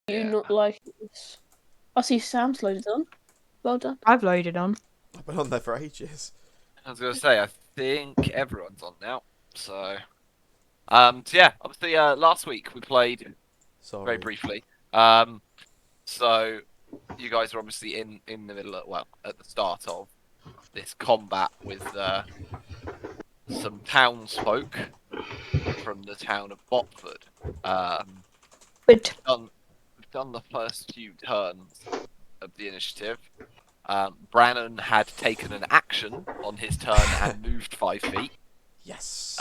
you Yeah. not like this? I see Sam's loaded on. Well done. I've loaded on. I've been on there for ages. I was gonna say, I think everyone's on now. So, so yeah, obviously, last week we played very Sorry. briefly. So you guys are obviously in the middle of, well, at the start of this combat with some townsfolk from the town of Botford. But We've done the first few turns of the initiative. Brannon had taken an action on his turn and moved 5 feet. Yes.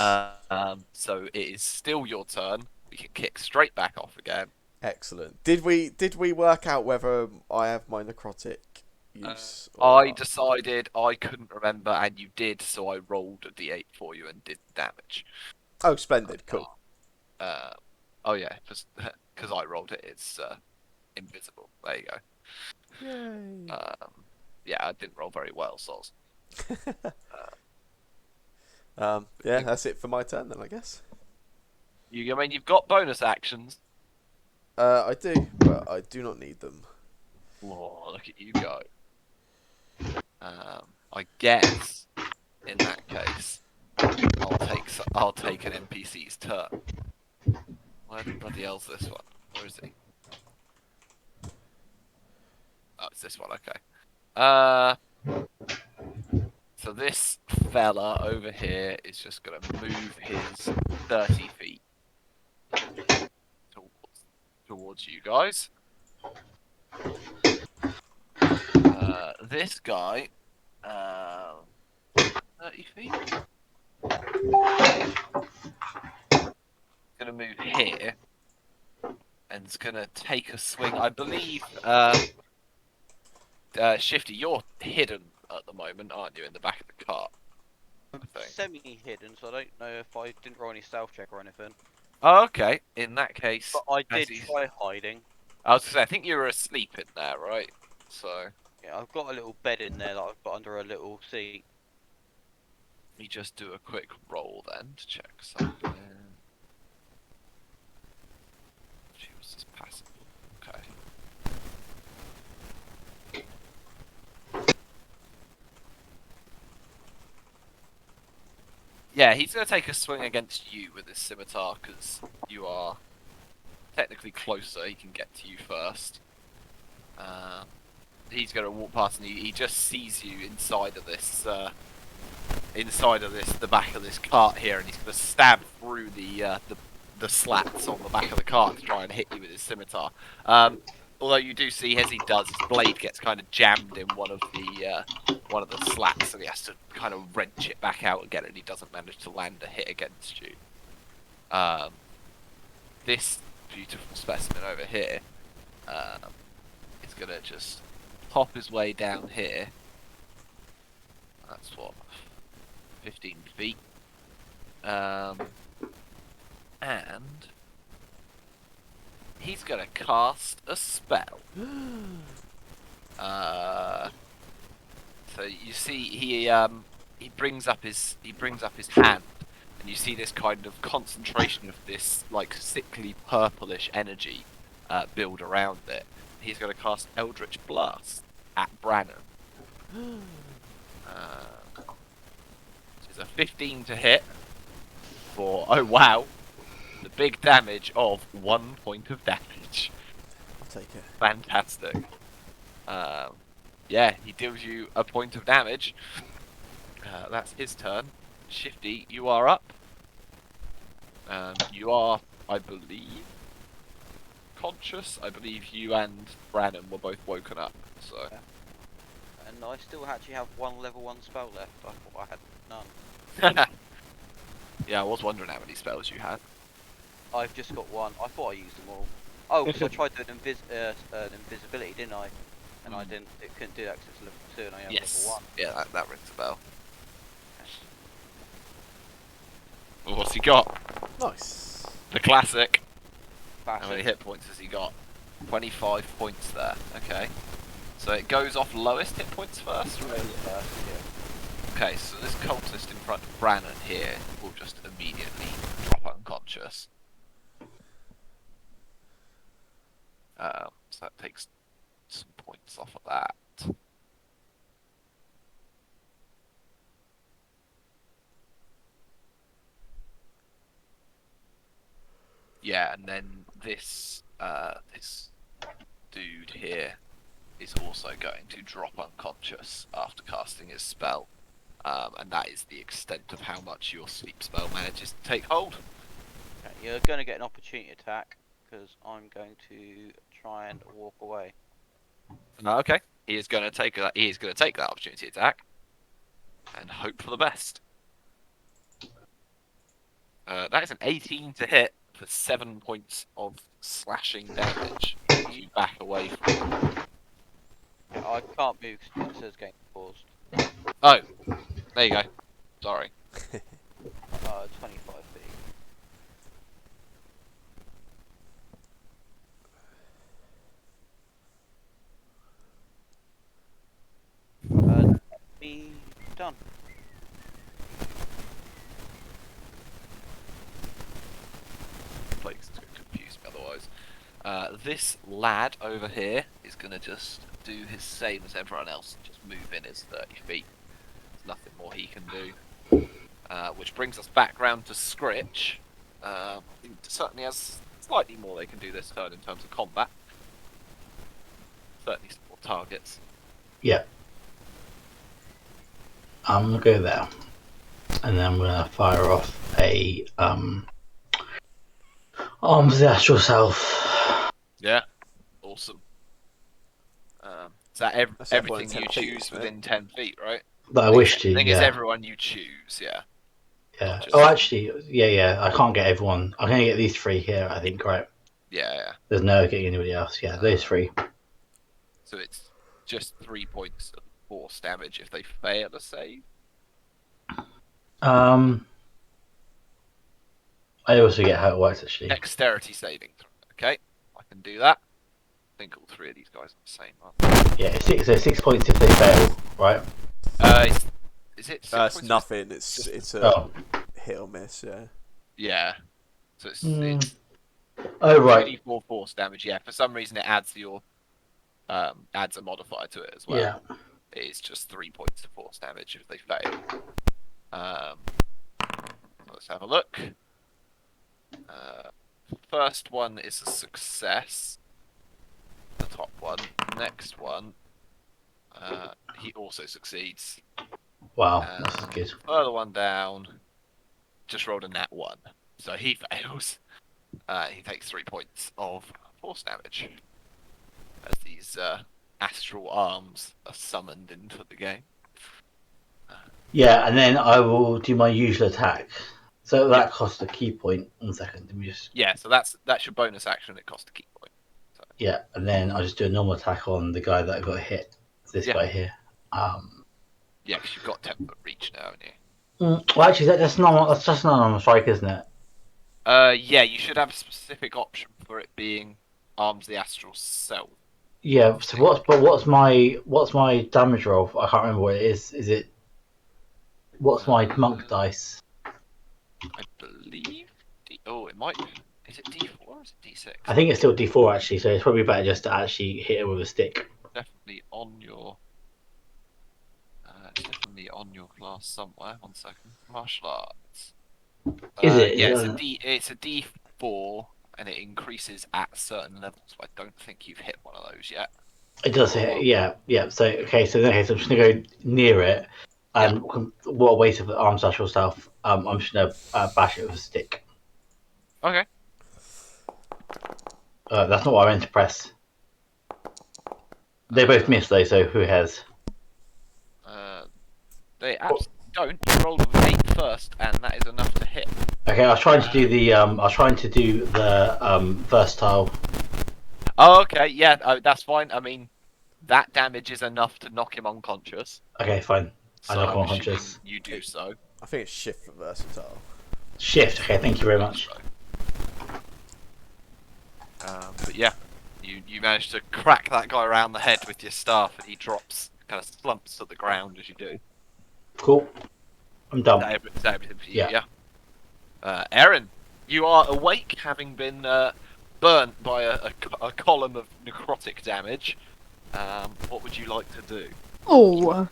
So it is still your turn. We can kick straight back off again. Excellent. Did we work out whether I have my necrotic use? I decided I couldn't remember, and you did, so I rolled a d8 for you and did damage. Oh, splendid. Cool. Oh yeah, because I rolled it, it's invisible. There you go. Yay. Yeah, I didn't roll very well, soz. Yeah, that's it for my turn then, I guess. I mean, you've got bonus actions. I do, but I do not need them. Oh, look at you go. I guess in that case, I'll take an NPC's turn. Where the bloody hell's this one? Where is he? Oh, it's this one. Okay. So this fella over here is just gonna move his 30 feet towards you guys. This guy, 30 feet. Gonna move here, and is gonna take a swing. I believe, Shifty, you're hidden at the moment, aren't you, in the back of the cart? Semi-hidden, so I don't know if I didn't roll any stealth check or anything. Oh, okay. In that case, but I did try hiding. I was gonna say, I think you were asleep in there, right? So yeah, I've got a little bed in there that I've got under a little seat. Let me just do a quick roll then to check something. She was just passive. Okay. Yeah, he's going to take a swing against you with his scimitar because you are technically closer. He can get to you first. He's going to walk past and he just sees you inside of this, the back of this cart here, and he's going to stab through the slats on the back of the cart to try and hit you with his scimitar. Although you do see, as he does, his blade gets kind of jammed in one of the slats, and he has to kind of wrench it back out again, and he doesn't manage to land a hit against you. This beautiful specimen over here is gonna just pop his way down here. That's what, 15 feet, and he's gonna cast a spell. So you see, he brings up his hand, and you see this kind of concentration of this like sickly purplish energy build around it. He's gonna cast Eldritch Blast at Brannon. Which is a 15 to hit for, oh wow, the big damage of 1 point of damage. I'll take it. Fantastic. Yeah, he deals you a point of damage. That's his turn. Shifty, you are up. You are, I believe, conscious. I believe you and Brannon were both woken up. So. Yeah. And I still actually have one level 1 spell left. I thought I had none. Yeah, I was wondering how many spells you had. I've just got one. I thought I used them all. Oh, because I tried to an invisibility, didn't I? And I didn't. It couldn't do that because it's level 2 and I have level 1. Yeah, that rings a bell. Well, what's he got? Nice. The classic. That's How many it. hit points has he got? 25 points there. Okay. So it goes off lowest hit points first, right? Yeah. Okay, so this cultist in front of Brannon here will just immediately drop unconscious. So that takes some points off of that. Yeah, and then this this dude here is also going to drop unconscious after casting his spell. And that is the extent of how much your sleep spell manages to take hold. Okay, you're going to get an opportunity attack because I'm going to try and walk away. Okay, he is going to take that. He is going to take that opportunity attack and hope for the best. That is an 18 to hit for 7 points of slashing damage. You back away from him. Yeah, I can't move because it says game paused. Oh, there you go. Sorry. 25 feet. Be done. Plague's going to confuse me otherwise. This lad over here is going to just do his same as everyone else. Just move in his 30 feet. There's nothing more he can do. Which brings us back round to Scritch. He certainly has slightly more they can do this turn in terms of combat. Certainly some more targets. Yeah. I'm gonna go there, and then I'm gonna fire off a arms the astral self. Yeah, awesome. Is that That's everyone everything in you 10 feet, choose isn't it? within 10 feet, right? But I wish to. I think it's Yeah. everyone you choose, yeah. Yeah. just- Oh, actually, yeah. I can't get everyone. I can only get these three here. I think. Right. Yeah. There's no getting anybody else. Yeah, those three. So it's just 3 points of force damage if they fail a save. I also get how it works actually. Dexterity saving throw. Okay, I can do that. I think all three of these guys are the same, aren't Yeah, so 6 points if they fail, right? Is it? 6 It's points? nothing. It's a Oh. hit or miss. Yeah. Yeah. So it's Oh right. 2d4 force damage. Yeah. For some reason, it adds your adds a modifier to it as well. Yeah. It's just 3 points of force damage if they fail. Let's have a look. First one is a success. The top one. Next one, he also succeeds. Wow, that's good. Further one down, just rolled a nat 1, so he fails. He takes 3 points of force damage as these astral arms are summoned into the game. Yeah, and then I will do my usual attack. So that costs a key point. 1 second, let me just. Yeah, so that's your bonus action. It costs a key point. So. Yeah, and then I'll just do a normal attack on the guy that got hit. This guy here. Yeah, because you've got 10-foot reach now, haven't you? Well, actually, that's just not on a strike, isn't it? Yeah, you should have a specific option for it being arms the astral self. Yeah. So what's my damage roll? I can't remember what it is. Is it? What's my monk dice? I believe. It might. Is it D4 or is it D6? I think it's still D4 actually. So it's probably better just to actually hit it with a stick. Definitely on your. It's definitely on your class somewhere. 1 second. Martial arts. Is it? Yeah, it's a D4, and it increases at certain levels. But I don't think you've hit one of those yet. It does hit. Yeah. So in that case, I'm just gonna go near it. And what weight of the arms astral self? I'm just gonna bash it with a stick. Okay. That's not what I meant to press. They both miss though, so who has? They absolutely don't. You rolled with 8 first, and that is enough to hit. Okay, I was trying to do the versatile. Oh, okay, yeah, that's fine. I mean, that damage is enough to knock him unconscious. Okay, fine. I So knock him I'm unconscious. assuming you do so. I think it's shift for versatile. Shift. Okay, thank you very much. But yeah, you managed to crack that guy around the head with your staff, and he drops, kind of slumps to the ground as you do. Cool. I'm done. Is that everything for you? Yeah. Yeah. Aaron, you are awake, having been burnt by a column of necrotic damage. What would you like to do? Oh,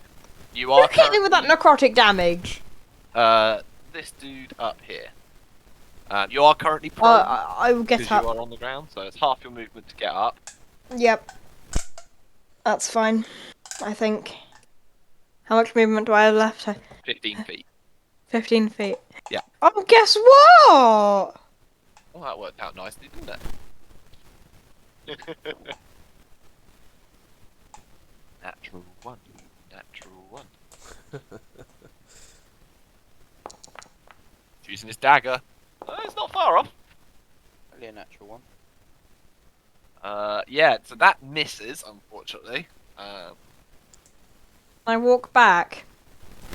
You are who hit me with that currently, necrotic damage? this dude up here. You are currently prone I will because get up. you are on the ground, so it's half your movement to get up. Yep. That's fine, I think. How much movement do I have left? 15 feet. 15 feet. Yeah. Oh, guess what? Well, that worked out nicely, didn't it? Natural one. Natural one. He's using his dagger. It's not far off. Only a natural one. Yeah, so that misses, unfortunately. I walk back.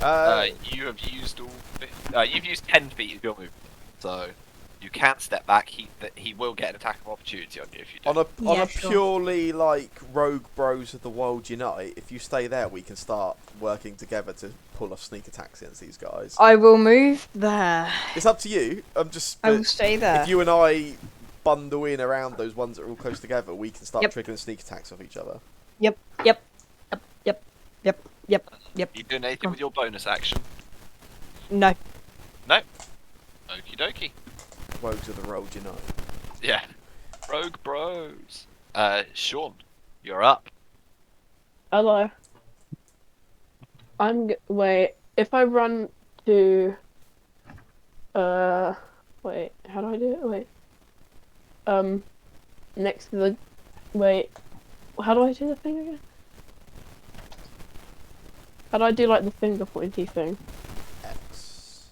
You have used all. You've used 10 feet of your movement, so you can't step back. He will get an attack of opportunity on you if you do. On a sure. purely like rogue bros of the world unite, if you stay there, we can start working together to pull off sneak attacks against these guys. I will move there. It's up to you. I'm just. I will stay there. If you and I bundle in around those ones that are all close together, we can start Yep. triggering sneak attacks off each other. Yep. You doing anything with your bonus action? No. No. Okie dokie. Rogues of the world unite. Yeah. Rogue bros. Sean, you're up. Hello. Wait. If I run to. Wait. How do I do it? Wait. Next to the. Wait. How do I do the thing again? How do I do like the finger pointy thing? X.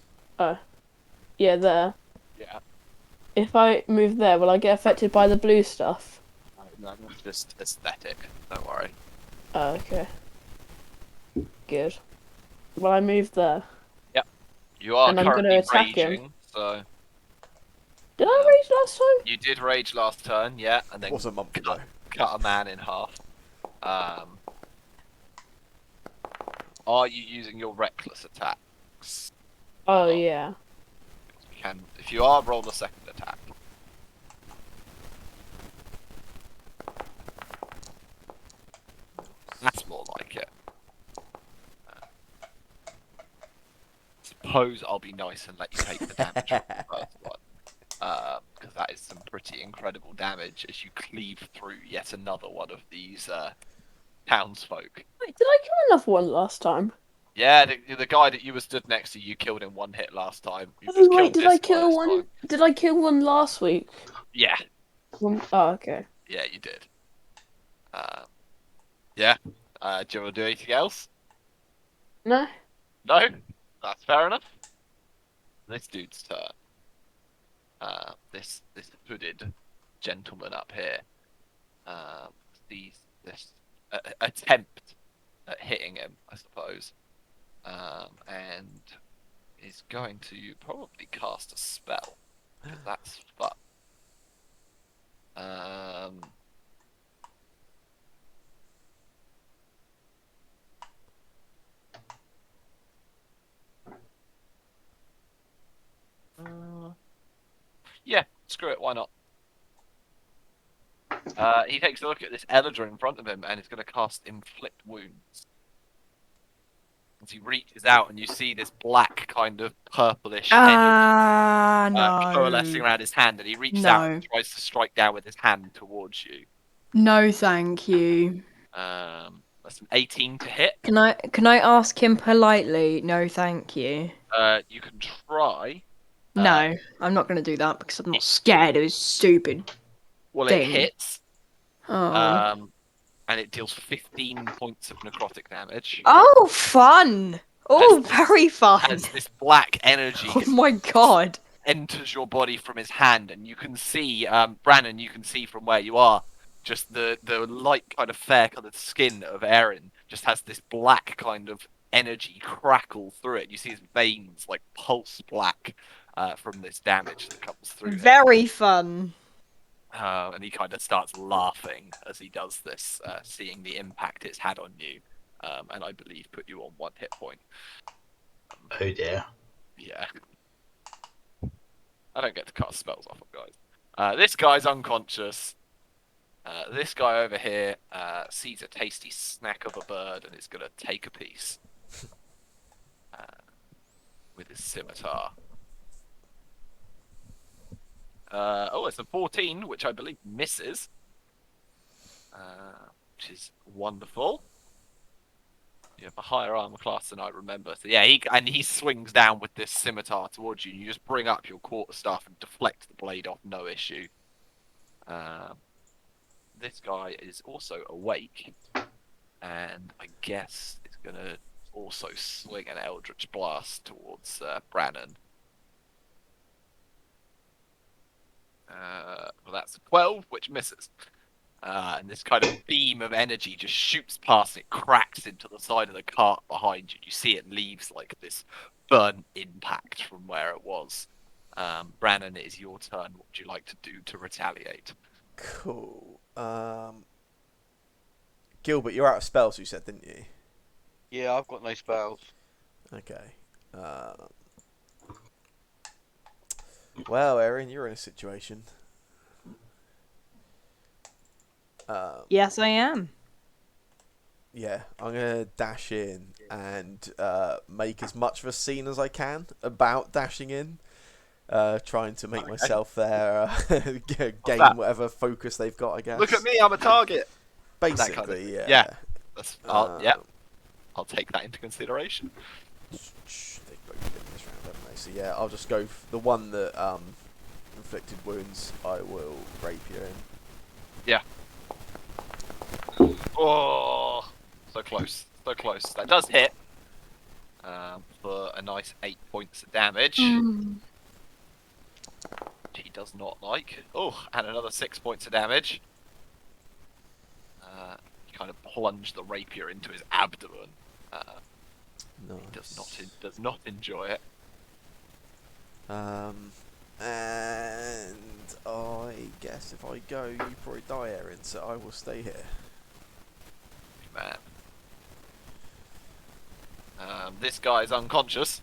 Yeah, there. Yeah. If I move there, will I get affected by the blue stuff? No, just aesthetic. Don't worry. Okay. Good. Well, I move there. You are And I'm gonna currently attack him. raging, so Did I rage last time? you did rage last turn, yeah, and then Was a month ago. cut a man in half. Are you using your reckless attacks? Oh, yeah. You can, if you are, roll the second attack. That's more like it. Suppose I'll be nice and let you take the damage from the first one. Because that is some pretty incredible damage as you cleave through yet another one of these townsfolk. Wait, did I kill another one last time? Yeah, the guy that you were stood next to, you killed in one hit last time. You Oh, just wait, killed did this I guy kill this one? time. Did I kill one last week? Yeah, Oh, okay. yeah, you did. Yeah. Do you want to do anything else? No? No? That's fair enough. This dude's turn. This hooded gentleman up here sees this attempt at hitting him, I suppose, and is going to probably cast a spell. 'Cause that's fun. Yeah, screw it, why not? He takes a look at this Eldra in front of him and is going to cast Inflict Wounds. As he reaches out and you see this black kind of purplish energy No. coalescing around his hand, and he reaches out and tries to strike down with his hand towards you. No, thank you. That's an 18 to hit. Can I ask him politely? No, thank you. You can try. No, I'm not going to do that because I'm not scared of his stupid Well, thing. it hits. Oh. And it deals 15 points of necrotic damage. Oh, fun! Oh, As- very fun! As this black energy Oh my god! enters your body from his hand, and you can see, Brannon, you can see from where you are, just the light kind of fair coloured skin of Aaron just has this black kind of energy crackle through it. You see his veins like pulse black from this damage that comes through him. Very fun. And he kind of starts laughing as he does this, seeing the impact it's had on you, and I believe put you on 1 hit point. Oh dear. Yeah. I don't get to cast spells off of guys. This guy's unconscious. This guy over here sees a tasty snack of a bird and is going to take a piece with his scimitar. It's a 14, which I believe misses, which is wonderful. You have a higher armor class than I remember. So yeah, he swings down with this scimitar towards you. You just bring up your quarterstaff and deflect the blade off, no issue. This guy is also awake, and I guess is gonna also swing an Eldritch Blast towards Brannon. Well, that's a 12, which misses. And this kind of beam of energy just shoots past it, cracks into the side of the cart behind you. You see it leaves like this burnt impact from where it was. Brannon, it is your turn. What would you like to do to retaliate? Cool. Gilbert, you're out of spells, you said, didn't you? Yeah, I've got no spells. Okay. Well, Erin, you're in a situation. Yes, I am. Yeah, I'm gonna dash in and make as much of a scene as I can about dashing in, trying to make myself there, gain that? whatever focus they've got. I guess. Look at me, I'm a target. Basically, kind of yeah. Yeah. I'll take that into consideration. They've both been this round, haven't they? So yeah, I'll just go for the one that inflicted wounds. I will rapier in. Yeah. Oh, so close, so close. That does hit for a nice 8 points of damage. He does not like. Oh, and another 6 points of damage. You kind of plunge the rapier into his abdomen. Nice. He does not enjoy it. And I guess if I go, you probably die, Erin. So I will stay here. Man. This guy is unconscious.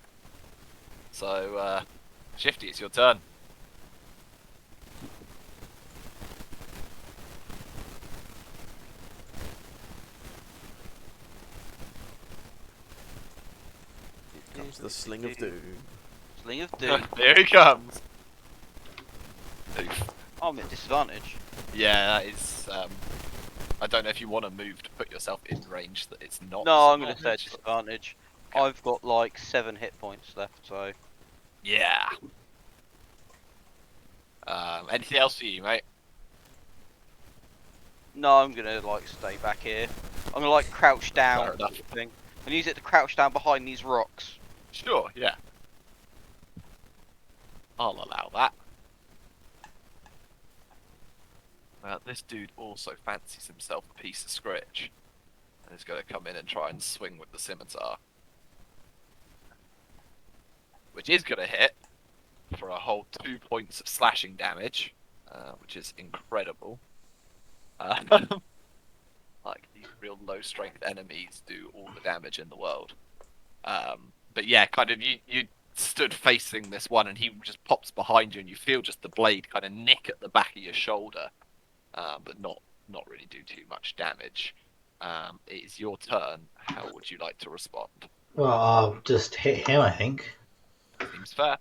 So, Shifty, it's your turn. Comes the sling of doom. Sling of doom. Here he comes. Oof. I'm at disadvantage. Yeah, that is. I don't know if you want to move to put yourself in range that it's not. No, I'm going to say disadvantage. disadvantage. I've got like 7 hit points left, so. Yeah. Anything else for you, mate? No, I'm going to like stay back here. I'm going to like crouch down. Fair enough. Sort of thing. And use it to crouch down behind these rocks. Sure, yeah. I'll allow that. This dude also fancies himself a piece of scritch. And he's going to come in and try and swing with the scimitar. Which is going to hit for a whole 2 points of slashing damage. Which is incredible. Like, these real low-strength enemies do all the damage in the world. But yeah, kind of, you stood facing this one, and he just pops behind you, and you feel just the blade kind of nick at the back of your shoulder. But not really do too much damage. It is your turn. How would you like to respond? Well, I'll just hit him, I think. Seems fair.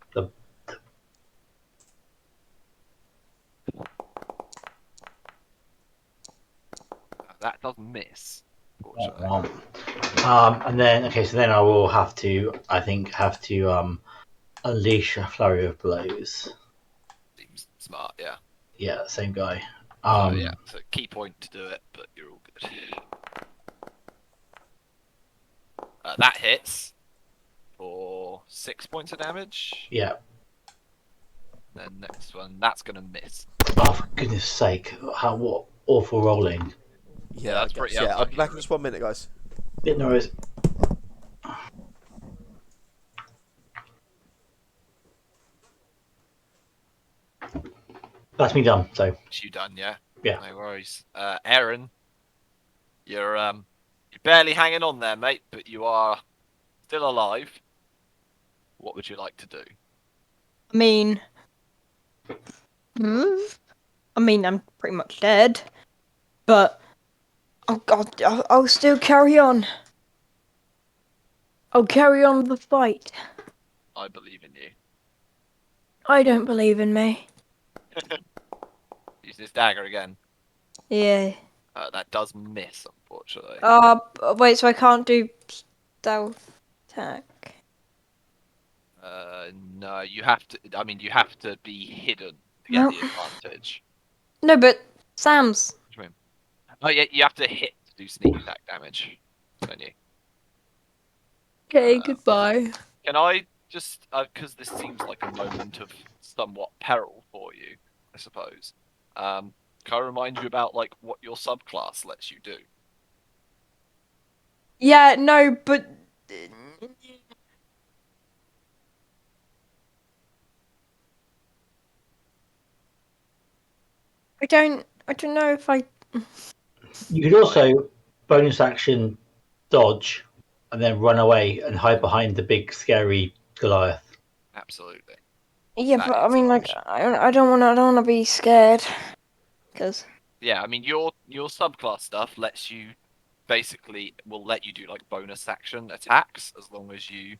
That does miss. Unfortunately. And then, okay, so then I will have to, I think, unleash a flurry of blows. Seems smart, yeah. Yeah, same guy. So yeah, so key point to do it, but you're all good. That hits for 6 points of damage. Yeah. Then next one, that's gonna miss. Oh, for goodness sake! What awful rolling. Yeah, that's pretty Yeah, I'll unlucky. be back in just 1 minute, guys. Yeah, no worries. That's me done. So You done, yeah? Yeah. No worries. Aaron, you're barely hanging on there, mate, but you are still alive. What would you like to do? I mean, I mean, I'm pretty much dead, but I'll still carry on. I'll carry on the fight. I believe in you. I don't believe in me. Use this dagger again. Yeah. That does miss, unfortunately. Wait, so I can't do stealth attack? No, you have to. I mean, you have to be hidden to get No. the advantage. No, but Sam's. What do you mean? Oh yeah, you have to hit to do sneak attack damage, don't you? Okay, Uh, goodbye. Can I just, because this seems like a moment of somewhat peril for you, I suppose. Can I remind you about like what your subclass lets you do? Yeah, no, but I don't know if I. You could also bonus action dodge and then run away and hide behind the big scary Goliath. Absolutely. Yeah, That but I is an mean, like, option. I don't want to be scared, because Yeah, I mean your subclass stuff lets you basically will let you do like bonus action attacks as long as you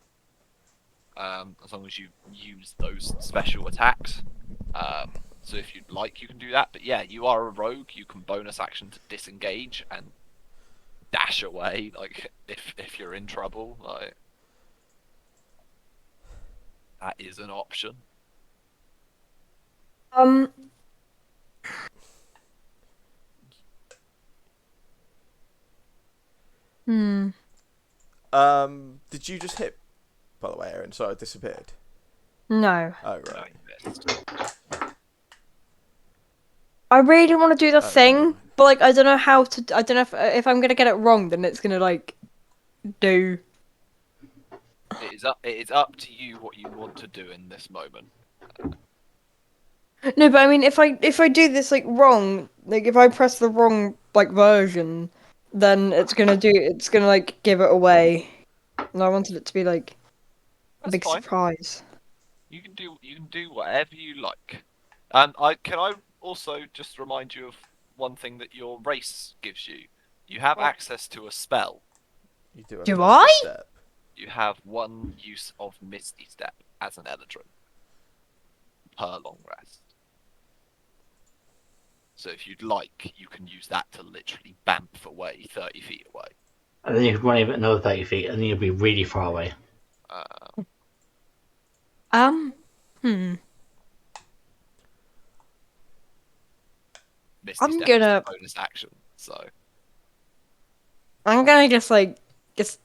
use those special attacks. So if you'd like, you can do that. But yeah, you are a rogue. You can bonus action to disengage and dash away. Like if you're in trouble, like that is an option. um, hmm. Did you just hit, by the way, Aaron? Sorry, I disappeared. No. Oh, No, right. you missed. I really want to do the Oh, thing, never mind. but like I don't know how to. I don't know if I'm gonna get it wrong, then it's gonna like do. It is up to you what you want to do in this moment. No, but I mean, if I do this like wrong, like if I press the wrong like version, then it's gonna like give it away. And I wanted it to be like a That's big fine. surprise. You can do whatever you like. I also just remind you of one thing that your race gives you. You have What? access to a spell. You do a Do Misty I? Step. You have one use of Misty Step as an Eladrin per long rest. So if you'd like, you can use that to literally bamf away 30 feet away. And then you can run even another 30 feet and then you'll be really far away. Hmm. Misty I'm Step is gonna a bonus action, so just like just.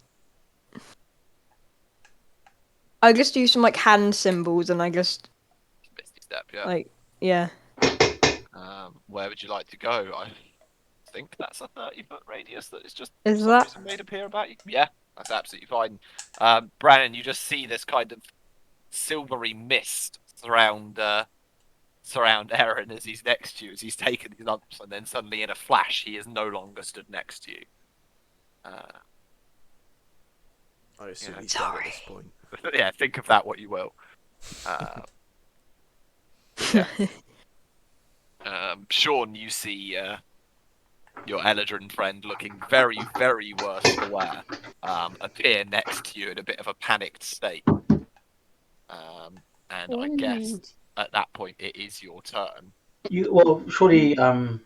I just do some like hand symbols and I just Misty Step, yeah. like yeah. Where would you like to go? I think that's a 30-foot radius that is just for Is some that reason made appear about you. Yeah, that's absolutely fine. Brannon, you just see this kind of silvery mist surround Aaron as he's next to you, as he's taken his lumps, and then suddenly in a flash he is no longer stood next to you. I assume Yeah. he's dead at this point. Yeah, think of that what you will. Yeah. Sean, you see your Eladrin friend looking very, very worse for wear appear next to you in a bit of a panicked state. And I guess at that point it is your turn. Surely Aaron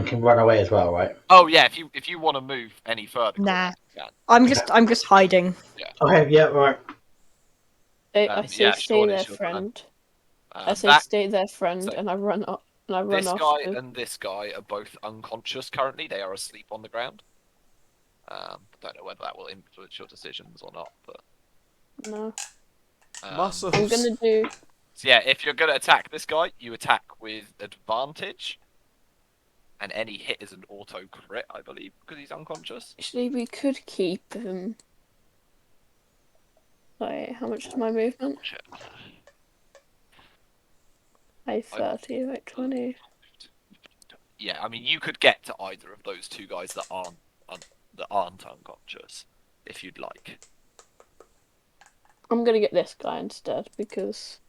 can run away as well, right? Oh yeah, if you want to move any further, nah? Cormac, you can. I'm just hiding. Okay, yeah, right. I say Yeah, stay Sean, there, it's your turn. friend. I say That stay there, friend, so and I run up and I run this off. guy and this guy are both unconscious currently. They are asleep on the ground. Don't know whether that will influence your decisions or not, but No, Muscles. I'm gonna do. so yeah, if you're gonna attack this guy, you attack with advantage, and any hit is an auto crit, I believe, because he's unconscious. Actually, we could keep him. Wait, how much is my movement? Shit. Hey, 30, like 20. Yeah, I mean, you could get to either of those two guys that aren't unconscious, if you'd like. I'm gonna get this guy instead because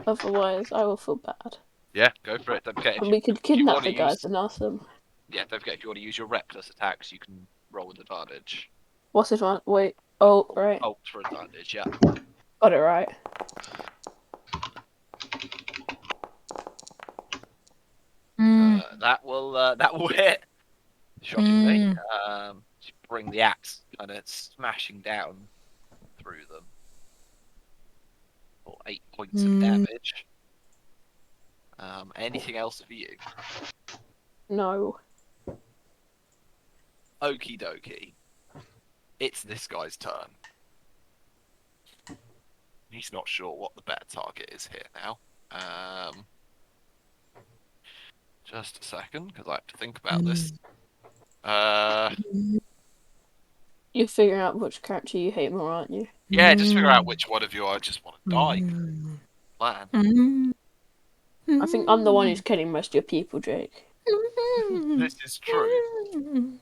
Otherwise, I will feel bad. Yeah, go for it. Don't forget. And we could If you kidnap want the to guys use, and ask them. yeah, don't forget if you want to use your reckless attacks, you can roll with advantage. What's this one? Wait. Oh, right. Ultra advantage, yeah. Got it right. That will hit. Shockingly, you bring the axe kind of smashing down through them for 8 points of damage. Anything else for you? No. Okie dokie. It's this guy's turn. He's not sure what the better target is here now. Just a second, because I have to think about this. You're figuring out which character you hate more, aren't you? Yeah, just figure out which one of you I just want to die. Plan. I think I'm the one who's killing most of your people, Jake. This is true.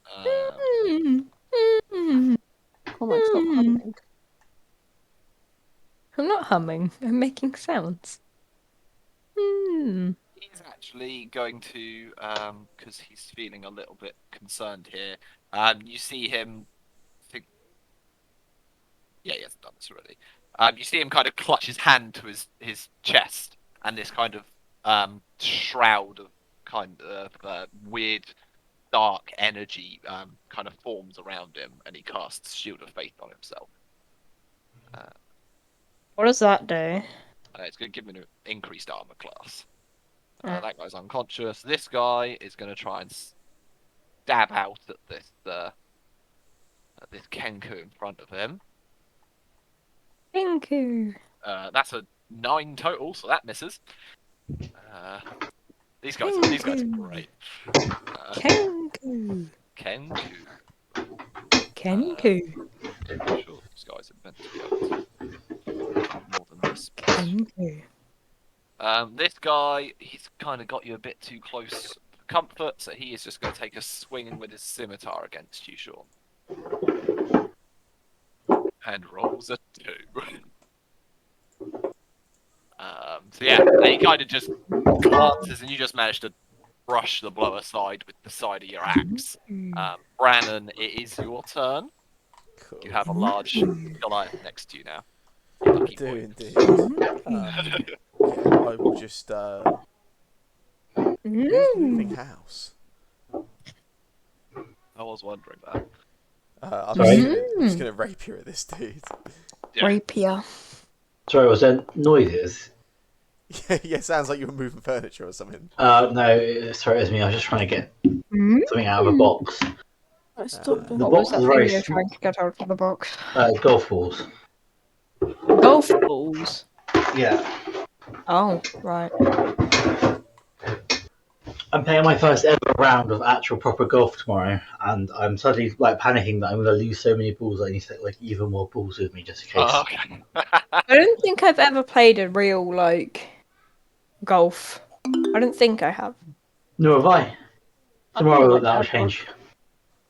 Come on, stop humming. I'm not humming. I'm making sounds. He's actually going to, because he's feeling a little bit concerned here. You see him think. Yeah, he hasn't done this already. You see him kind of clutch his hand to his chest, and this kind of shroud of kind of weird, dark energy kind of forms around him, and he casts Shield of Faith on himself. What does that do? It's going to give him an increased armor class. That guy's unconscious. This guy is going to try and stab out at this Kenku in front of him. Kenku. That's a 9 total, so that misses. These guys are great. Kenku. Kenku. Kenku. I'm sure these guys are meant to be able to do more than this. Kenku. This guy, he's kind of got you a bit too close for comfort, so he is just going to take a swing with his scimitar against you, Sean. And rolls a 2. So yeah, he kind of just glances, and you just managed to brush the blow aside with the side of your axe. Brannon, it is your turn. Cool. You have a large Goliath next to you now. I Lucky do boy. indeed. Yeah, I will just. Who's moving house? I was wondering that. I'm Sorry? just gonna rapier at this dude. Yeah. Rapier. Sorry, was there noises? Yeah, sounds like you were moving furniture or something. No, sorry, it was me. I was just trying to get something out of a box. Right, stop doing The What box was that is thing very you're trying to get out of the box? golf balls. Golf balls. Yeah. Oh, right. I'm playing my first ever round of actual proper golf tomorrow, and I'm suddenly like panicking that I'm going to lose so many balls. I need to take like even more balls with me just in case. Oh, okay. I don't think I've ever played a real golf. I don't think I have. Nor have I. I Tomorrow feel like that'll I've got- change.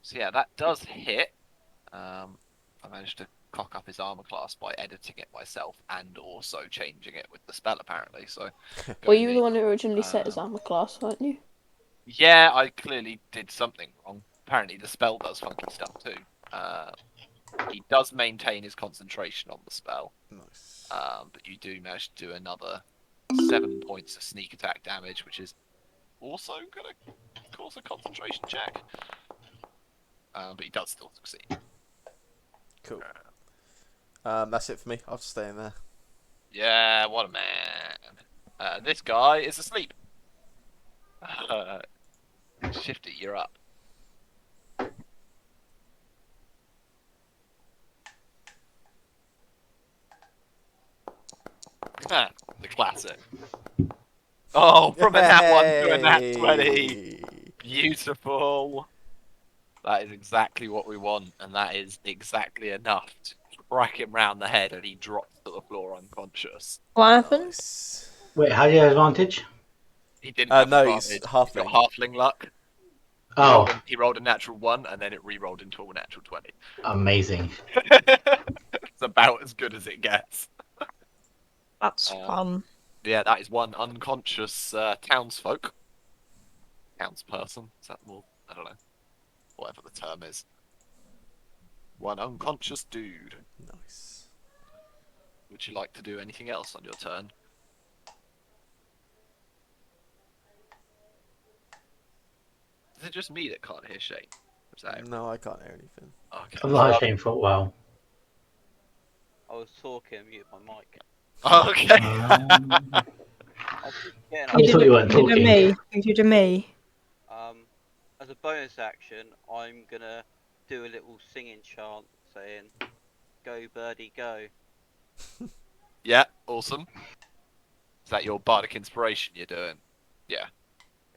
So yeah, that does hit. I managed to cock up his armor class by editing it myself and also changing it with the spell, apparently. So, Were you the one who originally set his armor class, weren't you? Yeah, I clearly did something wrong. Apparently, the spell does funky stuff too. He does maintain his concentration on the spell, Nice. but you do manage to do another 7 points of sneak attack damage, which is also going to cause a concentration check. But he does still succeed. Cool. That's it for me. I'll just stay in there. Yeah, what a man. This guy is asleep. Shifty, you're up. The classic. Oh, from a nat 1 to a nat 20. Hey! Beautiful. That is exactly what we want, and that is exactly enough to crack him round the head, and he drops to the floor unconscious. What happened? Nice. Wait, how do you have advantage? He didn't have No, advantage. he's He's halfling. got halfling luck. Oh, He rolled a natural 1, and then it re-rolled into a natural 20. amazing. It's about as good as it gets. That's fun. Yeah, that is one unconscious townsfolk. Townsperson. Is that more? I don't know. Whatever the term is. One unconscious dude. Nice. Would you like to do anything else on your turn? Is it just me that can't hear Shane? Is that No, I can't hear anything. okay? I've not had Shane for a while. I was talking, muted my mic. Okay. I keep forgetting I just thought you weren't You did talking. me. You did me. As a bonus action, I'm gonna do a little singing chant saying, "Go birdie, go." Yeah, awesome. Is that your bardic inspiration you're doing? Yeah.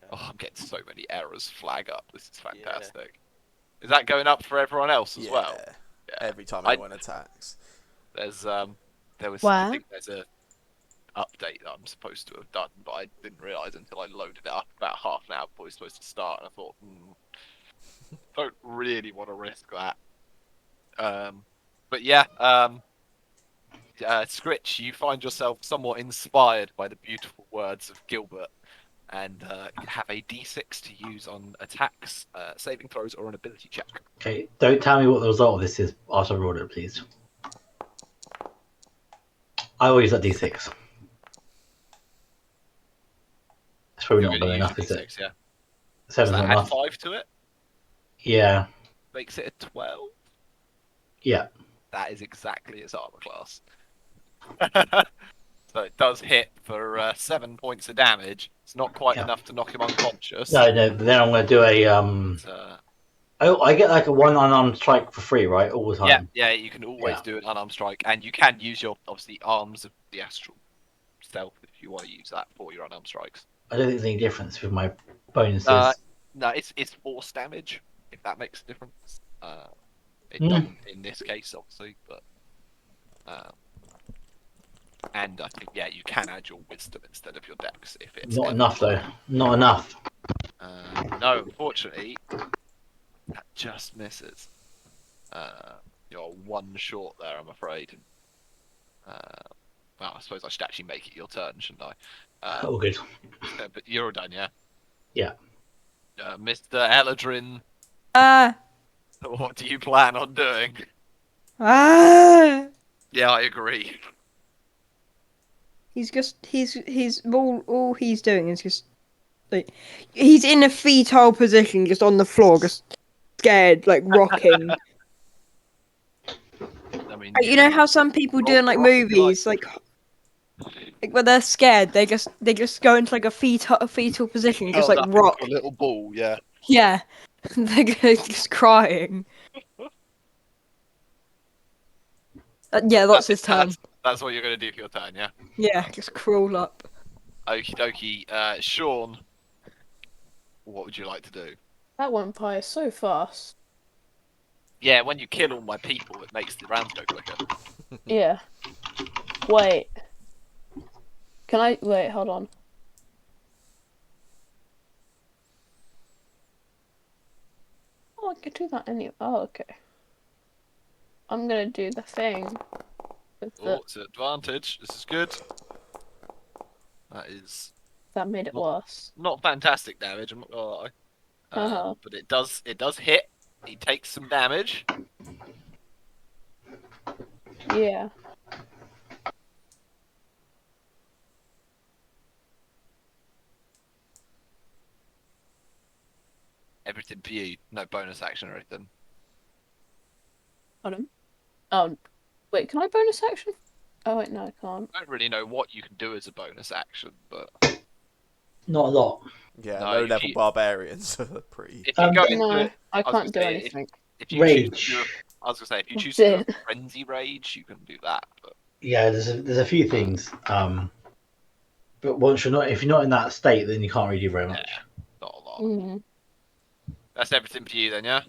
Yeah. Oh, I'm getting so many errors flag up. This is Yeah. fantastic. Is that going up for everyone else as Yeah. well? Yeah. Every time I- anyone attacks. There's there was I Where? think there's a update that I'm supposed to have done, but I didn't realise until I loaded it up about half an hour before it's supposed to start, and I thought, don't really want to risk that. But yeah, Scritch, you find yourself somewhat inspired by the beautiful words of Gilbert, and have a D6 to use on attacks, saving throws, or an ability check. Okay, don't tell me what the result of this is after I rolled it, please. I will use that D6. It's probably You're not going to good use enough, your is it? D6, yeah. Does 7's that not add enough. 5 to it? Yeah, Makes it a 12? yeah. That is exactly its armor class. So it does hit for 7 points of damage. It's not quite Yeah. enough to knock him unconscious. No, but then I'm going to do a But, Oh, I get like a one unarmed strike for free, right? All the yeah, time. yeah, you can always Yeah. do an unarmed strike, and you can use your obviously arms of the astral stealth if you want to use that for your unarmed strikes. I don't think there's any difference with my bonuses. No, it's force damage if that makes a difference. It Mm. doesn't in this case, obviously, but and I think you can add your wisdom instead of your dex if it's Not ever enough though. required. Not enough. No, unfortunately, that just misses. You're one short there, I'm afraid. Well, I suppose I should actually make it your turn, shouldn't I? All good. But you're done, yeah? Yeah. Mr. Eladrin, Ah. what do you plan on doing? Ah. Yeah, I agree. He's all he's doing is just like he's in a fetal position, just on the floor, just scared, like rocking. I mean, You know how some people do in like roll for rock if you movies, like when they're scared, they just go into like a fetal position, just like up rock. into a little ball, yeah. Yeah, they're just crying. Yeah, that's his turn. That's what you're going to do for your turn, yeah? Yeah, just crawl up. Okie dokie. Sean, what would you like to do? That went by so fast. Yeah, when you kill all my people, it makes the rounds go quicker. Yeah. Wait. Can I wait? Hold on. Oh, I can do that anyway. Oh, okay. I'm gonna do the thing with the Oh, it's an advantage. This is good. That is that made it worse. not fantastic damage, I'm not gonna lie. Uh-huh. But it does hit. He takes some damage. Yeah. Everything for you. No bonus action or anything. Hold on. Oh, wait. Can I bonus action? Oh wait, no, I can't. I don't really know what you can do as a bonus action, but Not a lot. Yeah, No, low if level you- barbarians are pretty. if you go into No, it, I was can't gonna do say, anything. if you choose to Rage. do I was gonna say if you That's choose to do it. a frenzy rage, you can do that. But Yeah, there's a few things. But once if you're not in that state, then you can't really do very much. not a lot. Mm, That's everything for you then, yeah?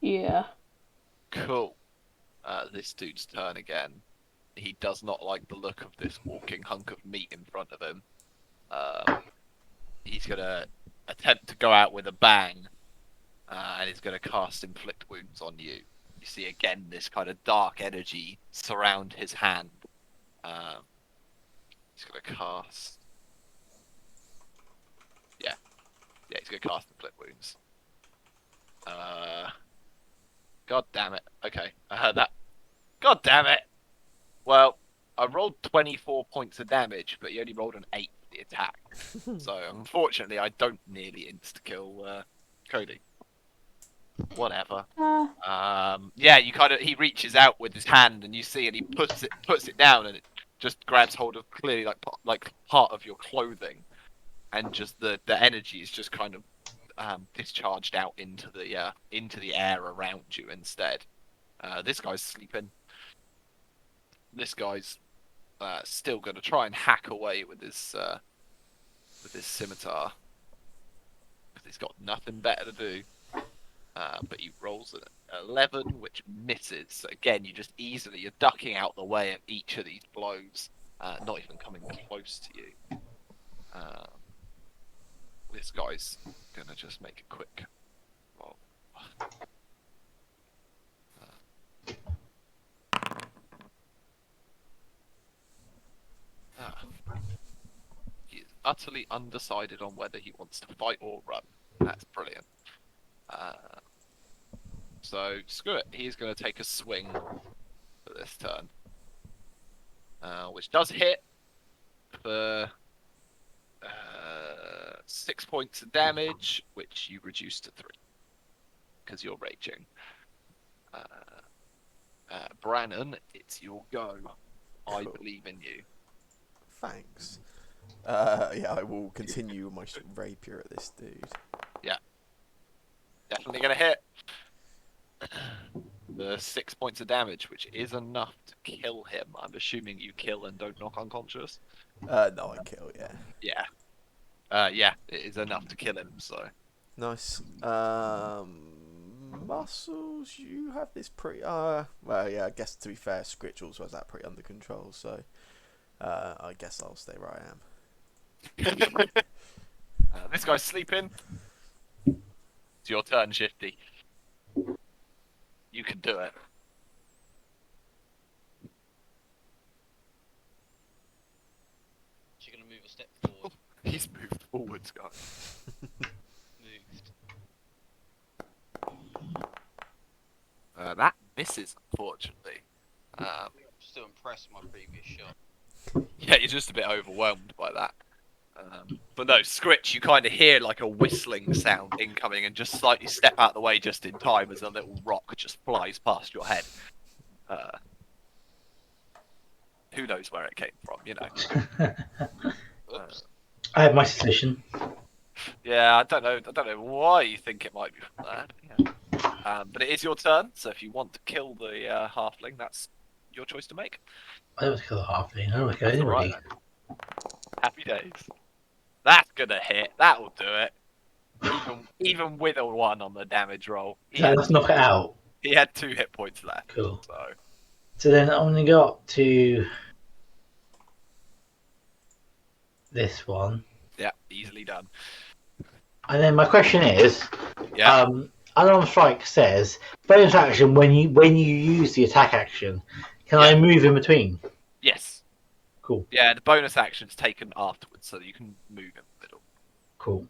yeah. Cool. This dude's turn again. He does not like the look of this walking hunk of meat in front of him. He's gonna attempt to go out with a bang, and he's gonna cast Inflict Wounds on you. You see again this kind of dark energy surround his hand. He's gonna cast. Yeah, he's gonna cast inflict wounds. God damn it. Okay, I heard that. God damn it. Well, I rolled 24 points of damage, but you only rolled an 8 for the attack. So unfortunately, I don't nearly insta-kill Cody. Whatever. Yeah, he reaches out with his hand, and you see, and he puts it down, and it just grabs hold of clearly like part of your clothing, and just the energy is just kind of discharged out into the air around you instead. This guy's sleeping. This guy's still going to try and hack away with his scimitar, because he's got nothing better to do. But he rolls an 11, which misses. So again, you're ducking out the way of each of these blows, not even coming close to you. This guy's gonna just make a quick roll. He is utterly undecided on whether he wants to fight or run. That's brilliant. So screw it. He's going to take a swing for this turn, which does hit for 6 points of damage, which you reduce to 3 because you're raging. Brannon, it's your go. I believe in you. Thanks. Yeah, I will continue my rapier at this dude. Yeah. Definitely going to hit. The 6 points of damage, which is enough to kill him. I'm assuming you kill and don't knock unconscious. No, I kill, yeah. Yeah. Yeah, it is enough to kill him, so. Nice. Muscles, you have this pretty... well, yeah, I guess to be fair, Scritch also has that pretty under control, so... I guess I'll stay where I am. This guy's sleeping. It's your turn, Shifty. You can do it. She's gonna move a step forward. He's moved forwards, guys. Moved. That misses, unfortunately. I'm still impressed with my previous shot. Yeah, you're just a bit overwhelmed by that. But no, Scritch, you kind of hear like a whistling sound incoming and just slightly step out of the way just in time as a little rock just flies past your head. Who knows where it came from, you know. Oops. I have my suspicion. Yeah, I don't know why you think it might be from there. Yeah. But it is your turn, so if you want to kill the halfling, that's your choice to make. I don't want to kill the halfling. I don't want to kill That's all anybody. right, then. Happy days. That's gonna hit. That'll do it. Even with a 1 on the damage roll, Let's knock it out. he had 2 hit points left. Cool. So So then I'm going to go up to this one. yeah, easily done. And then my question is, Yeah. Unarmed Strike says, bonus action when you use the attack action, can I Yeah. move in between? Yes. Cool. Yeah, the bonus action's taken afterwards, so you can move in the middle. Cool.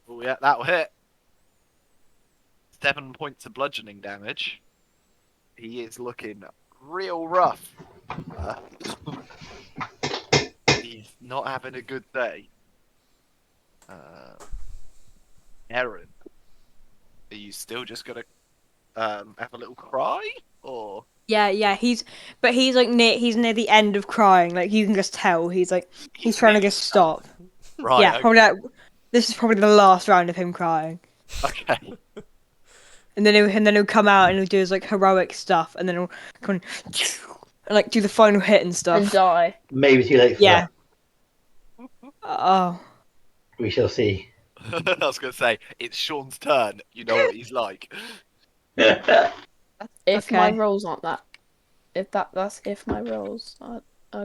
Oh yeah, that'll hit. 7 points of bludgeoning damage. He is looking real rough. He's not having a good day. Aaron, are you still just gonna have a little cry, or? Yeah, he's like he's near the end of crying. Like you can just tell he's trying to just stop. Right. Yeah, Okay. probably this is probably the last round of him crying. Okay. And then he'll come out and he'll do his like heroic stuff, and then he'll come and like do the final hit and stuff. And die. Maybe too late for Yeah. that. Oh. We shall see. I was gonna say it's Sean's turn. You know what he's like. If my Okay. rolls aren't that. That's if my rolls are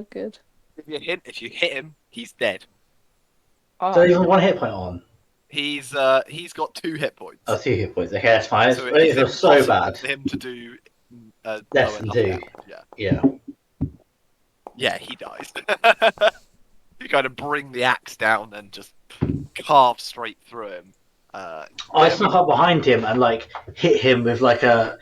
good. If you hit him, he's dead. So you have 1 hit point on. He's got 2 hit points. Oh, 2 hit points. Okay, that's fine. So It it's was so impossible bad. for him to do Less low than enough 2. damage. Yeah. Yeah. Yeah, he dies. You kind of bring the axe down and just carve straight through him. I snuck up behind him and like hit him with like a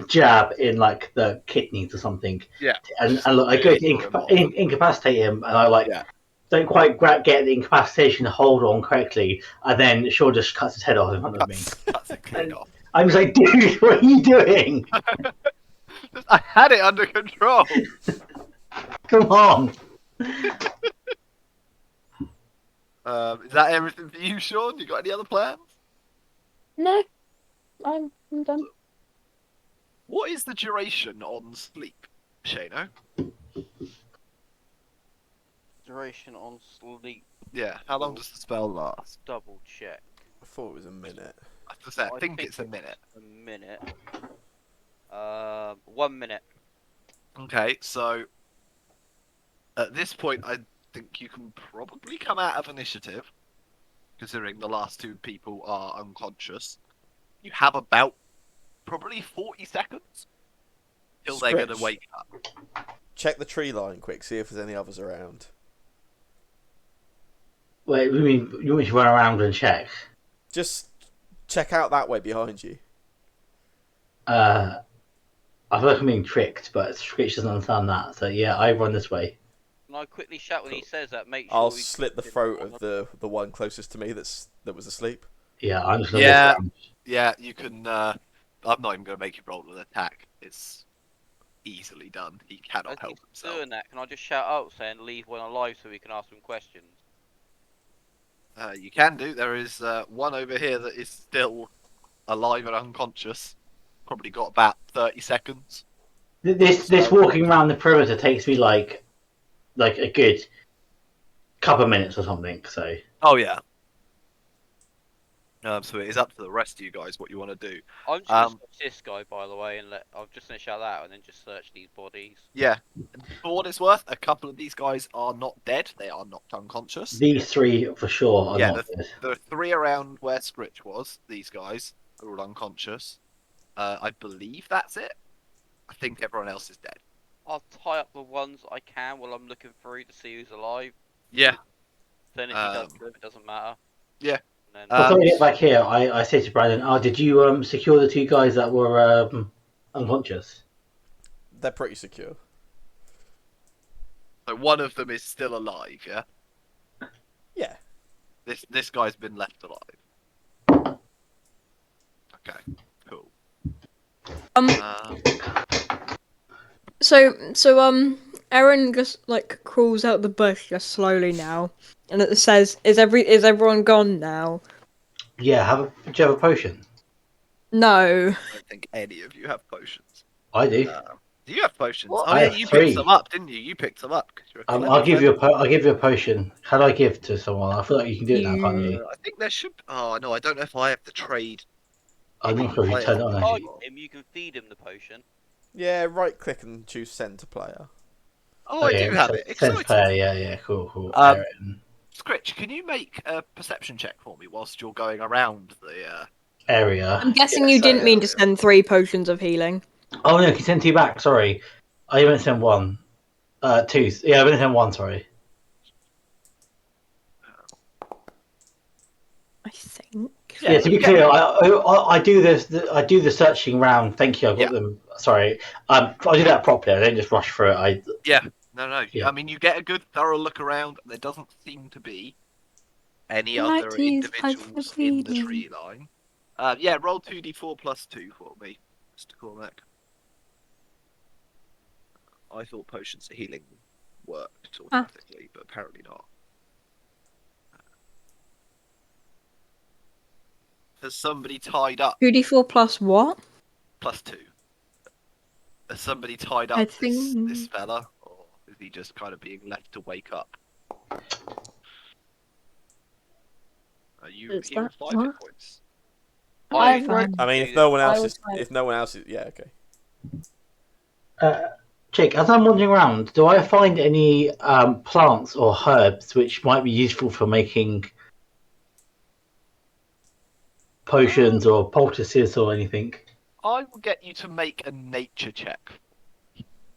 jab in like the kidneys or something. Yeah. And look, I go to Throw him off. incapacitate him, and I like Yeah. don't quite get the incapacitation hold on correctly, and then Shaw just cuts his head off in front of me. Cuts it clean off. I'm just like, dude, what are you doing? I had it under control. Come on. Is that everything for you, Sean? You got any other plans? No, I'm done. What is the duration on sleep, Shano? Duration on sleep. Yeah, how long does the spell last? Double check. I thought it was a minute. I think it's a minute. A minute. 1 minute. Okay, so at this point, I think you can probably come out of initiative, considering the last 2 people are unconscious. You have about probably 40 seconds till they're going to Scritch. wake up. Check the tree line quick, see if there's any others around. Wait, you mean you want me to run around and check? Just check out that way behind you. I feel like I'm being tricked, but Scritch doesn't understand that. So yeah, I run this way. Can I quickly shout when he says that? Make sure I'll we slit the throat of the one closest to me that was asleep. Yeah, I'm just gonna Yeah. walk around. Yeah, you can. I'm not even going to make you roll an attack. It's easily done. He cannot As help he's himself. doing that, can I just shout out saying leave one alive so we can ask him questions? You can do. There is one over here that is still alive and unconscious. Probably got about 30 seconds. This walking around the perimeter takes me like a good couple of minutes or something. So Oh yeah. So it is up to the rest of you guys what you want to do. I'm just gonna search this guy, by the way, and I'm just gonna shout that out and then just search these bodies. Yeah. For what it's worth, a couple of these guys are not dead. They are knocked unconscious. these 3 for sure are Yeah, not dead. There are 3 around where Scritch was. These guys are all unconscious. I believe that's it. I think everyone else is dead. I'll tie up the ones I can while I'm looking through to see who's alive. Yeah. Then if he does live, it doesn't matter. Yeah. And then, Before we get back here, I say to Brandon, "Oh, did you secure the 2 guys that were unconscious?" They're pretty secure. So one of them is still alive, yeah? Yeah. This guy's been left alive. Okay, cool. Aaron just like crawls out the bush just slowly now, and it says, "Is everyone gone now?" Yeah, do you have a potion? No. I don't think any of you have potions. I do. Do you have potions? What? Oh I yeah, have you 3. picked them up, didn't you? You picked them up because you're a clever I'll give you fellow. I'll give you a potion. How do I give to someone? I feel like you can do it now, can't you? I think there should. Oh no, I don't know if I have the trade. I'm not sure if you turn it on. oh, Actually. you can feed him the potion. Yeah, right click and choose send to player. Oh, I do have it. Sense Exciting. player, yeah, cool. Scritch, can you make a perception check for me whilst you're going around the area. I'm guessing you didn't mean to send 3 potions of healing. Oh no, can you send 2 back? Sorry, I even sent 1. 2. Yeah, I only sent 1. Sorry. I think. Yeah, to be clear, I do this. I do the searching round. Thank you. I've got them. Sorry. I do that properly. I don't just rush through it. No. Yeah. I mean, you get a good, thorough look around. There doesn't seem to be any Like other these individuals types of in the reading. tree line. Yeah, roll 2d4 plus 2 for me, Mr. Cormac. I thought potions of healing worked automatically, but apparently not. Has somebody tied up 2d4 plus what? plus 2? Has somebody tied up I this think- fella, or is he just kind of being left to wake up? You Is heal that 5 hit what? points. I I mean, if no one else was is, yeah, okay. Jake, as I'm wandering around, do I find any plants or herbs which might be useful for making potions or poultices or anything? I will get you to make a nature check.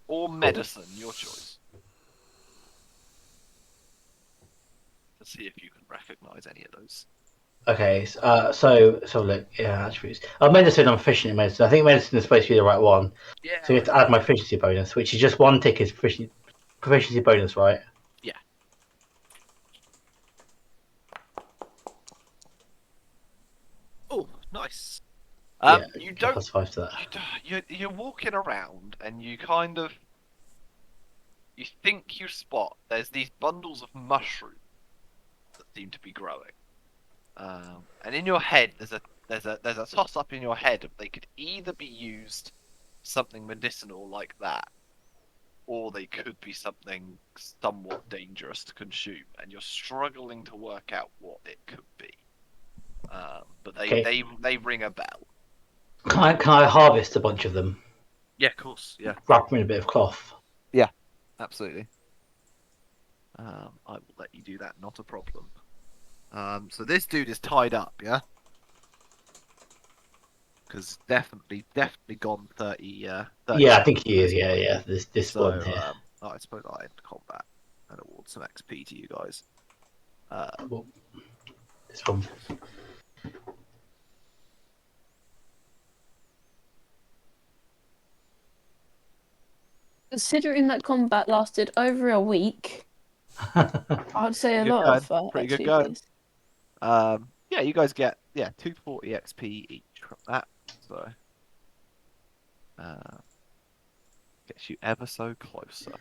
Or medicine, your choice. To see if you can recognise any of those. Okay, so look, yeah, attributes. Medicine, I'm efficient in medicine. I think medicine is supposed to be the right one. Yeah. So you have to add my efficiency bonus, which is just one tick is proficiency bonus, right? Yeah. Oh, nice. Yeah, You get don't. +5 to that. You're walking around and you kind of. You think you spot there's these bundles of mushrooms that seem to be growing. And in your head, there's a toss up in your head of they could either be used something medicinal like that, or they could be something somewhat dangerous to consume, and you're struggling to work out what it could be. But Okay. they ring a bell. Can I harvest a bunch of them? Yeah, of course. Yeah, Wrap them in a bit of cloth. absolutely. I will let you do that. Not a problem. So this dude is tied up, yeah? Because definitely gone 30, 30 Yeah, I seconds think he at is. this Yeah, point. yeah. This So, one here. I suppose I end combat and award some XP to you guys. Well, this one. Considering that combat lasted over a week, I'd say a Pretty good lot of going. Pretty good XP going. points. Yeah, you guys get 240 XP each from that. So, gets you ever so closer to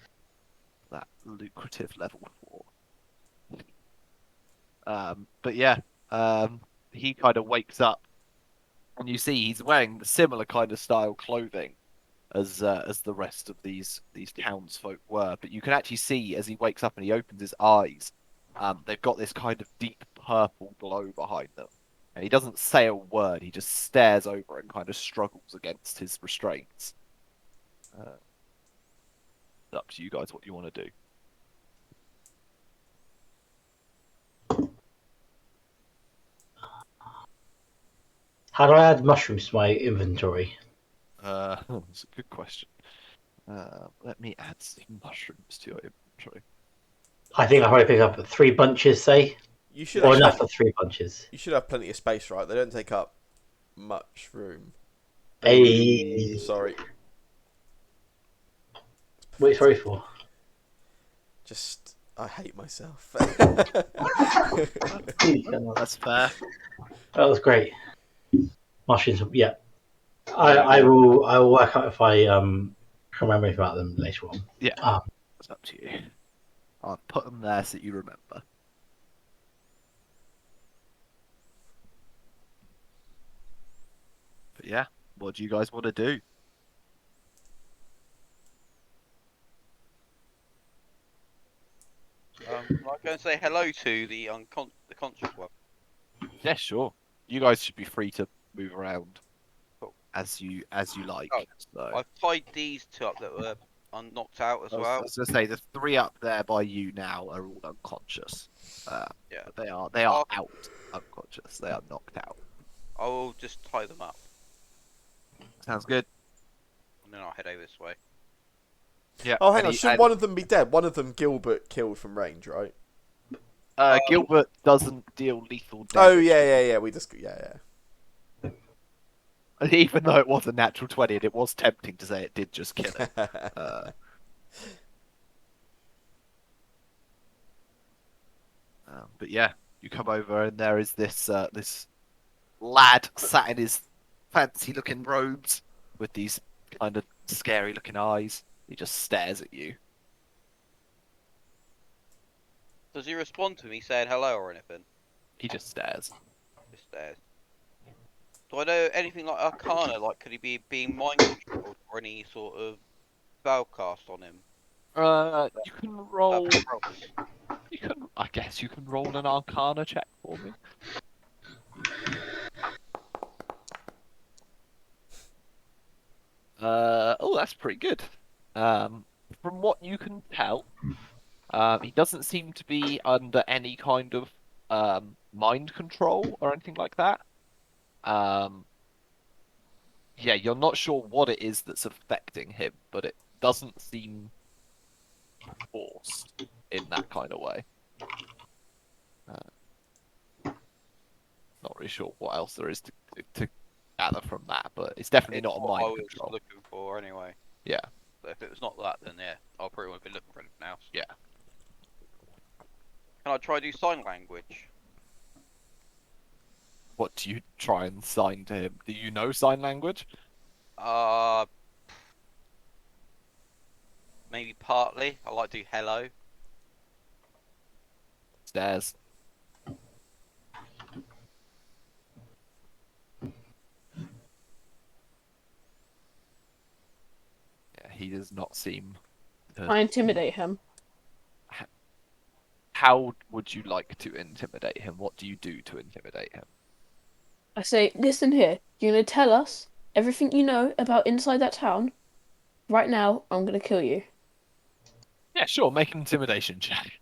that lucrative level 4. But yeah, he kind of wakes up, and you see he's wearing the similar kind of style clothing as the rest of these townsfolk were. But you can actually see as he wakes up and he opens his eyes, they've got this kind of deep purple glow behind them, and he doesn't say a word. He just stares over and kind of struggles against his restraints. It's up to you guys what you want to do. How do I add mushrooms to my inventory? That's a good question. Let me add some mushrooms to your inventory. I think I probably pick up 3 bunches, say, You should or have enough for 3 bunches. you should have plenty of space, right? They don't take up much room. Hey, Sorry. wait, sorry for. Just I hate myself. That's fair. That was great. Mushrooms, yeah. I will work out if I can remember anything about them later on. Yeah, it's up to you. I'll put them there so you remember. But yeah, what do you guys want to do? I'm going to say hello to the conscious one. Yeah, sure. You guys should be free to move around Cool. as you like. Oh, So I've tied these 2 up that were knocked out as well. I was gonna say the 3 up there by you now are all unconscious. Yeah. But they are out unconscious. They are knocked out. I will just tie them up Sounds good. and then I'll head over this way. Yeah. Oh, hang on. Shouldn't one of them be dead? One of them Gilbert killed from range, right? Gilbert doesn't deal lethal damage. Oh yeah. We just yeah. Even though it was a natural 20, and it was tempting to say it did just kill it. But yeah, you come over and there is this this lad sat in his fancy-looking robes with these kind of scary-looking eyes. He just stares at you. Does he respond to me saying hello or anything? He just stares. Just stares. Do I know anything like Arcana? Like, could he be being mind controlled or any sort of spell cast on him? You can roll. I guess you can roll an Arcana check for me. Oh, that's pretty good. From what you can tell, he doesn't seem to be under any kind of mind control or anything like that. Yeah, you're not sure what it is that's affecting him, but it doesn't seem forced in that kind of way. Not really sure what else there is to gather from that, but it's definitely It's not a what I mind was control. looking for anyway. Yeah, But if it was not that, then yeah, I'll pretty much be looking for anything else. yeah. Can I try do sign language? What do you try and sign to him? Do you know sign language? Uh, maybe partly. I like to do hello. Stairs. Yeah, he does not seem to... I intimidate him. How would you like to intimidate him? What do you do to intimidate him? I say, listen here, you're gonna tell us everything you know about inside that town. Right now, I'm gonna kill you. Yeah, sure, make an intimidation check.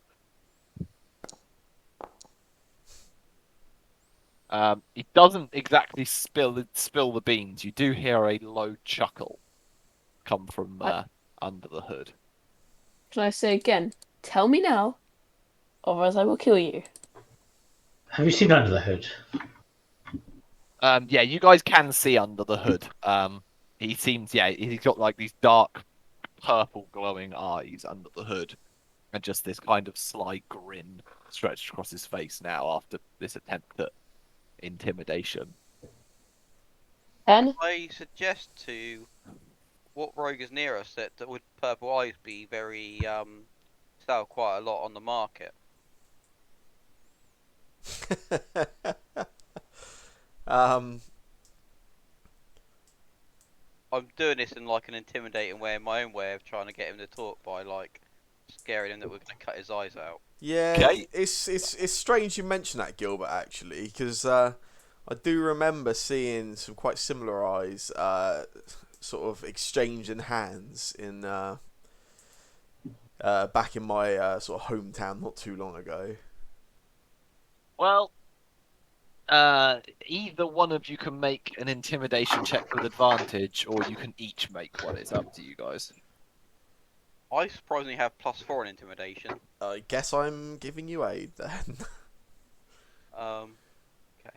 He doesn't exactly spill the beans. You do hear a low chuckle come from under the hood. Can I say again, tell me now, otherwise I will kill you. Have you seen Under the Hood? Yeah, you guys can see under the hood. He seems, yeah, he's got like these dark purple glowing eyes under the hood, and just this kind of sly grin stretched across his face now after this attempt at intimidation. Ten? I suggest to what rogue is near us that would purple eyes be very sell quite a lot on the market. um, I'm doing this in like an intimidating way, in my own way of trying to get him to talk by like scaring him that we're going to cut his eyes out. yeah, Okay. it's strange you mention that, Gilbert, actually, because I do remember seeing some quite similar eyes sort of exchanging hands in back in my sort of hometown not too long ago. Well, either one of you can make an intimidation check with advantage, or you can each make one. It's up to you guys. I surprisingly have +4 in intimidation. I guess I'm giving you aid then. Okay.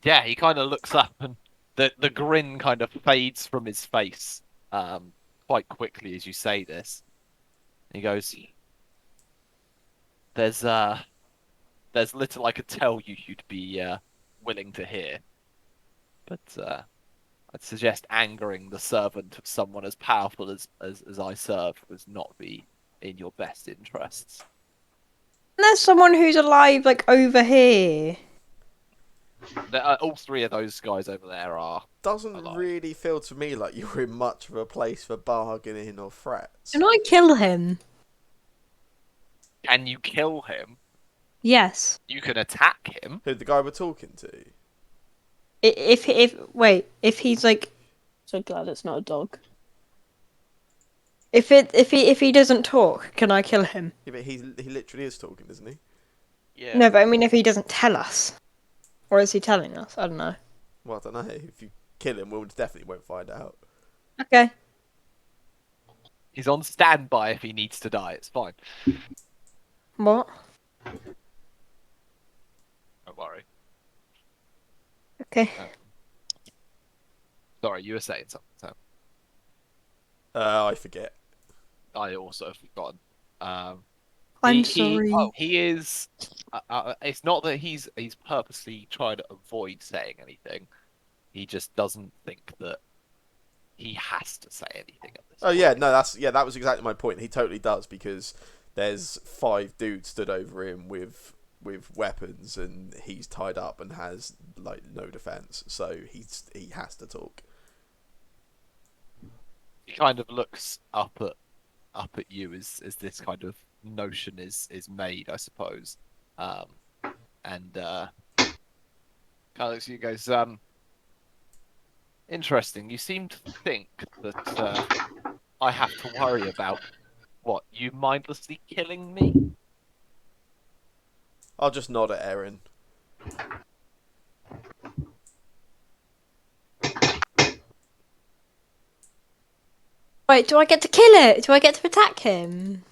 Yeah, he kind of looks up, and the grin kind of fades from his face quite quickly as you say this. He goes, "There's little I could tell you you'd be willing to hear, but I'd suggest angering the servant of someone as powerful as I serve would not be in your best interests." There's someone who's alive, like over here. All three of those guys over there are Doesn't alive. really feel to me like you're in much of a place for bargaining or threats. Can I kill him? Can you kill him? Yes. You can attack him. Who, the guy we're talking to? If he's like, So glad it's not a dog. if he doesn't talk, can I kill him? Yeah, but he literally is talking, isn't he? Yeah. No, but I mean if he doesn't tell us, or is he telling us? I don't know. Well, I don't know. If you kill him, we'll definitely won't find out. Okay. He's on standby if he needs to die. It's fine. What? Don't worry. Okay. Sorry, you were saying something. So I forget. I also have forgotten. I'm sorry. He is. It's not that he's purposely trying to avoid saying anything. He just doesn't think that he has to say anything at this Oh point. yeah, no, that was exactly my point. He totally does, because there's 5 dudes stood over him with weapons, and he's tied up and has like no defense, so he has to talk. He kind of looks up at you as this kind of notion is made, I suppose. And kind of looks at you and goes, interesting. You seem to think that I have to worry about what, you mindlessly killing me? I'll just nod at Erin. Wait, do I get to kill it? Do I get to attack him?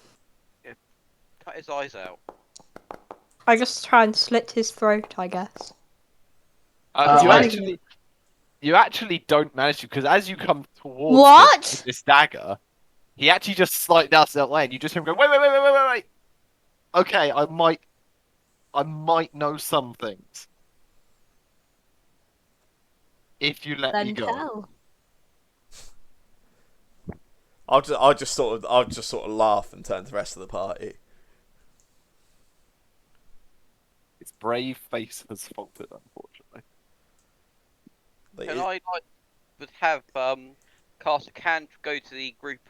Cut his eyes out. I just try and slit his throat, I guess. You actually don't manage to, because as you come towards him What? with this dagger, he actually just slightly darts that way, and you just hear him go, wait. Okay, I might know some things. If you let me Then go. tell. I'll just sort of laugh and turn to the rest of the party. Its brave face has faltered, unfortunately. Can I have cast a go to the group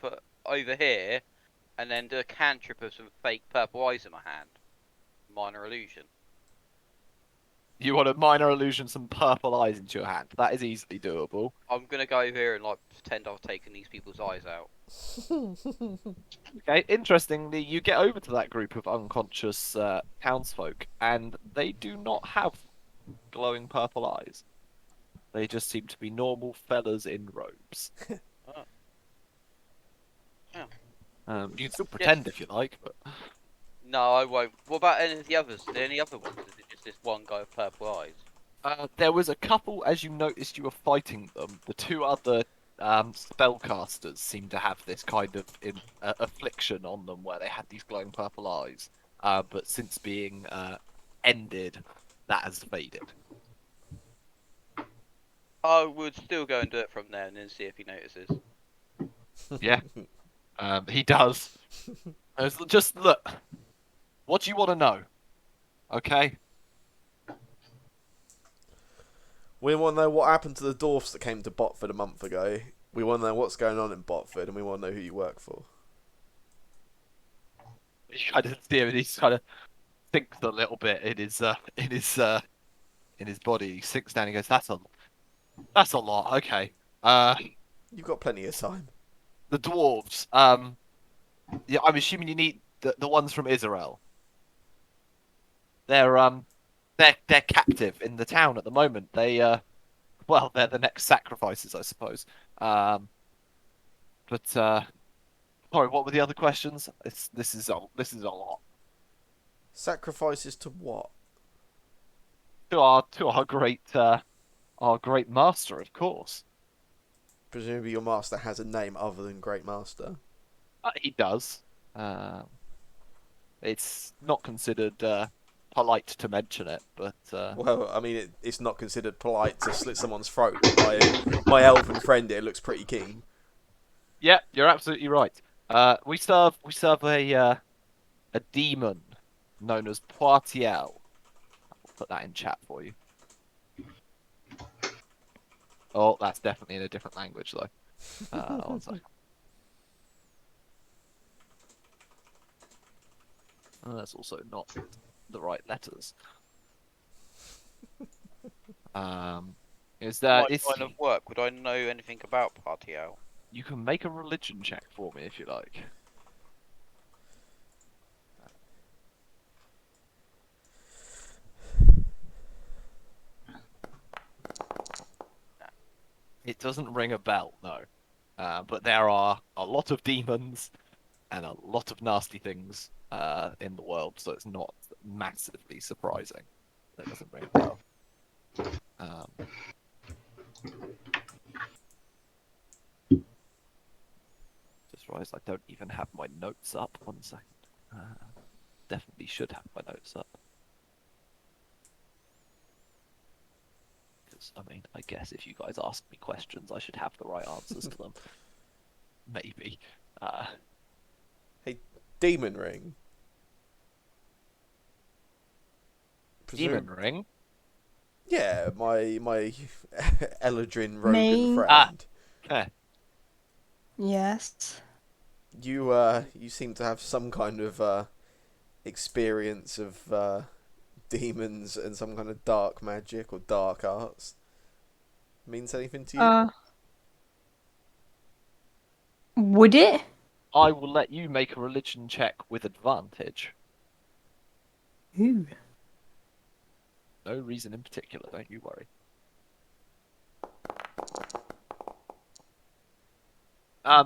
over here, and then do a cantrip of some fake purple eyes in my hand? Minor illusion. You want a minor illusion, some purple eyes into your hand. That is easily doable. I'm gonna go over here and like pretend I've taken these people's eyes out. Okay, interestingly, you get over to that group of unconscious townsfolk, and they do not have glowing purple eyes. They just seem to be normal fellas in robes. Oh. You can still pretend if you like, but No, I won't. What about any of the others? Are there any other ones? Is it just this one guy with purple eyes? there was a couple, as you noticed you were fighting them, the two other spellcasters seemed to have this kind of affliction on them where they had these glowing purple eyes. But since being ended, that has faded. I would still go and do it from there and then see if he notices. Yeah, he does. Just look. What do you want to know? Okay. We want to know what happened to the dwarfs that came to Botford a month ago. We want to know what's going on in Botford, and we want to know who you work for. You kind of see him, and he's kind of thinks a little bit in his body. He sinks down. And he goes, "That's a lot. Okay. You've got plenty of time. The dwarves. Yeah, I'm assuming you need the ones from Israel. They're captive in the town at the moment. Well, they're the next sacrifices, I suppose. Sorry, what were the other questions? This is a lot. Sacrifices to what? To our great master, of course. Presumably your master has a name other than Great Master. He does. It's not considered polite to mention it, but Well, I mean, it's not considered polite to slit someone's throat. My elven friend here looks pretty keen. yeah, you're absolutely right. We serve a demon known as Poitiel. I'll put that in chat for you. Oh, that's definitely in a different language though. One second. That's also not the right letters. Is that My line of work, would I know anything about Partio? You can make a religion check for me if you like. It doesn't ring a bell, no. But there are a lot of demons and a lot of nasty things in the world, so it's not massively surprising. That doesn't ring a bell. Just realised I don't even have my notes up. 1 second. Definitely should have my notes up. Because, I mean, I guess if you guys ask me questions, I should have the right answers to them. Maybe. Hey, demon ring. Demon ring? Yeah, my Eladrin Rogan Me? friend. Okay. Yes. You seem to have some kind of experience of demons and some kind of dark magic or dark arts. Means anything to you? Would it? I will let you make a religion check with advantage. Ooh. No reason in particular, don't you worry.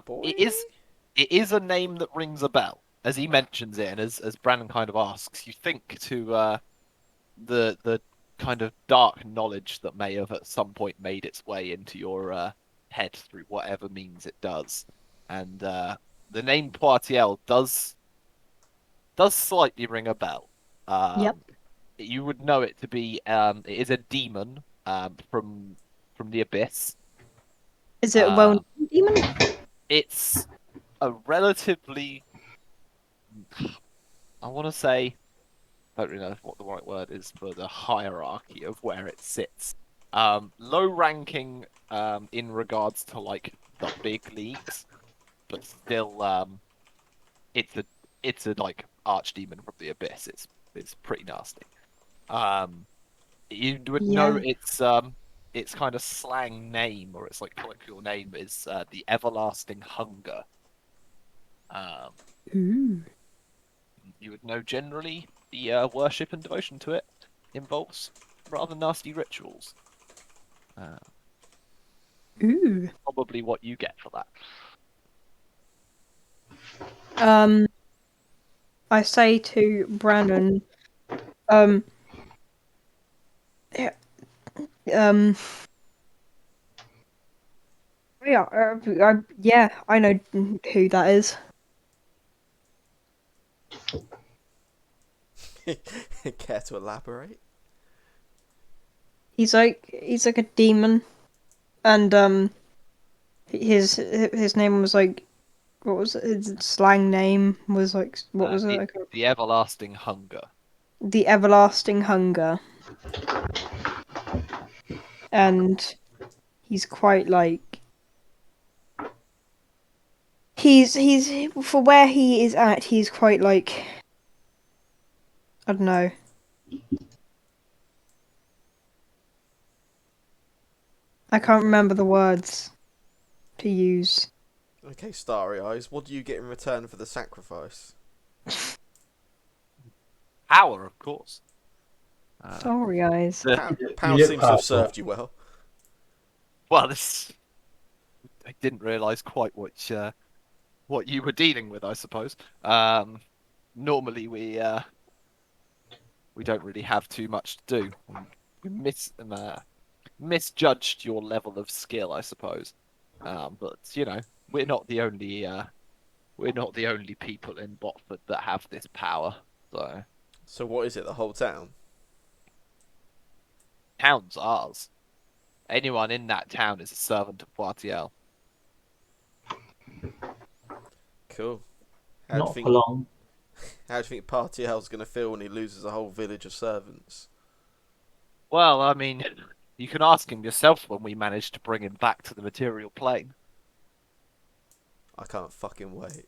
Boy? It is a name that rings a bell, as he mentions it, and as Brandon kind of asks. You think to the kind of dark knowledge that may have at some point made its way into your head through whatever means it does, and the name Poitiers does slightly ring a bell. Yep. You would know it to be it is a demon from the abyss. Is it a Uh, well-known demon? it's a relatively, I want to say, I don't really know what the right word is for the hierarchy of where it sits. Low ranking in regards to like the big leagues, but still it's a it's a like archdemon from the abyss. It's pretty nasty. You would know Yeah. its kind of slang name or its like colloquial name is the Everlasting Hunger. Um, Ooh. you would know generally the worship and devotion to it involves rather nasty rituals. Uh, Ooh. Probably what you get for that. I say to Brandon, um, yeah, um, yeah, I know who that is. Care to elaborate? He's like a demon, and his name was like, what was it? His slang name was like, what was it? The Everlasting Hunger. The Everlasting Hunger, and he's quite like he's for where he is at. He's quite like, I don't know. I can't remember the words to use. Okay, Starry Eyes, what do you get in return for the sacrifice? Power, of course. Sorry, guys. Power look seems to have powerful. served you well. Well, I didn't realise quite what you were dealing with, I suppose. Normally we don't really have too much to do. We misjudged your level of skill, I suppose. But you know, we're not the only people in Botford that have this power. So So what is it, the whole town? town's ours. Anyone in that town is a servant of Poitiers. Cool. Not for long. How do you think Partiel's going to feel when he loses a whole village of servants? Well, I mean, you can ask him yourself when we managed to bring him back to the material plane. I can't fucking wait.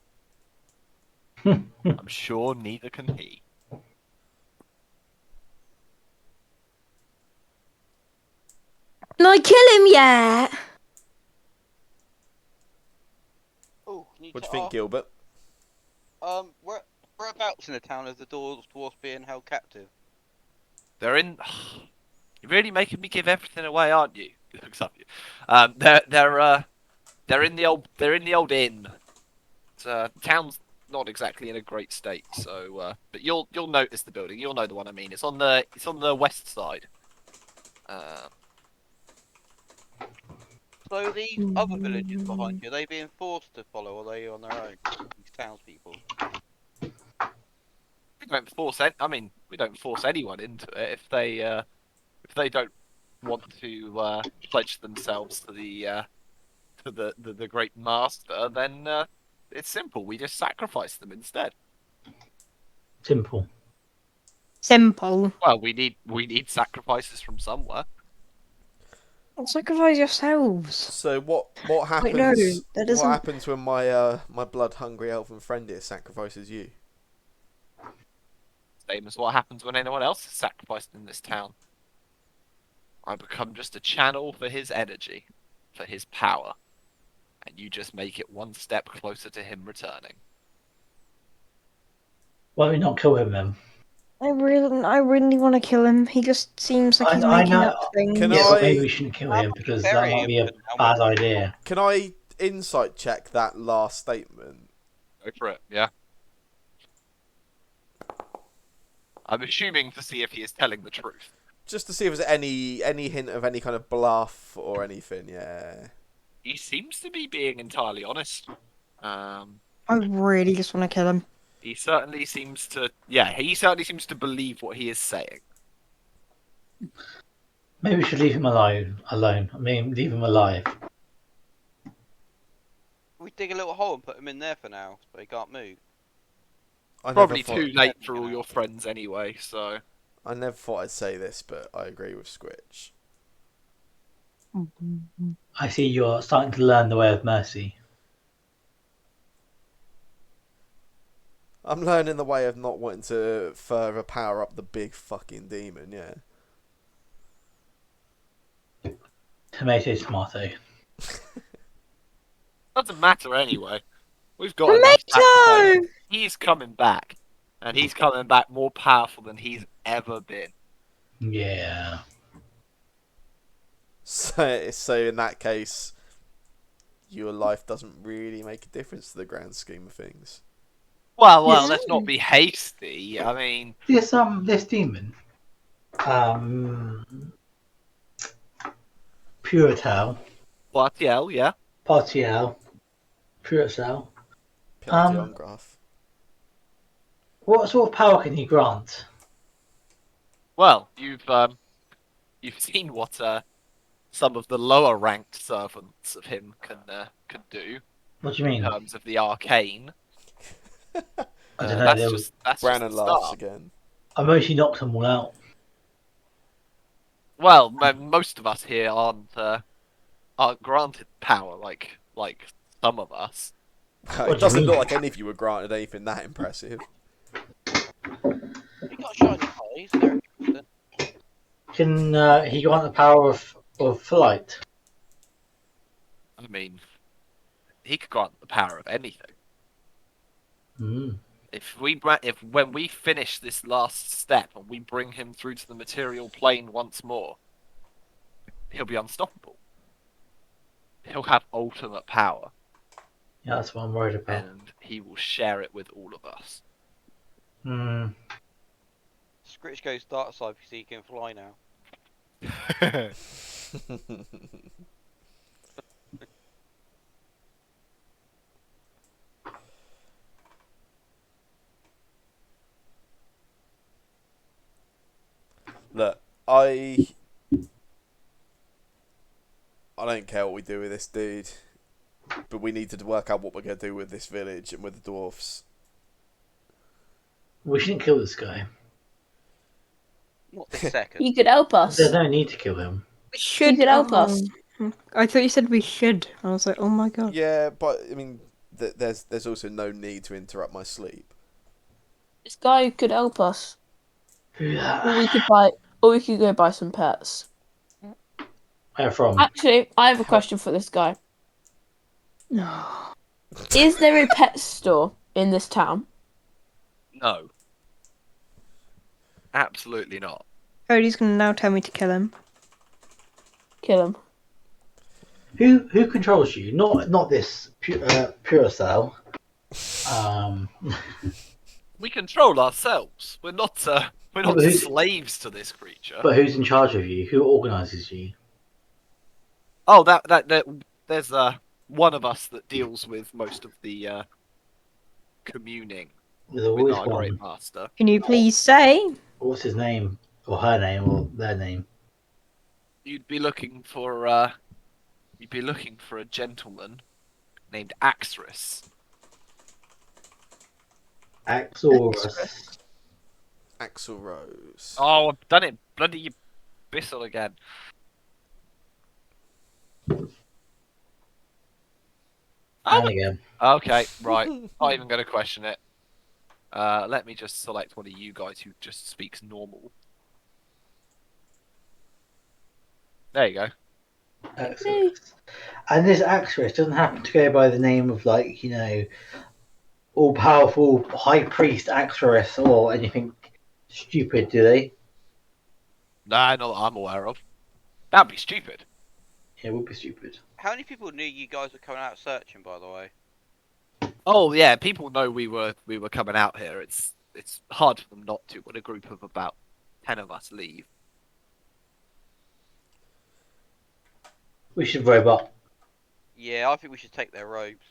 I'm sure neither can he. Can I kill him yet? Oh, need What do to you think, ask. Gilbert? Whereabouts in the town is the dwarves being held captive? They're in. You're really making me give everything away, aren't you? He looks up at you. They're in the old inn. Town's not exactly in a great state, so but you'll notice the building. You'll know the one I mean. It's on the west side. So these other villages behind you, are they being forced to follow, or are they on their own? These townspeople. We don't force anyone into it if they don't want to pledge themselves to the great master, then it's simple. We just sacrifice them instead. Simple. Simple. Well, we need sacrifices from somewhere. Sacrifice yourselves. So what Wait, happens? no, that What doesn't. happens when my blood hungry elven friend here sacrifices you? Same as what happens when anyone else is sacrificed in this town. I become just a channel for his energy, for his power, and you just make it one step closer to him returning. Why don't we not kill him then? I really want to kill him. He just seems like he's I making know. up things. Can Yeah, but maybe I- we shouldn't kill How him much because that berry might be a and how bad much- idea. Can I insight check that last statement? Go for it. Yeah. I'm assuming to see if he is telling the truth. Just to see if there's any hint of any kind of bluff or anything, yeah. He seems to be being entirely honest. I really just want to kill him. He certainly seems to. Yeah, he certainly seems to believe what he is saying. Maybe we should leave him alone. I mean, leave him alive. We dig a little hole and put him in there for now, so he can't move. I Probably never thought, too late for all your friends anyway, so. I never thought I'd say this, but I agree with Squitch. I see you're starting to learn the way of mercy. I'm learning the way of not wanting to further power up the big fucking demon, yeah. Tomato, tomato. Doesn't matter anyway. We've got enough sacrifice. Tomato! He's coming back. And he's coming back more powerful than he's ever been. Yeah. So in that case, your life doesn't really make a difference to the grand scheme of things. Well, Yes. let's not be hasty. I mean, This demon. Purital. Bartiel, yeah. Partiel. Purital. Peltion graph. What sort of power can he grant? Well, you've seen what some of the lower ranked servants of him can do What do you in mean? terms of the arcane. I don't know. That's just Brannon the laughs start. again. I mostly knocked them all out. Well, most of us here aren't granted power like some of us. What do It you doesn't mean? look like any of you were granted anything that impressive. He got shiny eyes. They're interesting. Can he grant the power of flight? I mean, he could grant the power of anything. Hmm. If when we finish this last step and we bring him through to the material plane once more, he'll be unstoppable. He'll have ultimate power, Yeah, that's what I'm worried about. and he will share it with all of us. Hmm. Scritch goes dark side because he can fly now. Look, I don't care what we do with this dude, but we need to work out what we're going to do with this village and with the dwarfs. We shouldn't kill this guy. Not this second. You could help us. There's no need to kill him. We should could help us. I thought you said we should. I was like, oh my god. Yeah, but I mean, there's also no need to interrupt my sleep. This guy could help us. Or Where we could go buy some pets. from? Actually, I have a question for this guy. Is there a pet store in this town? No, absolutely not. Cody's gonna now tell me to kill him. Kill him. Who controls you? Not this pure cell. We control ourselves. We're not but who's- slaves to this creature. But who's in charge of you? Who organises you? Oh, that there's one of us that deals with most of the communing There's with always our great one. master. Can you please say? What's his name? Or her name? Or their name? You'd be looking for a gentleman named Axris. Axorus. Axel Rose. Oh, I've done it, bloody Bissell again. And again. Okay, right. Not even going to question it. Let me just select one of you guys who just speaks normal. There you go. Axorus. And this Axorus doesn't happen to go by the name of, like, all powerful High Priest Axorus or anything stupid, do they? Nah, not that I'm aware of. That'd be stupid. Yeah, it would be stupid. How many people knew you guys were coming out searching, by the way? Oh yeah, people know we were coming out here. It's hard for them not to when a group of about 10 of us leave. We should robot. Yeah, I think we should take their robes.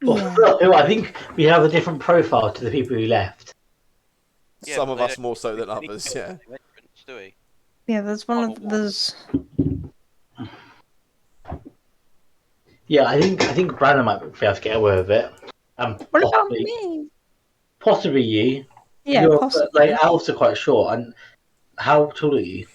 Yeah. I think we have a different profile to the people who left. Yeah, Some but of they us don't more so than really others. get Yeah. the entrance, do we? Yeah, there's one Final of one. there's. Yeah, I think Brandon might be able to get away with it. What about me? Possibly you. Yeah, You're, possibly. like, elves are quite short. And how tall are you?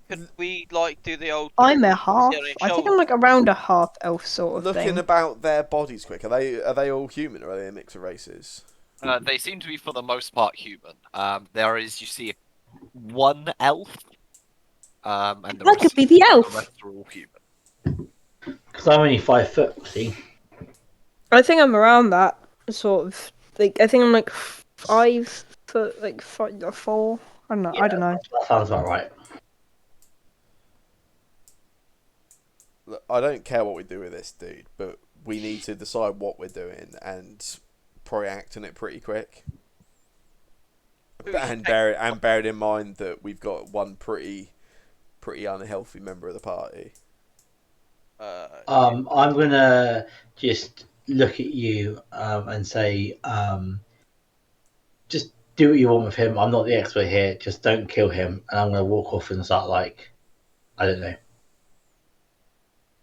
Could we like do the old? I'm a sit half. on his I think shoulder? I'm like around a half elf sort of Looking thing. about their bodies quick, are they all human or are they a mix of races? They seem to be for the most part human. There is, you see, one elf, and I could be the elf. rest are all human. Because I'm only 5 foot. See. I think I'm around that sort of. Like I think I'm like 5 foot, like 4. I don't know. Yeah, I don't know. That sounds about right. Look, I don't care what we do with this dude, but we need to decide what we're doing and probably act on it pretty quick. And bear it in mind that we've got one pretty unhealthy member of the party. I'm gonna just look at you and say, just do what you want with him. I'm not the expert here. Just don't kill him. And I'm gonna walk off and start like, I don't know,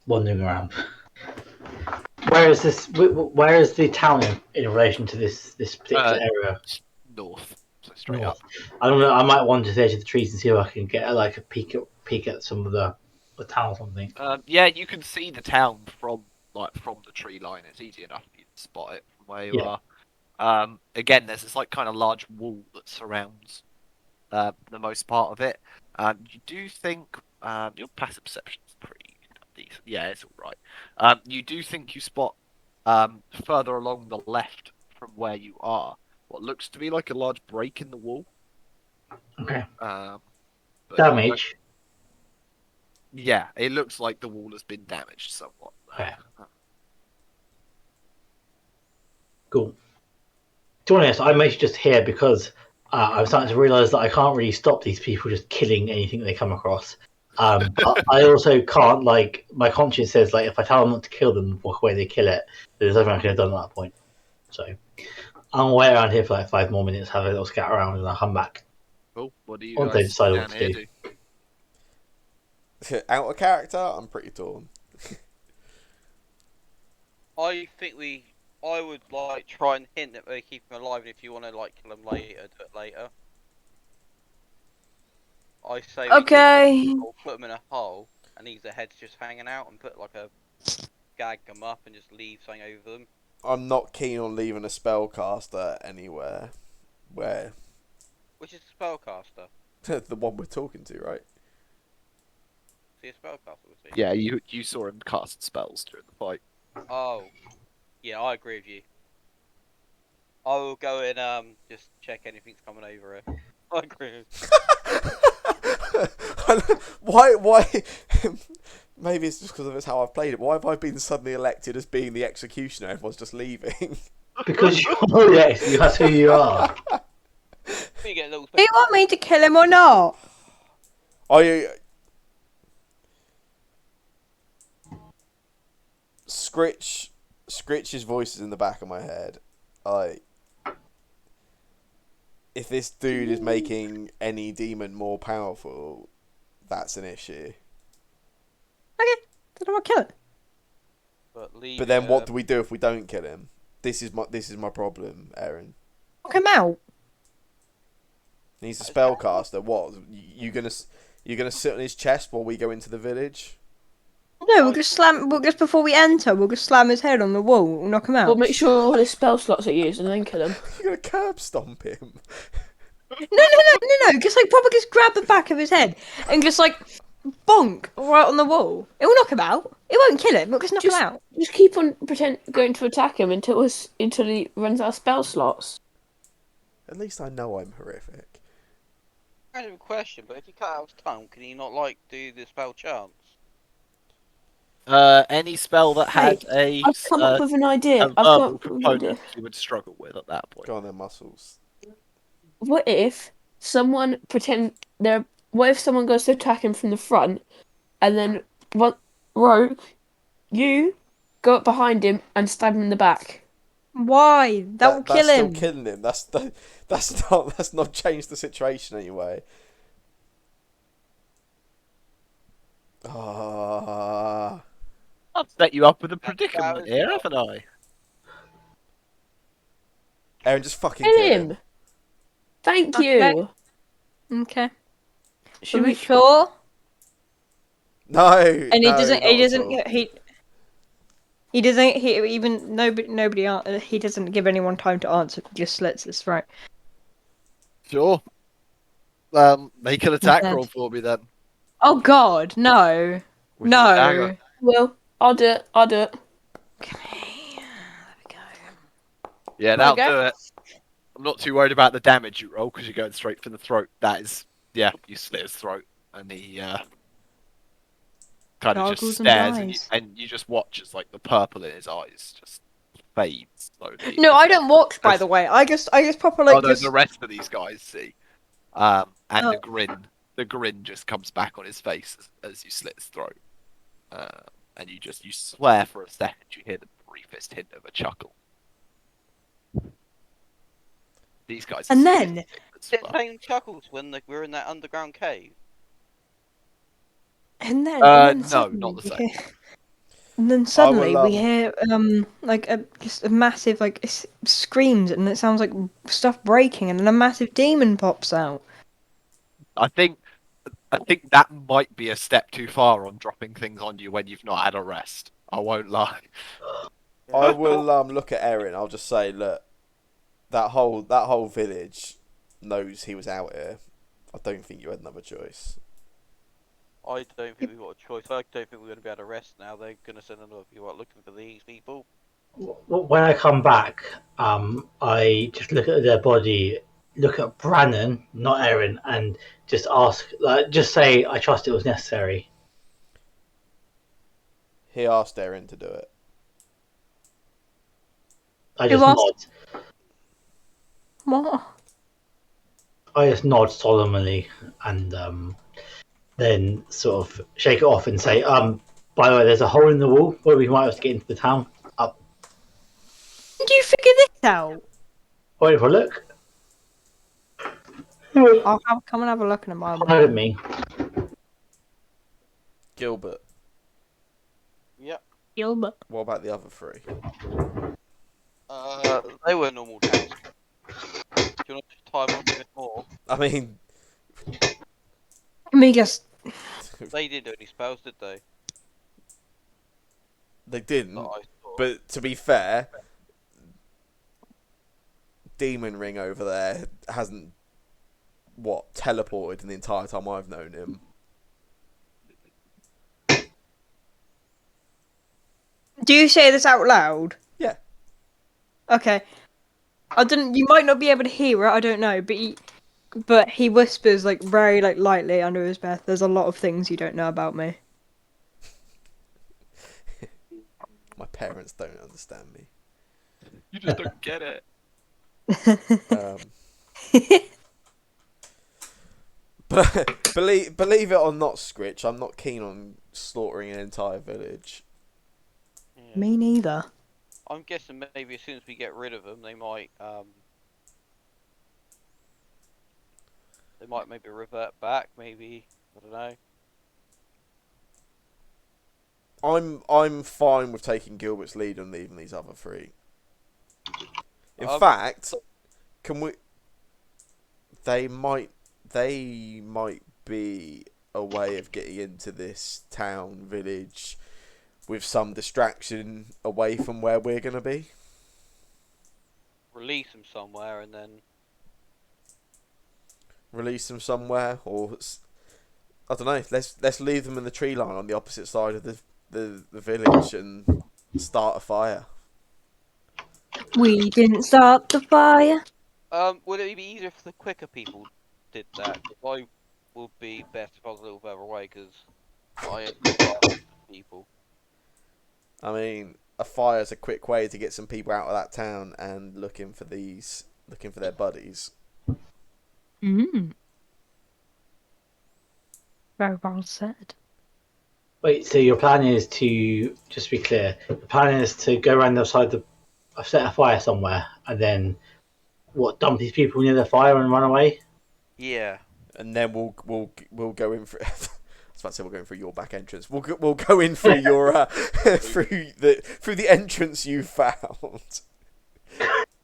wandering around. Where is this? Where is the town in relation to this particular area? North, so straight North. up. I might wander to the edge of the trees and see if I can get like a peek at some of the town or something. Yeah, you can see the town from the tree line. It's easy enough for you to spot it from where you are. Again, there's this like kind of large wall that surrounds the most part of it. You do think your passive perception is pretty decent. Yeah, it's all right. You do think you spot further along the left from where you are what looks to be like a large break in the wall. Okay. But Damage. Yeah, it looks like the wall has been damaged somewhat. Okay. Cool. To be honest, I'm mostly just here because I'm starting to realise that I can't really stop these people just killing anything they come across. But I also can't, like, my conscience says, like, if I tell them not to kill them, walk away, they kill it. There's nothing I could have done at that point. So I'm wait around here for like 5 more minutes, have a little scout around, and I'll come back. Cool. What do you Once they guys decide down what to here do. Out of character, I'm pretty torn. I think I would like try and hint that they keep him alive, and if you want to like kill him later, do it later. I say we Okay. put him in a hole, and leave their heads just hanging out, and put like a gag them up, and just leave something over them. I'm not keen on leaving a spellcaster anywhere. Where? Which is a spellcaster. The one we're talking to, right? See a spellcaster with me. Yeah, you saw him cast spells during the fight. Oh, yeah, I agree with you. I will go and just check anything's coming over it. I agree. Why? Maybe it's just because of how I've played it. Why have I been suddenly elected as being the executioner? Everyone's just leaving. Because that's who you are. You get a little Do you want me to kill him or not? Scritch's voice is in the back of my head. If this dude is making any demon more powerful, that's an issue. Okay, then I'm gonna kill it. But then what do we do if we don't kill him? This is my problem, Aaron. Knock him out. He's a spellcaster. What? You gonna sit on his chest while we go into the village? No, we'll just slam. We'll just before we enter, we'll just slam his head on the wall. We'll knock him out. We'll make sure all his spell slots are used and then kill him. You're gonna curb stomp him. No. Just like probably just grab the back of his head and just like bonk right on the wall. It will knock him out. It won't kill him. We'll just knock him out. Just keep on going to attack him until he runs out of spell slots. At least I know I'm horrific. Random question, but if you cut out his tongue, can he not like do the spell chance? Any spell that Hey, had a I've come up with an idea. a I've come verbal up with an idea. component, he would struggle with at that point. Go on then, muscles. What if someone pretend they're? What if someone goes to attack him from the front, and then what? Rogue, you go up behind him and stab him in the back. Why? That will kill That's still him. killing him. That's not changed the situation anyway. Ah. I've set you up with a That predicament was here, not- haven't I? Aaron, just fucking Kill kill him. him. Thank Okay. you. Okay. Should Are we we? sure? No, And he no, doesn't. not He at doesn't. all. He doesn't. He even nobody. He doesn't give anyone time to answer. Just slits his throat. Sure. Make an attack roll for me then. Oh God, no, With your dagger. no. Well, I'll do it. I'll do it. Okay. There we go. Yeah, There that'll we go. do it. I'm not too worried about the damage you roll because you're going straight for the throat. That is, yeah, you slit his throat and he kind of just Goggles and stares eyes. and you just watch as like the purple in his eyes just fades slowly. No, I don't watch. By the way, I just proper like Oh no, just. the rest of these guys see. And Oh. the grin just comes back on his face as you slit his throat. And you swear for a second you hear the briefest hint of a chuckle. These guys. And are then- as Is it well. same chuckles when we're in that underground cave? And then, No, suddenly not the we same. hear- And then suddenly will, we hear like just a massive like screams, and it sounds like stuff breaking, and then a massive demon pops out. I think that might be a step too far on dropping things on you when you've not had a rest. I won't lie. I will look at Erin. I'll just say, look, that whole village knows he was out here. I don't think you had another choice. I don't think we've got a choice. I don't think we're going to be able to rest now. They're going to send another people out looking for these people. When I come back, I just look at their body, look at Brannon, not Erin, and just ask, just say, I trust it was necessary. He asked Erin to do it. I Who just asked? nod. What? I just nod solemnly and then sort of shake it off and say, by the way, there's a hole in the wall where we might have to get into the town. Up. Did you figure this out? Wait for a look. Come and have a look in a moment. Pardon me. Gilbert, Yep. Gilbert. what about the other three? They were normal days. Do you want to tie them up a bit more? I mean, Let me just. They didn't do any spells, did they? they didn't. That I saw. But to be fair, Demon Ring over there hasn't teleported in the entire time I've known him. Do you say this out loud? Yeah. Okay. I didn't. You might not be able to hear it. I don't know, but he whispers like very like lightly under his breath. There's a lot of things you don't know about me. My parents don't understand me. You just don't get it. But believe it or not, Scritch, I'm not keen on slaughtering an entire village. Yeah. Me neither. I'm guessing maybe as soon as we get rid of them, they might maybe revert back. Maybe I don't know. I'm fine with taking Gilbert's lead and leaving these other three. In Um, fact, can we? They might be a way of getting into this town village with some distraction away from where we're gonna be. Release them somewhere and then Release them somewhere, or I don't know. Let's leave them in the tree line on the opposite side of the village and start a fire. We didn't start the fire. Would it be easier if the quicker people did that? 'Cause I would be best if I was a little further away, because I ain't got fast people. I mean, a fire's a quick way to get some people out of that town and looking for their buddies. Mm. Very well said. Wait, so your plan is to, just to be clear, the plan is to go around the other side of set a fire somewhere, and then dump these people near the fire and run away? Yeah. And then we'll go in for. I was about to say we're going through your back entrance. We'll go in through your through the entrance you found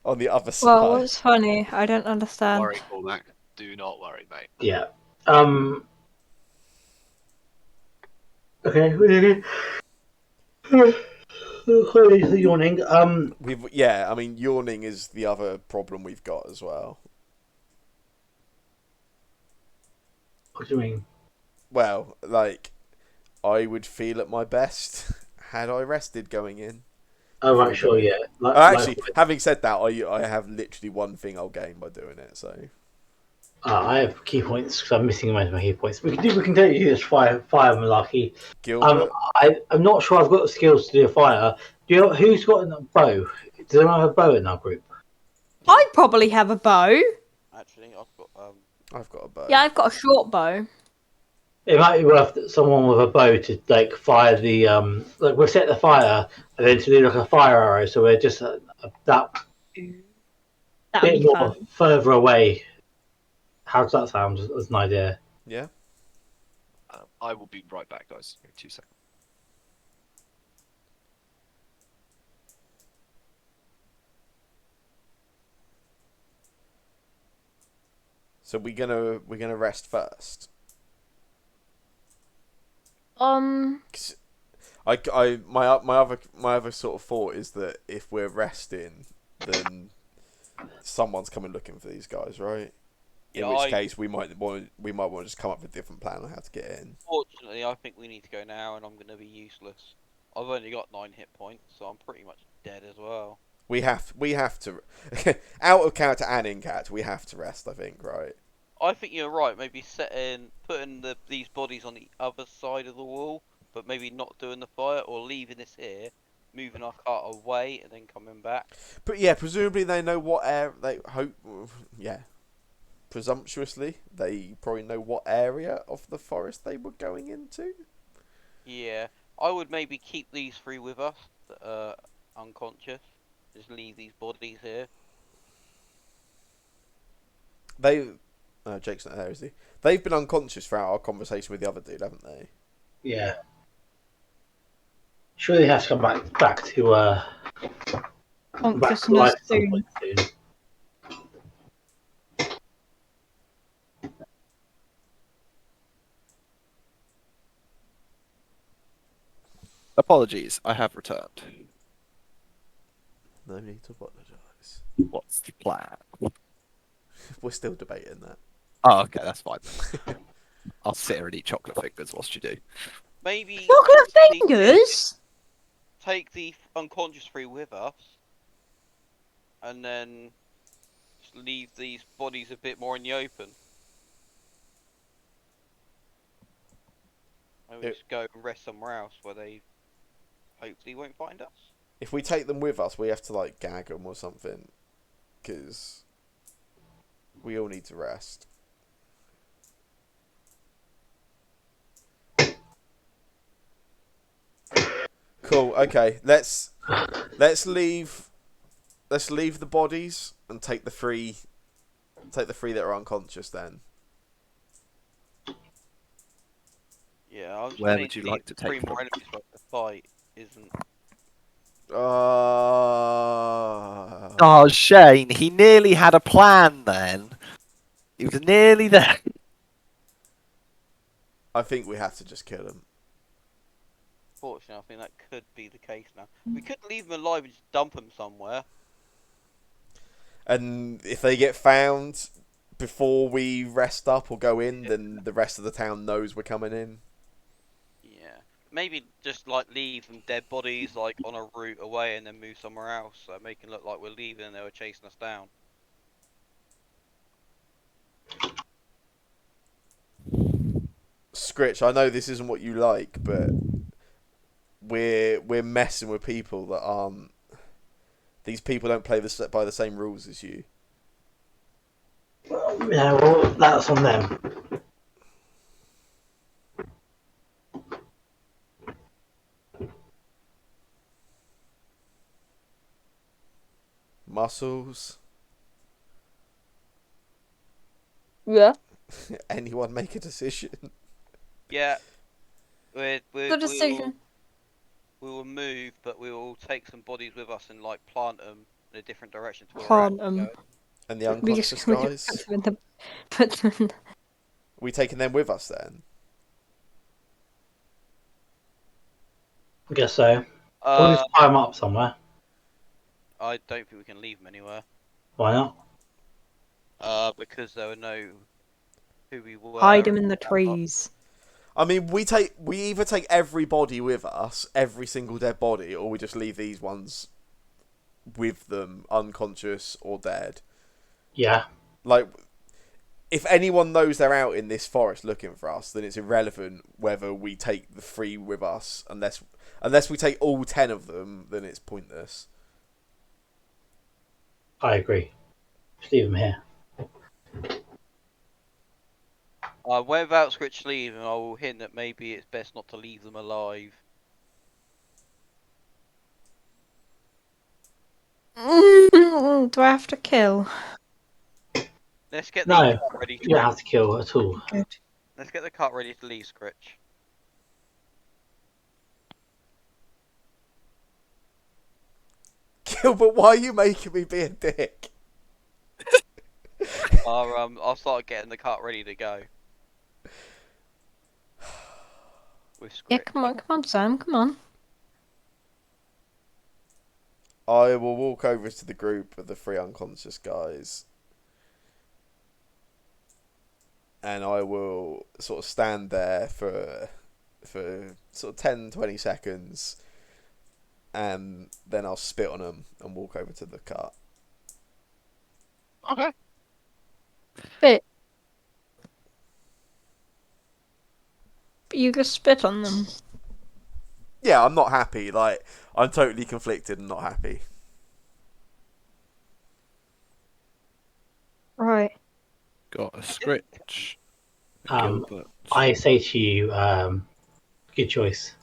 on the other side. Well, what's funny? I don't understand. Worry, Cormac. Do not worry, mate. Yeah. Okay. Clearly yawning. I mean, yawning is the other problem we've got as well. What do you mean? Well, like, I would feel at my best had I rested going in. Oh, right, sure, yeah. Actually, having said that, I have literally one thing I'll gain by doing it. So I have key points because I'm missing most of my key points. We can tell you this fire malarkey. Gilbert, I'm not sure I've got the skills to do a fire. Who's got a bow? Does anyone have a bow in our group? I probably have a bow. Actually, I've got a bow. Yeah, I've got a short bow. It might be worth someone with a bow to fire the we'll set the fire and then to do like a fire arrow, so we're just that That'd bit be more fun. further away. How does that sound as an idea? Yeah. I will be right back, guys. Give me 2 seconds. So we're gonna rest first. My other sort of thought is that if we're resting, then someone's coming looking for these guys, right? In which case we might want to just come up with a different plan on how to get in. Fortunately, I think we need to go now, and I'm going to be useless. I've only got 9 hit points, so I'm pretty much dead as well. We have to out of character and in character, we have to rest, I think, right? I think you're right. Maybe putting these bodies on the other side of the wall, but maybe not doing the fire, or leaving this here, moving our cart away, and then coming back. But yeah, presumably they know what area they hope. Yeah, presumptuously they probably know what area of the forest they were going into. Yeah, I would maybe keep these 3 with us that are unconscious. Just leave these bodies here. Jake's not there, is he? They've been unconscious throughout our conversation with the other dude, haven't they? Yeah. Surely they have to come back to Consciousness soon. Apologies, I have returned. No need to apologise. What's the plan? We're still debating that. Oh, okay, that's fine. I'll sit here and eat chocolate fingers whilst you do. Maybe Chocolate fingers? take the unconscious 3 with us, and then just leave these bodies a bit more in the open. Maybe just go and rest somewhere else where they hopefully won't find us. If we take them with us, we have to like gag them or something, because we all need to rest. Cool. Okay. Let's leave the bodies and take the 3 that are unconscious then. Yeah, I was just Where saying would you leave like to take 3 them? more enemies, but the fight isn't. Oh, Shane, he nearly had a plan then. He was nearly there. I think we have to just kill them. Fortunately, I think that could be the case now. We could leave them alive and just dump them somewhere. And if they get found before we rest up or go in, then the rest of the town knows we're coming in. Yeah, maybe just like leave them dead bodies like on a route away and then move somewhere else, so make it look like we're leaving and they were chasing us down. Scritch, I know this isn't what you like, but we're messing with people that aren't. These people don't play by the same rules as you. Yeah, well, that's on them. Muscles. Yeah. Anyone make a decision? Yeah, The we decision. will move, but we will take some bodies with us and like plant them in a different direction to where we're Plant actually 'em. going. And the We unconscious just we can guys? put them in the. Are we taking them with us then? I guess so. We'll just tie them up somewhere. I don't think we can leave them anywhere. Why not? Because they would know who we were. Hide them in and the whatnot. trees. I mean, we either take everybody with us, every single dead body, or we just leave these ones with them, unconscious or dead. Yeah. Like, if anyone knows they're out in this forest looking for us, then it's irrelevant whether we take the 3 with us, unless we take all 10 of them, then it's pointless. I agree. Just leave them here. Without Scritch leaving, I will hint that maybe it's best not to leave them alive. Do I have to kill? Let's get the No, cart ready. you don't have to kill at all. Good. Let's get the cart ready to leave, Scritch. Gilbert, why are you making me be a dick? I'll start getting the cart ready to go. With Yeah, Scritch. come on, Sam, come on. I will walk over to the group of the 3 unconscious guys, and I will sort of stand there for sort of 10-20 seconds, and then I'll spit on them and walk over to the cart. Okay. Spit. But you just spit on them. Yeah, I'm not happy. Like, I'm totally conflicted and not happy. Right. Got a Scritch. Um, Gilbert. I say to you, good choice.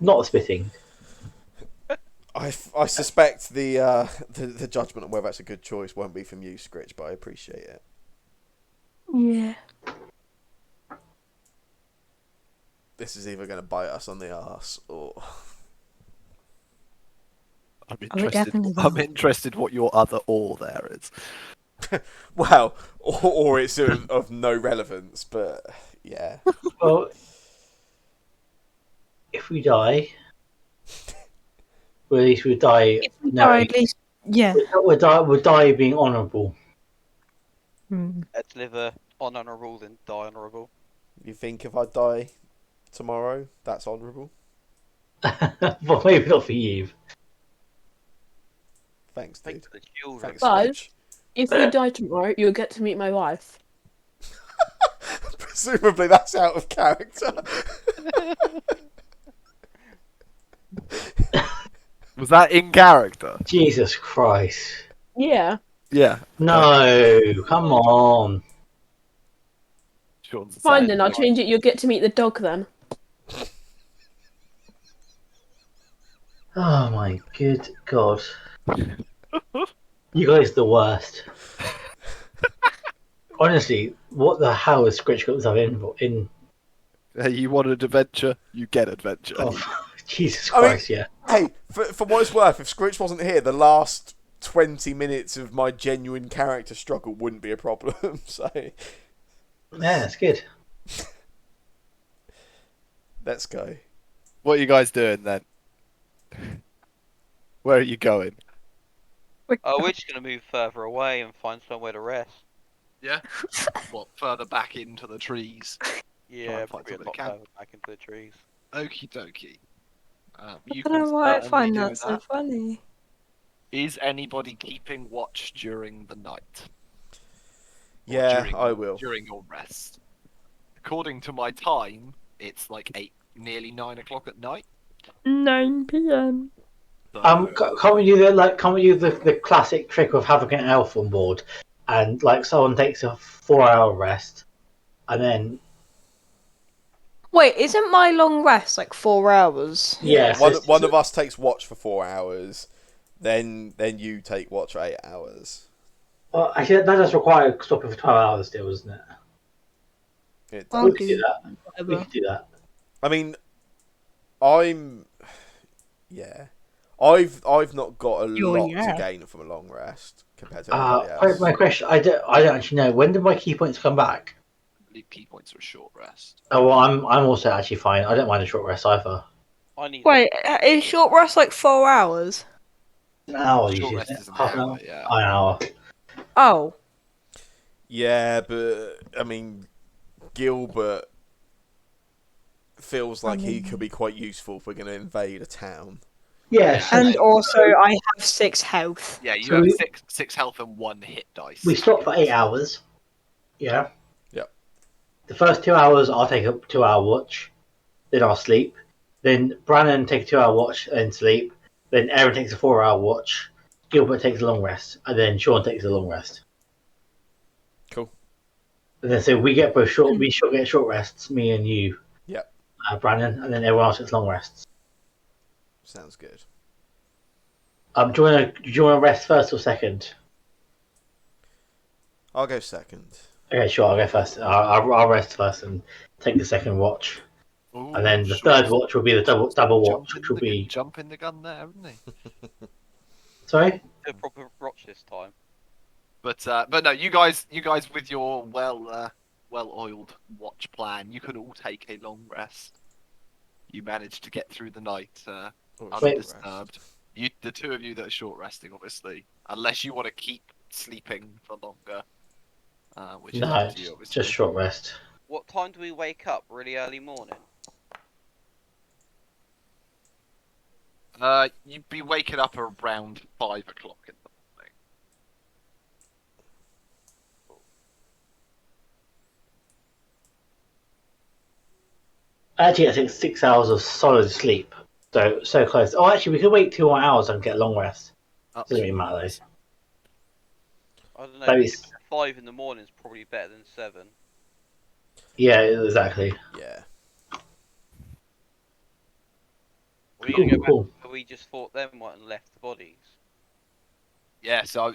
Not spitting. I suspect the judgment on whether that's a good choice won't be from you, Scritch, but I appreciate it. Yeah. This is either going to bite us on the arse or... I'm it interested. definitely I'm will. interested what your other or there is. Well, or it's of no relevance, but yeah. Well, if we die, well, at least we die. If we No, die, at least. Yeah. we'll die being honourable. Let's live honourable than die honourable. You think if I die tomorrow, that's honourable? Well, maybe not for you. Thanks, dude. Thanks to the children. Thanks, But Scritch. if we die tomorrow, you'll get to meet my wife. Presumably that's out of character. Was that in character? Jesus Christ. Yeah. Yeah. No, come on. Sean's Fine saying then, I'll right. change it. You'll get to meet the dog then. Oh my good God. You guys are the worst. Honestly, what the hell has Scritch got himself in? Hey, you want an adventure? You get adventure. Oh, Jesus I mean- Christ, yeah. Hey, for what it's worth, if Scritch wasn't here, the last 20 minutes of my genuine character struggle wouldn't be a problem, so... Yeah, that's good. Let's go. What are you guys doing then? Where are you going? We're just gonna move further away and find somewhere to rest. Yeah. What, further back into the trees? Yeah, and find probably a somewhere lot to camp. further back into the trees. Okie dokie. You I don't know can why I certainly find do that so funny. Is anybody keeping watch during the night? Or Yeah, I will. during your rest. According to my time, it's like 8, nearly 9 o'clock at night. 9 p.m. So, Can't we do the classic trick of having an elf on board, and like someone takes a 4-hour rest, and then Wait, isn't my long rest like 4 hours? yeah, so One of us takes watch for 4 hours, then you take watch for 8 hours. well, actually that does require stopping for 12 hours still, doesn't it? It I'll We does. could do do that. We whatever. could do that. I mean, I'm yeah. I've not got a Oh, lot to yeah. gain from a long rest compared to everybody My else. question, I don't actually know. When did my key points come back? I believe key points are a short rest. Oh well, I'm also actually fine. I don't mind a short rest either. I need. Wait, is short rest like 4 hours? An hour Short usually, rest isn't it? is an Half an hour, hour. yeah. An hour. Oh. Yeah, but I mean, Gilbert feels like he could be quite useful if we're going to invade a town. Yeah. And also, I have 6 health. Yeah, you So have we- six health and 1 hit dice. we stop for 8 hours. Yeah. Yep. The first 2 hours, I'll take a 2-hour watch. Then I'll sleep. Then Brannon takes a 2-hour watch and sleep. Then Aaron takes a 4-hour watch. Gilbert takes a long rest, and then Sean takes a long rest. Cool. And then so we get both short. We short get short rests. Me and you, Yep. Brannon, and then everyone else gets long rests. Sounds good. Do you want to rest first or second? I'll go second. Okay, sure. I'll go first. I'll rest first and take the second watch, Ooh, and then the Sean's- third watch will be the double watch, which will be. Jumping the gun there, isn't he? Sorry. Do a proper watch this time. But no, you guys with your well-oiled watch plan, you could all take a long rest. You managed to get through the night Or a short undisturbed. rest. The two of you that are short resting, obviously, unless you want to keep sleeping for longer, which is No, up to you, obviously. just short rest. What time do we wake up? Really early morning. You'd be waking up around 5 o'clock in the morning. Actually, I think 6 hours of solid sleep. So close. Oh, actually, we could wait 2 more hours and get a long rest. Up Doesn't to really you matter guys. I don't know. Maybe Maybe 5 in the morning is probably better than 7. Yeah, exactly. Yeah. Are we gonna go back Cool. where we just fought them and left the bodies? Yeah, so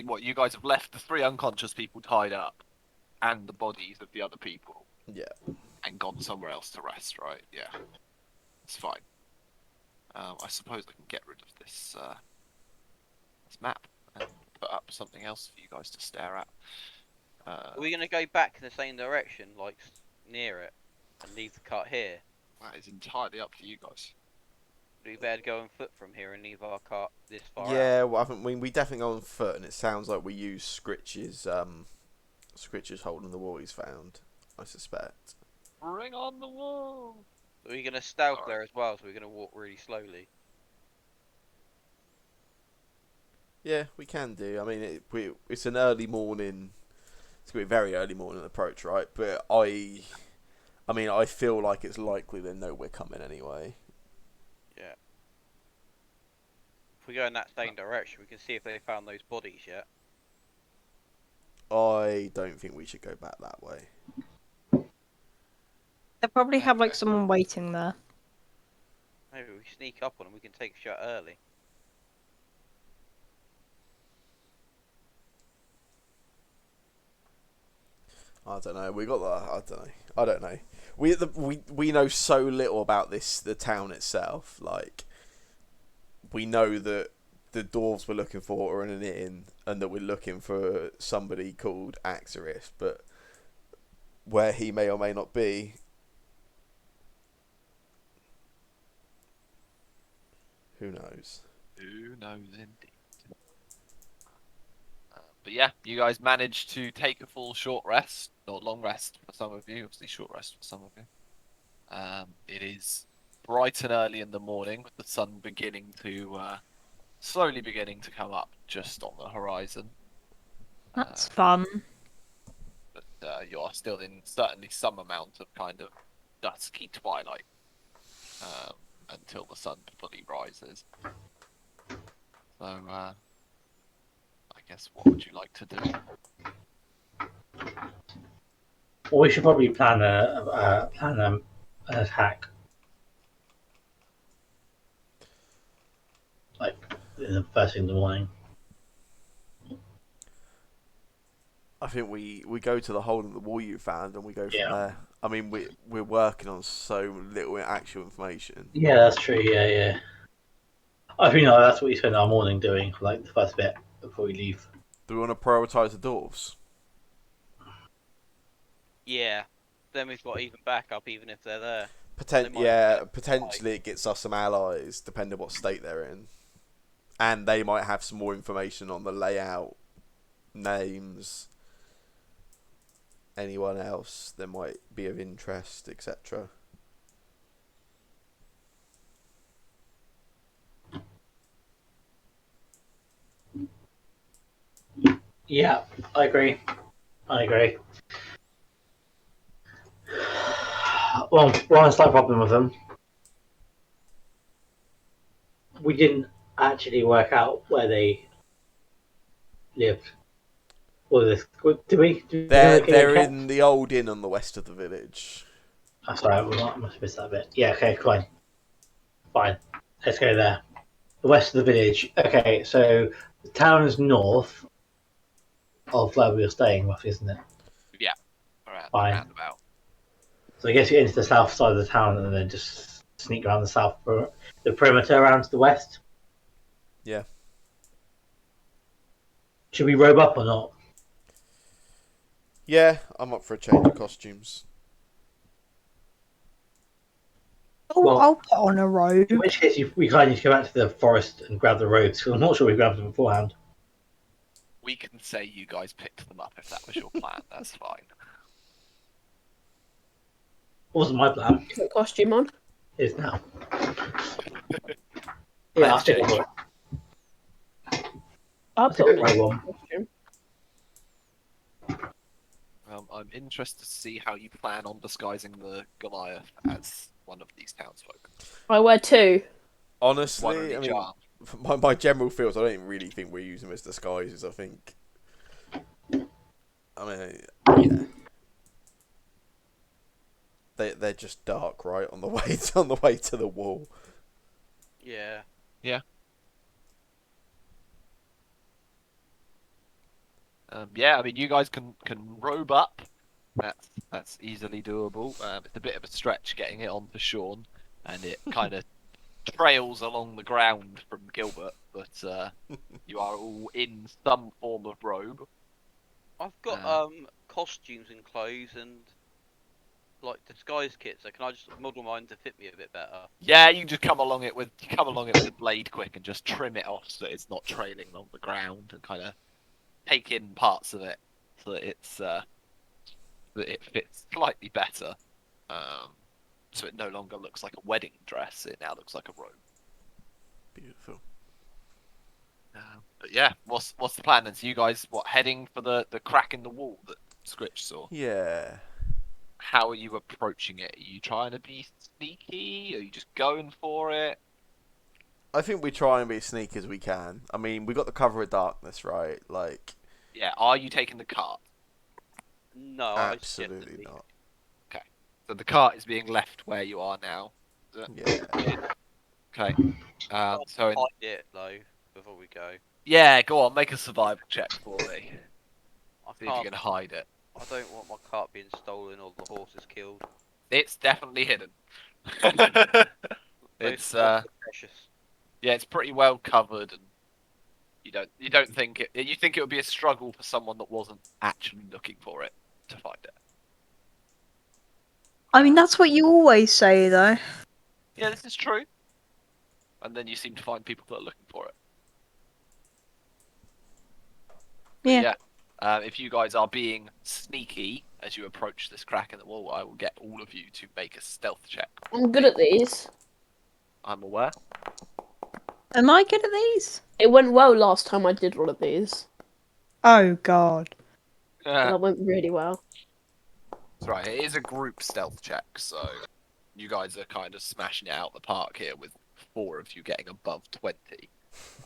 what, you guys have left the 3 unconscious people tied up and the bodies of the other people Yeah. and gone somewhere else to rest, right? Yeah. It's fine. I suppose I can get rid of this map and put up something else for you guys to stare at. Are we gonna go back in the same direction, like near it, and leave the cut here? That is entirely up to you guys. We better go on foot from here and leave our cart this far out. Yeah, well, I think we definitely go on foot, and it sounds like we use Scritch's hole in the wall he's found. I suspect. Bring on the wall! Are we gonna stealth Alright. there as well, so we're gonna walk really slowly? Yeah, we can do. I mean, it's an early morning. It's gonna be a very early morning approach, right? But I mean, I feel like it's likely they know we're coming anyway. Yeah. If we go in that same direction, we can see if they found those bodies yet. I don't think we should go back that way. They probably have like someone waiting there. Maybe we sneak up on them. We can take a shot early. I don't know. We got the. I don't know. We know so little about the town itself. Like, we know that the dwarves we're looking for are in an inn, and that we're looking for somebody called Axarith, but where he may or may not be, who knows? Who knows indeed. But yeah, you guys managed to take a full short rest, or long rest for some of you, obviously short rest for some of you. It is bright and early in the morning, with the sun beginning to, slowly beginning to come up just on the horizon. That's fun. you're still in certainly some amount of kind of dusky twilight until the sun fully rises. So, I guess what would you like to do? Well, we should probably plan an attack, like in the first thing in the morning. I think we go to the hole in the wall you found and we go from Yeah. there. I mean, we're working on so little actual information. Yeah, that's true. Yeah. I think that's what we spend our morning doing, like the first bit before we leave. Do we want to prioritise the dwarves? Yeah. Then we've got even backup, even if they're there. Potentially it gets us some allies, depending on what state they're in, and they might have some more information on the layout, names, anyone else that might be of interest, etc. Yeah, I agree. Well, one slight problem with them. We didn't actually work out where they lived. Or this? Did we? They're in the old inn on the west of the village. I'm sorry, I must have missed that bit. Yeah, okay, fine. Let's go there. The west of the village. Okay, so the town is north of where we were staying, roughly, isn't it? Yeah, around Fine. roundabout. So I guess you get into the south side of the town and then just sneak around the perimeter around to the west. Yeah. Should we robe up or not? Yeah, I'm up for a change of costumes. Oh, Well- I'll put on a robe. In which case, we kind of need to go back to the forest and grab the robes, because I'm not sure we grabbed them beforehand. We can say you guys picked them up if that was your plan. That's fine. Wasn't my plan. Put costume on. It is now. Yeah, I'll Let's stick change. with it. I'll I'll stick put with on my a one. costume. I'm interested to see how you plan on disguising the Goliath as one of these townsfolk. I wear two. One Honestly, on I each mean, arm. my general feels I don't really think we're using them as disguises. I think, I mean, yeah, they're just dark, right, on the way to the wall. Yeah. Yeah, I mean, you guys can robe up. That's easily doable. It's a bit of a stretch getting it onto Sean, and it kind of trails along the ground from Gilbert. But you are all in some form of robe. I've got costumes and clothes and like disguise kits, so can I just model mine to fit me a bit better? Yeah, you just come along it with the blade quick and just trim it off so it's not trailing along the ground and kind of take in parts of it so that it fits slightly better. So it no longer looks like a wedding dress; it now looks like a robe. Beautiful. But yeah, what's the plan then? So you guys heading for the crack in the wall that Scritch saw? Yeah. How are you approaching it? Are you trying to be sneaky? Are you just going for it? I think we try and be as sneaky as we can. I mean, we got the cover of darkness, right? Like, Yeah, are you taking the cart? No, I absolutely suggested not. So the cart is being left where you are now. Yeah. Okay. I'll So hide it though before we go. yeah, go on, make a survival check for me. I See if you can't. can hide it. I don't want my cart being stolen or the horses killed. It's definitely hidden. It's Those horses are precious. yeah, it's pretty well covered, and you don't think you think it would be a struggle for someone that wasn't actually looking for it to find it. I mean, that's what you always say, though. Yeah, this is true. And then you seem to find people that are looking for it. But Yeah. if you guys are being sneaky as you approach this crack in the wall, I will get all of you to make a stealth check. I'm good at these. I'm aware. Am I good at these? It went well last time I did one of these. Oh, God. That went really well. That's right. It is a group stealth check, so you guys are kind of smashing it out the park here with 4 of you getting above 20.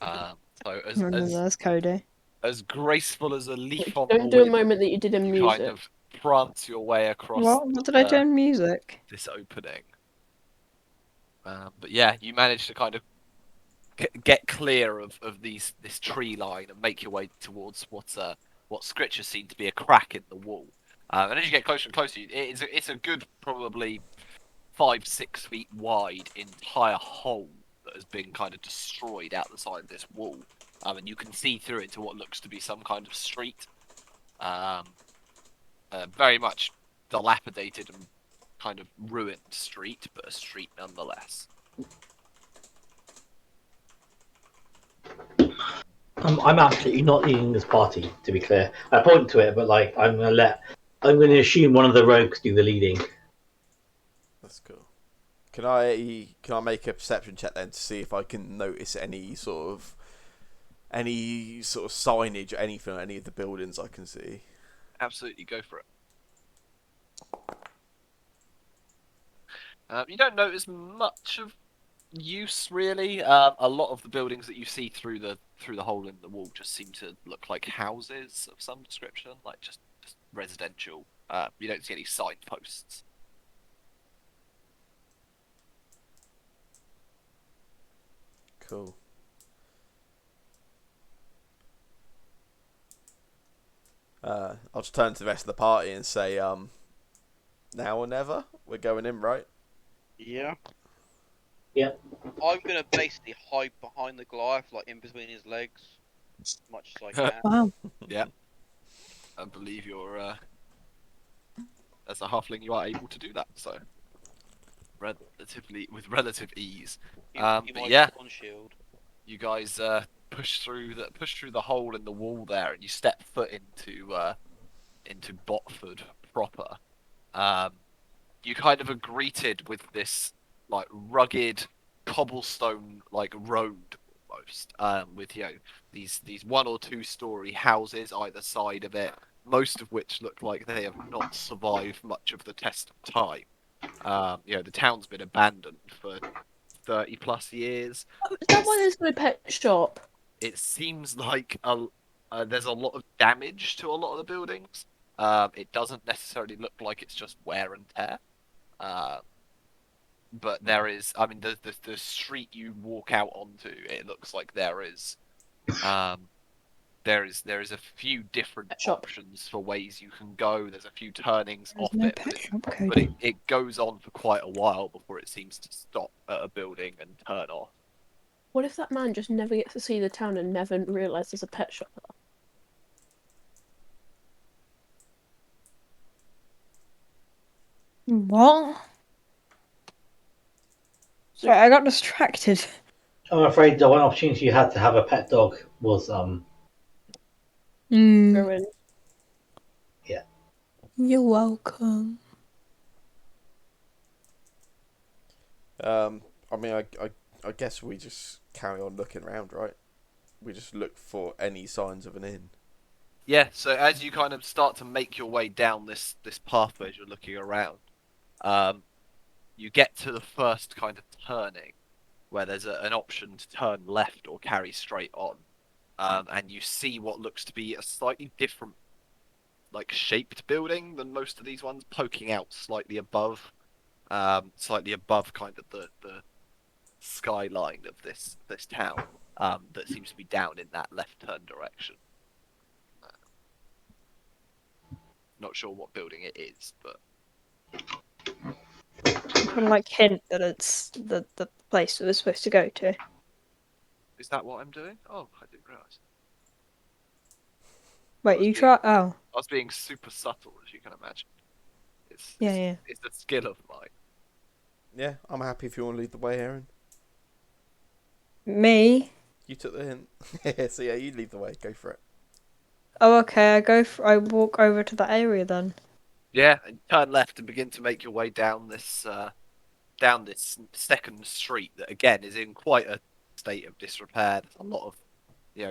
So Remember that's Cody. as graceful as a leaf on the Don't do a wind, moment that you did in you music. kind of prance your way across What did I do in music? this opening. But yeah, you manage to kind of get clear of this tree line and make your way towards what Scritcher seemed to be a crack in the wall. And as you get closer and closer, it's a good probably 5-6 feet wide entire hole that has been kind of destroyed out the side of this wall. And you can see through into what looks to be some kind of street. Very much dilapidated and kind of ruined street, but a street nonetheless. I'm absolutely not leading this party, to be clear. I point to it, but like I'm going to assume one of the rogues do the leading. That's cool. Can I make a perception check then to see if I can notice any sort of signage or anything on any of the buildings I can see? Absolutely, go for it. You don't notice much of use really. A lot of the buildings that you see through the hole in the wall just seem to look like houses of some description, like just residential. You don't see any signposts. Cool. I'll just turn to the rest of the party and say, now or never. We're going in, right? Yeah. Yeah. I'm gonna basically hide behind the Goliath, like in between his legs, as much as I can. Wow. Yeah, I believe you're as a halfling you are able to do that. So with relative ease. But yeah, On shield. you guys push through the hole in the wall there, and you step foot into Botford proper. You kind of are greeted with this like rugged cobblestone like road almost, with these 1 or 2 story houses either side of it, most of which look like they have not survived much of the test of time. The town's been abandoned for 30 plus years. Is that why there's no pet shop? It seems like there's a lot of damage to a lot of the buildings. It doesn't necessarily look like it's just wear and tear. But there is, I mean, the street you walk out onto, it looks like there is a few different Pet shop. options for ways you can go. There's a few turnings There's off no it, pet shop, but Cody. it goes on for quite a while before it seems to stop at a building and turn off. What if that man just never gets to see the town and never realises there's a pet shop there? What? Sorry, I got distracted. I'm afraid the one opportunity you had to have a pet dog was Ruined. You're welcome. I mean, I guess we just carry on looking around, right? We just look for any signs of an inn. Yeah, so as you kind of start to make your way down this pathway as you're looking around, you get to the first kind of turning where there's an option to turn left or carry straight on, and you see what looks to be a slightly different, like shaped building than most of these ones, poking out slightly above kind of the skyline of this town, that seems to be down in that left turn direction. Not sure what building it is, but Can like hint that it's the place that we're supposed to go to. is that what I'm doing? Oh, I didn't realise. Wait, you try. Oh, I was being super subtle, as you can imagine. yeah. It's a skill of mine. Yeah, I'm happy if you want to lead the way, Aaron. Me? You took the hint. So yeah, you lead the way. Go for it. Oh, okay. I walk over to that area then. Yeah, and turn left and begin to make your way down this second street that again is in quite a state of disrepair. There's a lot of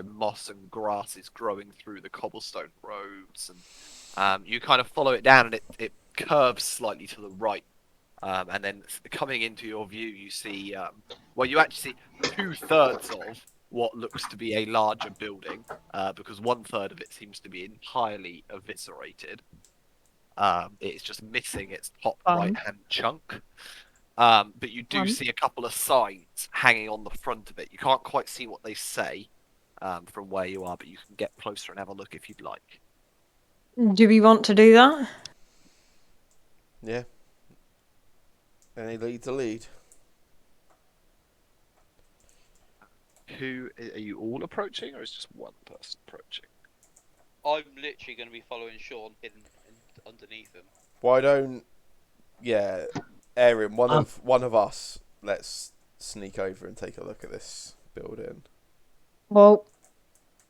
moss and grasses growing through the cobblestone roads, and you kind of follow it down, and it curves slightly to the right, and then coming into your view, you see, well, you actually see 2/3 of what looks to be a larger building, because 1/3 of it seems to be entirely eviscerated. It's just missing its top right-hand chunk. But you do see a couple of signs hanging on the front of it. You can't quite see what they say from where you are, but you can get closer and have a look if you'd like. Do we want to do that? Yeah. Any lead to lead? Who are you all approaching, or is just one person approaching? I'm literally going to be following Sean hidden underneath him. Why don't Aaron, one of us, let's sneak over and take a look at this building. Well,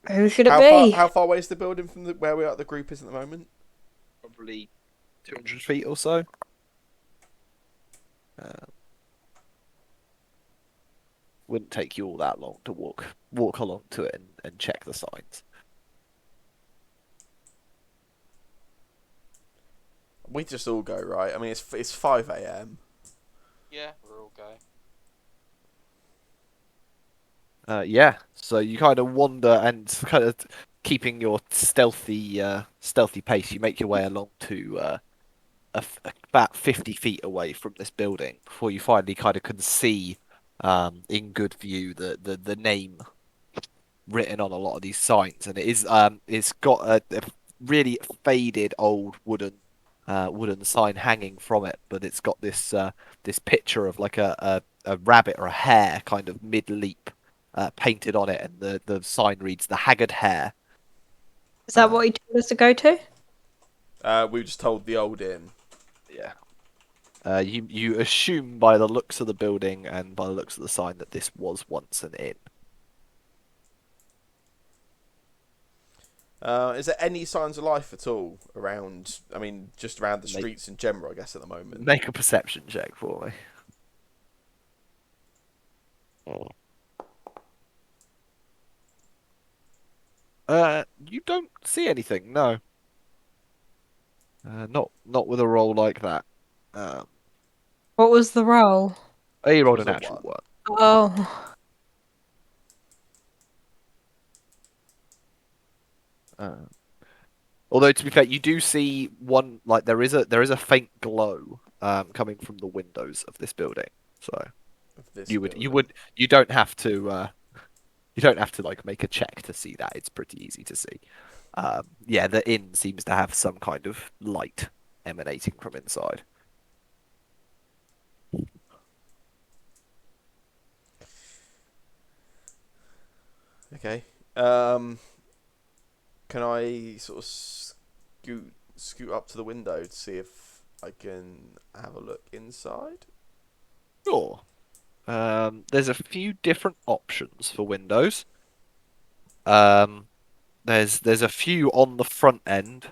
who should it be? How far away is the building from where we are? The group is at the moment. Probably 200 feet or so. Wouldn't take you all that long to walk along to it and check the signs. We just all go, right? I mean, it's 5 a.m. Yeah, we're all going. Yeah, so you kind of wander and kind of keeping your stealthy pace. You make your way along to about 50 feet away from this building before you finally kind of can see in good view the name written on a lot of these signs, and it's got a really faded old wooden sign hanging from it, but it's got this picture of like a rabbit or a hare kind of mid leap painted on it, and the sign reads "The Haggard Hare." Is that what he told us to go to? We were just told the old inn. Yeah. You assume by the looks of the building and by the looks of the sign that this was once an inn. Is there any signs of life at all around? I mean, just around the streets in general, I guess, at the moment. Make a perception check for me. You don't see anything, no. Not with a roll like that. What was the roll? You rolled a Was a natural one. one. Oh, Although to be fair, you do see one like there is a faint glow coming from the windows of this building. So you don't have to like make a check to see that. It's pretty easy to see. Yeah, the inn seems to have some kind of light emanating from inside. Okay. Can I sort of scoot up to the window to see if I can have a look inside? Sure. There's a few different options for windows. There's a few on the front end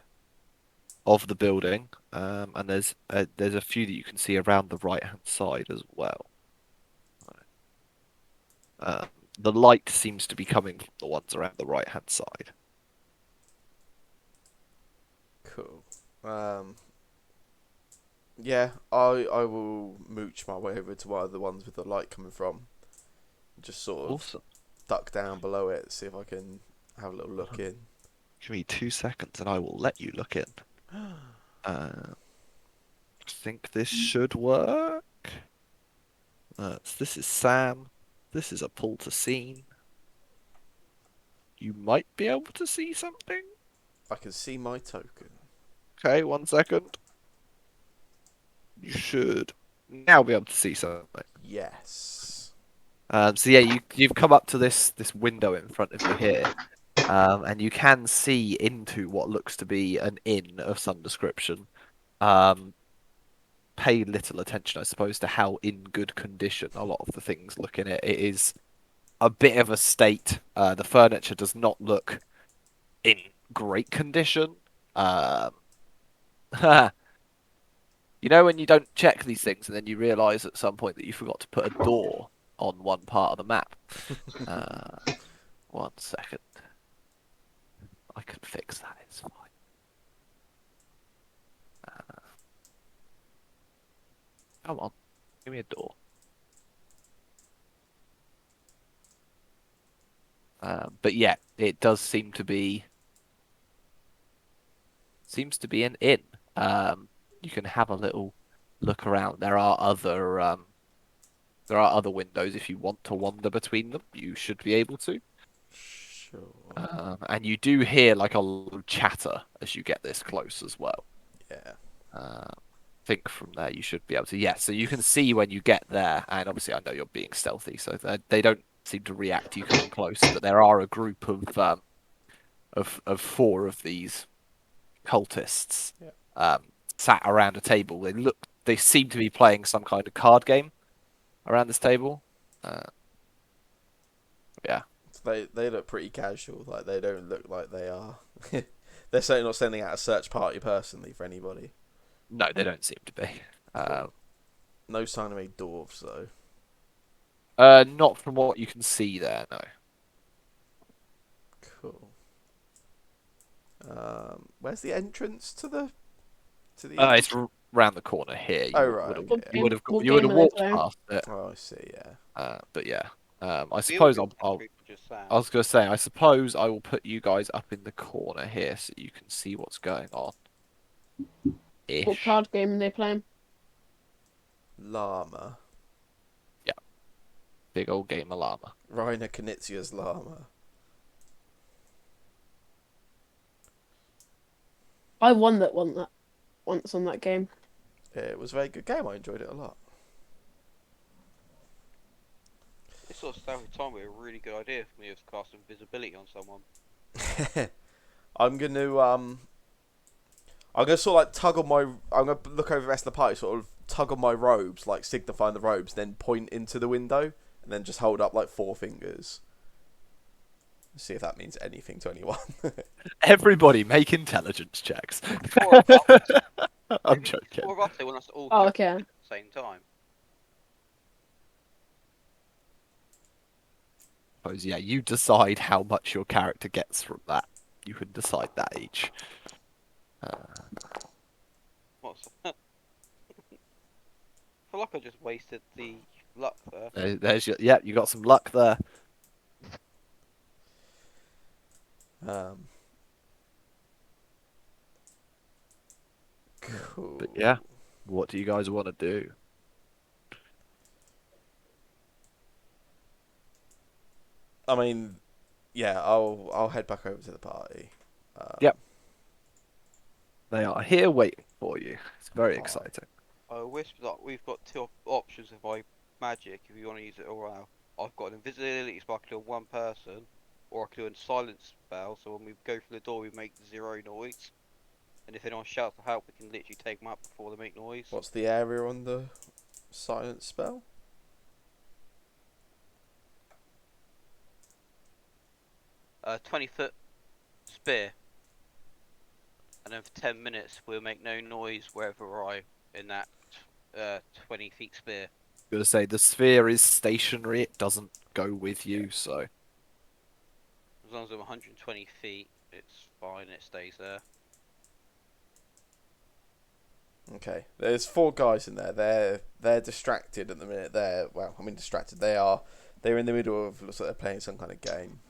of the building, and there's a few that you can see around the right hand side as well. The light seems to be coming from the ones around the right hand side. Cool. Yeah, I will mooch my way over to one of the ones with the light coming from. Just sort of Awesome. duck down below it, see if I can have a little look in. Give me 2 seconds and I will let you look in. I think this should work. This is Sam. This is a pull to scene. You might be able to see something. I can see my token. Okay, 1 second. You should now be able to see something. Yes. So yeah, you've come up to this window in front of you here, and you can see into what looks to be an inn of some description. Pay little attention, I suppose, to how in good condition a lot of the things look in it. It is a bit of a state. The furniture does not look in great condition. You know when you don't check these things and then you realise at some point that you forgot to put a door on one part of the map. 1 second. I can fix that, it's fine. Come on, give me a door. But yeah, it does seem to be an inn. You can have a little look around. There are other windows if you want to wander between them. You should be able to. Sure. And you do hear like a little chatter as you get this close as well. Yeah. Think from there you should be able to. Yeah, so you can see when you get there, and obviously I know you're being stealthy, so they don't seem to react to you coming close. But there are a group of four of these cultists Yeah. sat around a table. They seem to be playing some kind of card game around this table. Yeah. So they look pretty casual. Like they don't look like they are. They're certainly not sending out a search party personally for anybody. No, they don't seem to be. No sign of any dwarves though. Not from what you can see there, no. Cool. Where's the entrance to the It's round the corner here. Oh right. Okay, What yeah. game, what You would game have are they walked playing? past it. Oh, I see. Yeah. But yeah. I Feel suppose good I'll just saying. I was gonna say, I suppose I will put you guys up in the corner here so you can see what's going on. What Ish. card game are they playing? Llama. Big old game of llama. Rainer Knizia's llama. I won that once on that game. It was a very good game. I enjoyed it a lot. This sort of stuff with time would be a really good idea for me to cast invisibility on someone. I'm gonna sort of like tug on my. I'm gonna look over the rest of the party, sort of tug on my robes, like signifying the robes, then point into the window, and then just hold up like 4 fingers. See if that means anything to anyone. Everybody make intelligence checks. I'm joking. Or roughly when us all Oh, go okay. at the same time. Suppose, yeah, you decide how much your character gets from that. You can decide that each. What's I feel like I just wasted the luck there. There's your, yeah, you got some luck there. Cool. But yeah, what do you guys want to do? I mean, yeah, I'll head back over to the party. Yep. They are here waiting for you. It's very Alright. exciting. I wish that we've got 2 options if I magic, if you want to use it all out. I've got an invisibility spell I can do on one person, or I can do a silence spell, so when we go through the door we make 0 noise. And if anyone shouts for help, we can literally take them out before they make noise. What's the area on the silence spell? 20-foot spear. And then for 10 minutes we'll make no noise wherever we're in that 20 feet spear. I'm gonna say the sphere is stationary; it doesn't go with you, so As long as I'm 120 feet, it's fine, it stays there. Okay, there's 4 guys in there. They're distracted at the minute. Distracted. They're in the middle of, looks like they're playing some kind of game.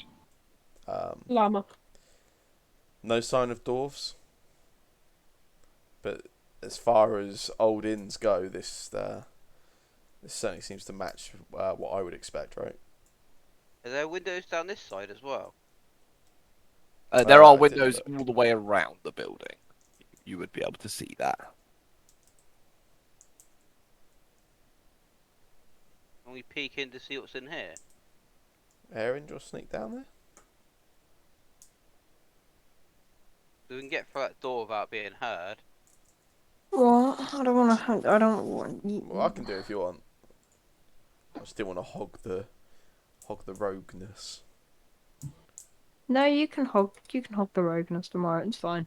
Llama. No sign of dwarves. But as far as old inns go, this certainly seems to match what I would expect, right? Are there windows down this side as well? there are I did windows look. all the way around the building. You would be able to see that. Can we peek in to see what's in here? Aaron, do you want to sneak down there? So we can get through that door without being heard. What? I don't want to. I don't want. Well, I can do it if you want. I still want to hog the rogueness. No, you can hog. You can hog the rogueness tomorrow. It's fine.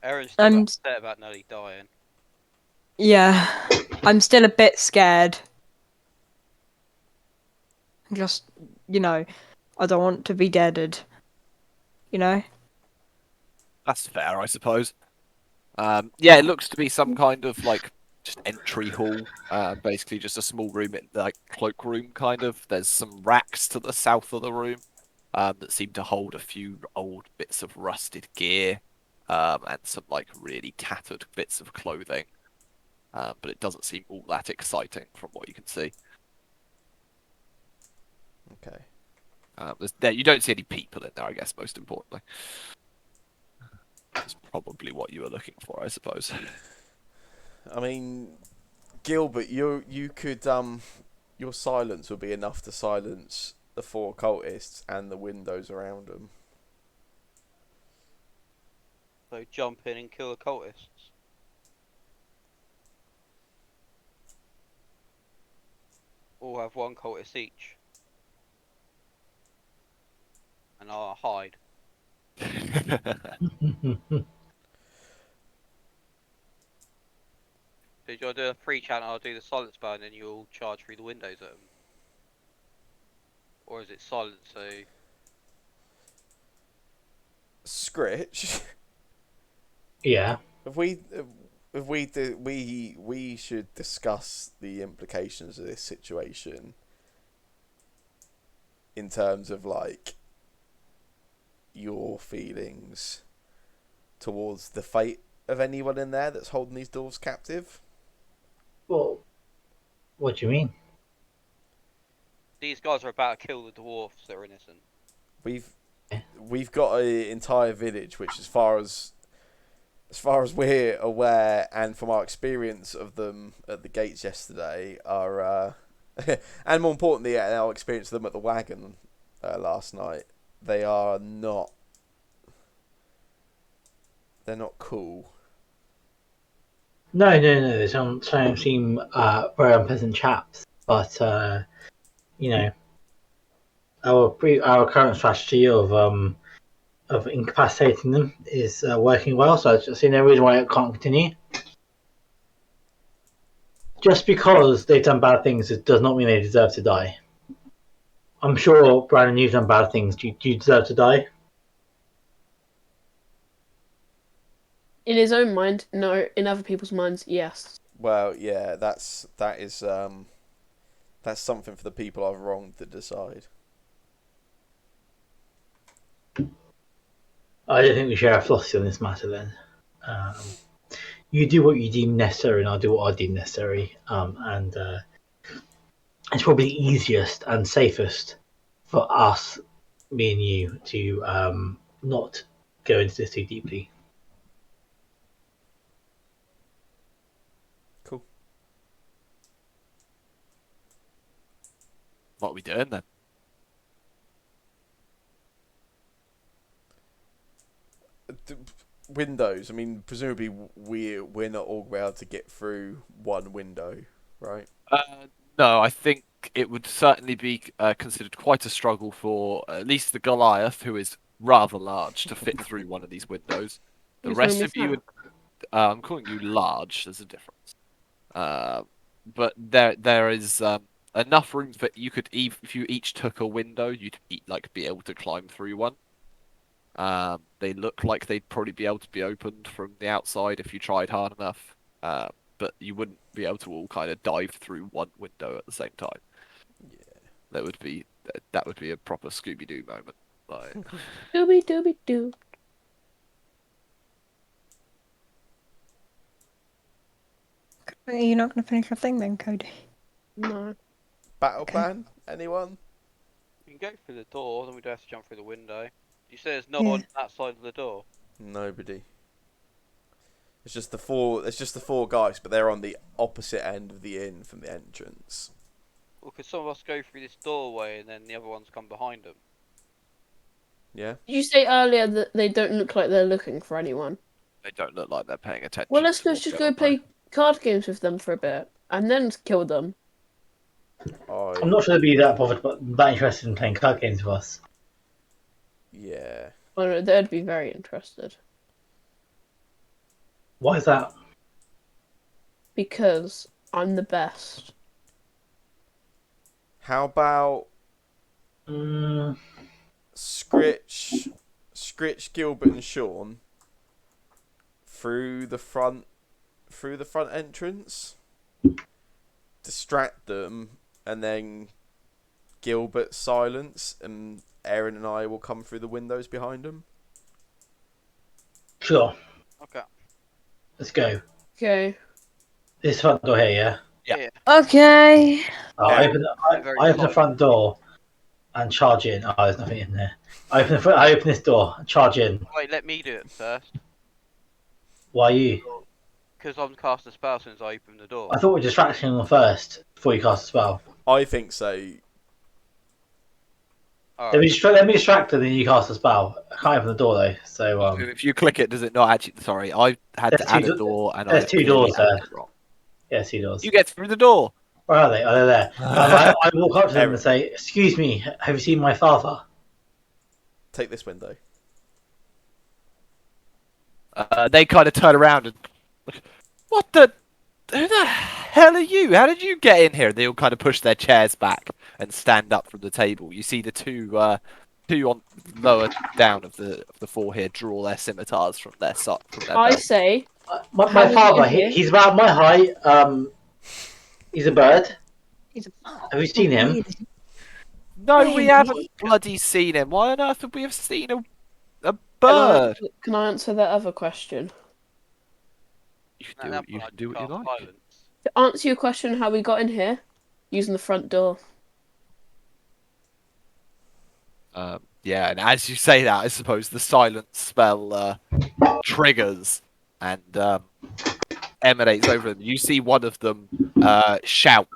Aaron's still upset about Nelly dying. Yeah, I'm still a bit scared. Just, I don't want to be deaded. That's fair, I suppose. Yeah, it looks to be some kind of like just entry hall, basically just a small room, like cloakroom kind of. There's some racks to the south of the room that seem to hold a few old bits of rusted gear and some like really tattered bits of clothing. But it doesn't seem all that exciting from what you can see. Okay. You don't see any people in there, I guess, most importantly. That's probably what you were looking for, I suppose. I mean, Gilbert, you could your silence would be enough to silence the 4 cultists and the windows around them. So jump in and kill the cultists. All have 1 cultist each. And I'll hide. So you'll do a free chant, I'll do the silence spell, and then you'll charge through the windows at them. Or is it silent, so... Scritch. Yeah. We should discuss the implications of this situation in terms of like your feelings towards the fate of anyone in there that's holding these dwarves captive. Well, what do you mean? These guys are about to kill the dwarfs that are innocent. We've got an entire village which, as far as we're aware, and from our experience of them at the gates yesterday, are and more importantly, our experience of them at the wagon last night, they are not. They're not cool. No. They don't seem very unpleasant chaps. But you know, our current strategy of incapacitating them is working well. So I see no reason why it can't continue. Just because they've done bad things, it does not mean they deserve to die. I'm sure, Brandon, you've done bad things. Do you deserve to die? In his own mind, no. In other people's minds, yes. Well, yeah, that is that's something for the people I've wronged to decide. I don't think we share a philosophy on this matter then. Um, you do what you deem necessary, and I'll do what I deem necessary. And it's probably easiest and safest for us, me and you, to not go into this too deeply. Cool. What are we doing then? Windows. I mean, presumably we're not all able to get through one window, right? No, I think it would certainly be considered quite a struggle for at least the Goliath, who is rather large, to fit through one of these windows. The Who's rest calling me of you fat? would. I'm calling you large. There's a difference. But there is enough room that you could, if you each took a window, you'd be able to climb through one. They look like they'd probably be able to be opened from the outside if you tried hard enough. But you wouldn't be able to all kind of dive through one window at the same time. Yeah. That would be a proper Scooby Doo moment. Like, Dooby dooby doo. Are you not going to finish your thing then, Cody? No. Battle Okay. plan? Anyone? You can go through the door, then we don't have to jump through the window. You say there's no Yeah. one outside of the door. Nobody. It's just the four. It's just the 4 guys, but they're on the opposite end of the inn from the entrance. Well, could some of us go through this doorway and then the other ones come behind them? Yeah. Did you say earlier that they don't look like they're looking for anyone? they don't look like they're paying attention. Well, let's to what's just going go on there. play card games with them for a bit, and then kill them. I'm not sure they'd be that bothered, but that interested in playing card games with us. Yeah. Oh no, they'd be very interested. Why is that? Because I'm the best. How about Scritch, Gilbert, and Sean through the front entrance? distract them, and then Gilbert silence, and Aaron and I will come through the windows behind them. Sure. Okay. Let's go. Okay. This front door here, yeah? Yeah. Okay. I Yeah. open, Very I open the solid. front door and charge in. Oh, there's nothing in there. I open this door and charge in. Wait, let me do it first. Why you? Because I'm cast a spell since I opened the door. I thought we were distracting them first before you cast a spell. I think so. Alright. Let me distract them, then you cast a spell. I can't open the door though, so If you click it, does it not actually? Sorry, I had There's to add a two door, and there's I've two clearly doors added there. it wrong. Yeah, two doors. You get through the door. Where are they? Oh, they're there. I walk up to them and say, "Excuse me, have you seen my father?" Take this window. They kind of turn around and what the? Who the hell are you? How did you get in here? They all kind of push their chairs back and stand up from the table. You see the two on lower down of the four here draw their scimitars from their I belt. say, My How we father, get here? he's about my height. He's a bird. He's a... Have you seen him? Really? No, we Really? haven't bloody seen him. Why on earth would we have seen a Can bird? can I answer that other question? You can do what you like. Silence. To answer your question, how we got in here, using the front door. Yeah, and as you say that, I suppose the silence spell triggers and emanates over them. You see one of them shout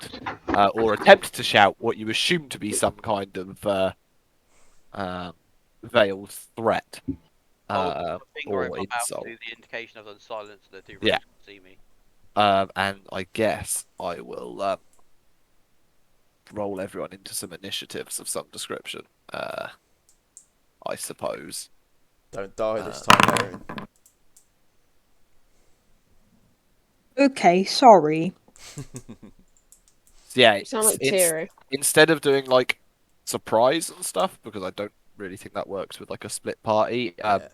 or attempt to shout what you assume to be some kind of veiled threat I'll put my finger or over my mouth insult. to do the indication of silence so the two Yeah. rogues can see me. And I guess I will roll everyone into some initiatives of some description. I suppose. Don't die this time, Aaron. Okay, sorry. So yeah, You sound like Tiro. instead of doing like surprise and stuff, because I don't really think that works with like a split party. Yeah.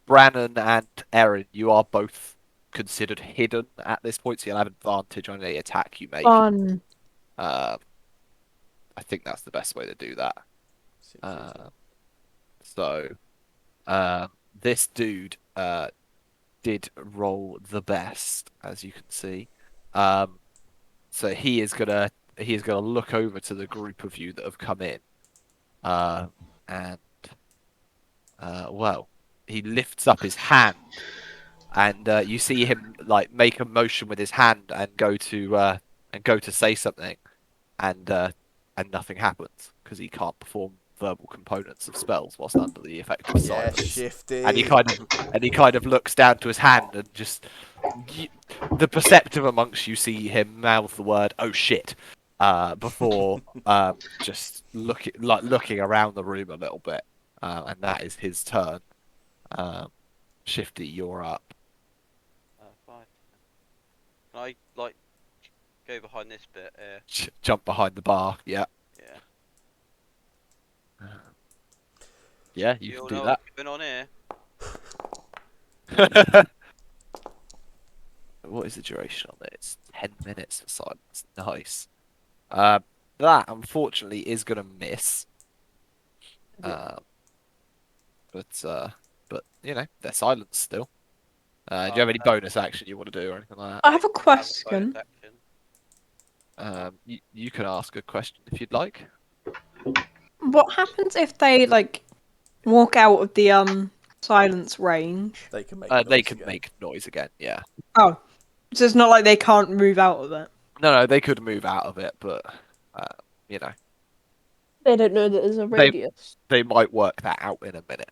Brannon and Erin, you are both considered hidden at this point, so you'll have advantage on any attack you make. Fun. I think that's the best way to do that. Seems easy. So, this dude did roll the best, as you can see. So he is gonna look over to the group of you that have come in, and well, he lifts up his hand, and you see him like make a motion with his hand and go to say something, and nothing happens because he can't perform verbal components of spells whilst under the effect of Yeah, silence. shifty. And he kind of looks down to his hand and just the perceptive amongst you see him mouth the word "oh shit" before just looking around the room a little bit, and that is his turn. Shifty, you're up. Fine. Can I like go behind this bit here? Jump behind the bar. Yeah, Yeah. yeah, you all can know do what's going on here. that. What is the duration on it? It's 10 minutes for silence. Nice. That unfortunately is gonna miss. But you know they're silent still. Do you have any bonus action you want to do or anything like I have a Bonus question. action. that? You can ask a question if you'd like. What happens if they like walk out of the silence range? They can make. They noise can again. make noise again. Yeah. Oh, so it's not like they can't move out of it. No, they could move out of it, but you know They don't know that there's a radius. they might work that out in a minute.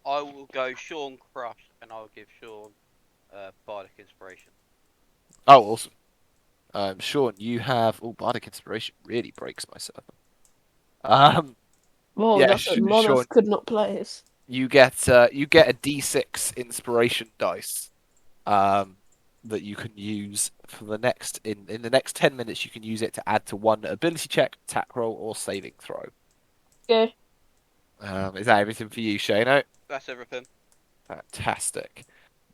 I will go Sean Crush and I'll give Sean Bardic Inspiration. Oh, awesome. Sean, you have Bardic Inspiration really breaks my server. Well, Yeah, that's what Sean, Monoth could not place. you get a D6 inspiration dice that you can use for the next in the next 10 minutes. You can use it to add to one ability check, attack roll, or saving throw. Okay. Is that everything for you, Shano? That's everything. Fantastic.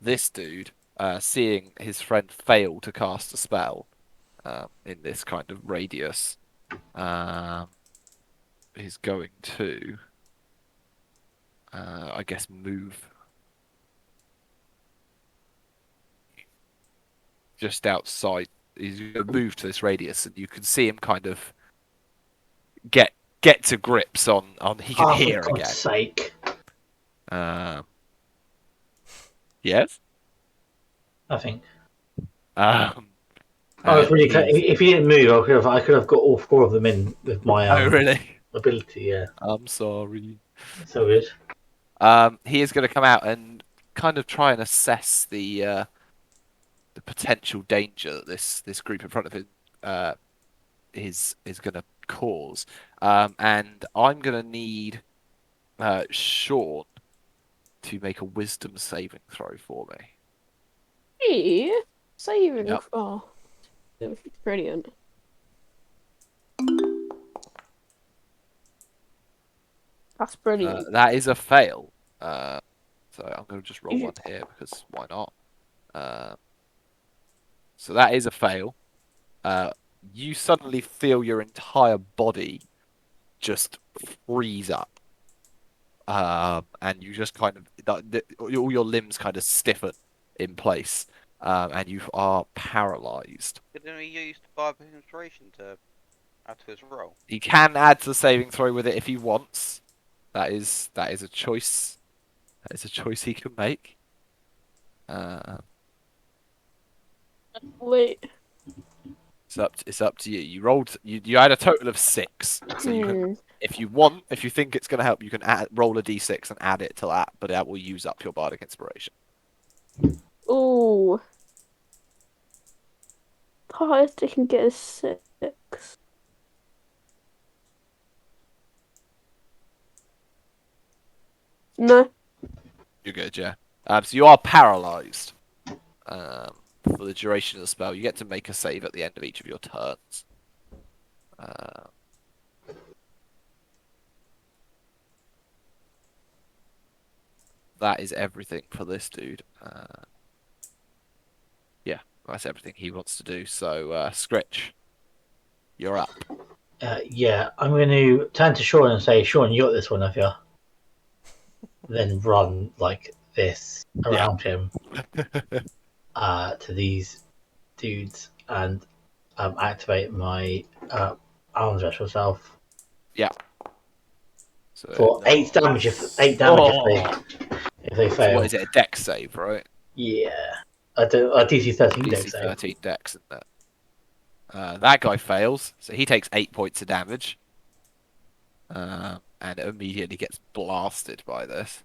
This dude, seeing his friend fail to cast a spell, in this kind of radius is going to, I guess, move just outside. He's going to move to this radius, and you can see him kind of get to grips on he can Oh, for hear God's again. sake. Yes. I think. I was And really. he's... If he didn't move, I could have got all 4 of them in with my Oh, really? ability. Yeah. I'm sorry. So good. He is going to come out and kind of try and assess the potential danger that this group in front of him is going to cause. And I'm going to need Sean to make a wisdom saving throw for me. Hey, saving. Yep. Oh, brilliant. That's brilliant. That is a fail. So I'm going to just roll You- one here because why not? So that is a fail. You suddenly feel your entire body just freeze up. And you just kind of all your limbs kind of stiffen in place, and you are paralyzed. Didn't he use the Barb of Inspiration to add to his roll? He can add to the saving throw with it if he wants. That is a choice. That is a choice he can make. Wait. It's up to you. You rolled. You had a total of 6. So you can, if you think it's going to help, you can roll a d6 and add it to that. But that will use up your bardic inspiration. Oh. Highest it can get is 6. No. You're good, yeah. So you are paralyzed. For the duration of the spell, you get to make a save at the end of each of your turns. That is everything for this dude. Yeah, that's everything he wants to do. So, Scritch, you're up. Yeah, I'm going to turn to Sean and say, Sean, you got this one, have you? Then run like this around him to these dudes and activate my arms rush myself. Yeah. So, For 8 damage if they so fail. what is it? A dex save, right? Yeah. I do a DC 13 dex DC save. 13 dex, isn't it? That guy fails, so he takes 8 points of damage. And immediately gets blasted by this.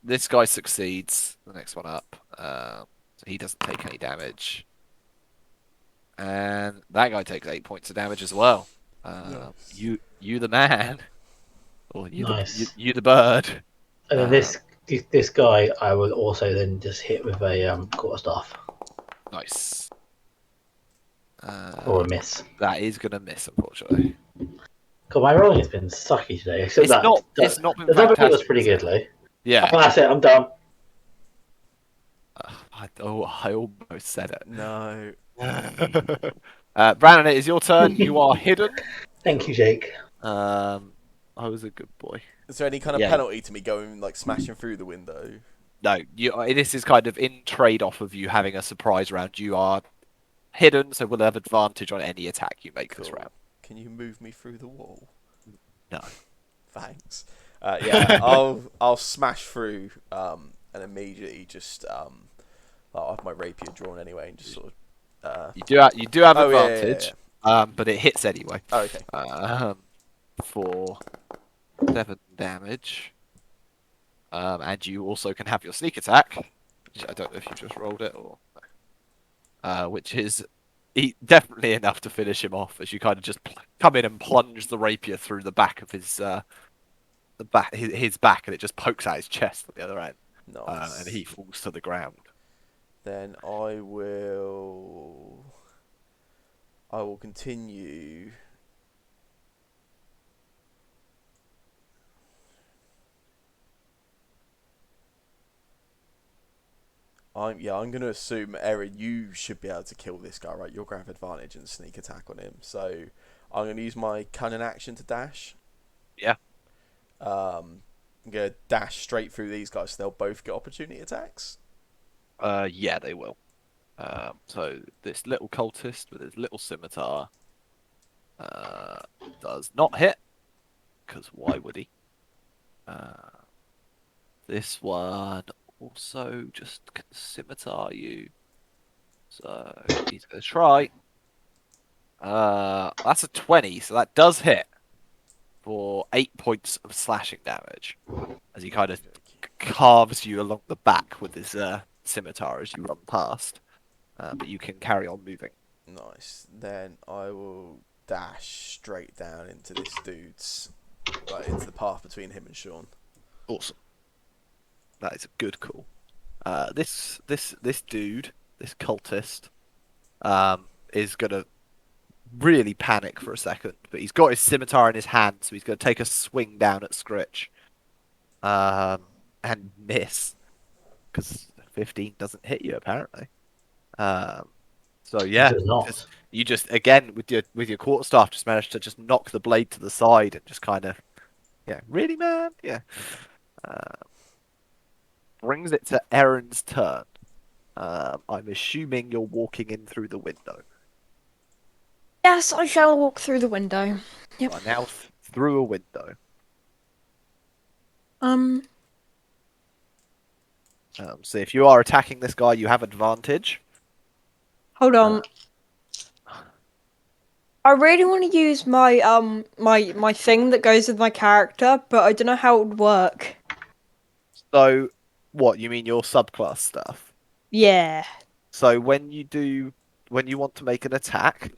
This guy succeeds. The next one up. So he doesn't take any damage. And that guy takes 8 points of damage as well. Yes. You the man. Or Nice. you the bird. And then this guy I will also then just hit with a quarterstaff. Nice. Or a miss. That is gonna miss, unfortunately. God, my rolling has been sucky today. Except It's not been the double hit was fantastic. pretty good, though. Yeah. Oh, that's it. I'm done. I almost said it. No. Brandon, it is your turn. You are hidden. Thank you, Jake. I was a good boy. Is there any kind of penalty to me going like smashing through the window? No, this is kind of in trade-off of you having a surprise round. You are hidden, so we'll have advantage on any attack you make this round. Can you move me through the wall? No. Thanks. Yeah, I'll smash through and immediately just I'll have my rapier drawn anyway and just sort of. You do have advantage, yeah. but it hits anyway. Oh, okay. For 7 damage. And you also can have your sneak attack, which I don't know if you just rolled it or, which is definitely enough to finish him off as you kind of just come in and plunge the rapier through the back of his back, and it just pokes out his chest at the other end. Nice. And he falls to the ground. Then I will continue. I'm going to assume, Erin, you should be able to kill this guy, right? You're going to have advantage and sneak attack on him. So I'm going to use my cunning action to dash. Yeah. I'm going to dash straight through these guys, so they'll both get opportunity attacks. Yeah, they will. So this little cultist with his little scimitar does not hit, because why would he? This one also just can scimitar you. So he's gonna try. That's a 20, so that does hit for 8 points of slashing damage as he kind of carves you along the back with his scimitar as you run past. But you can carry on moving. Nice. Then I will dash straight down into this dude's, like into the path between him and Sean. Awesome. That is a good call. This dude, this cultist, is gonna really panic for a second, but he's got his scimitar in his hand, so he's gonna take a swing down at Scritch, and miss because 15 doesn't hit you apparently. So yeah, Does not. you just again with your quarterstaff just managed to just knock the blade to the side and just kind of really man, brings it to Erin's turn. I'm assuming you're walking in through the window. Yes, I shall walk through the window. You Yep. are now through a window. So if you are attacking this guy, you have advantage. Hold on. I really want to use my my thing that goes with my character, but I don't know how it would work. So, what you mean your subclass stuff? Yeah. So when you want to make an attack,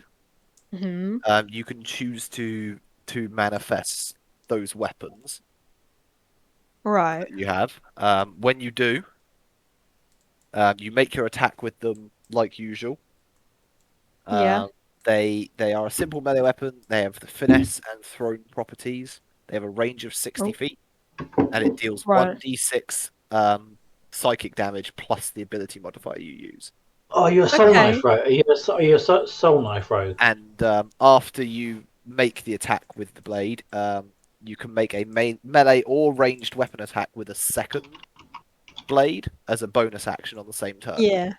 Hmm. you can choose to manifest those weapons Right. that you have. When you do, you make your attack with them like usual. Yeah. They are a simple melee weapon. They have the finesse and thrown properties. They have a range of 60 Oh. feet, and it deals Right. 1d6 psychic damage plus the ability modifier you use. Oh, you're a soul Okay. knife rogue. Are you a soul knife rogue? And after you make the attack with the blade, you can make a melee or ranged weapon attack with a second blade as a bonus action on the same turn. Yeah.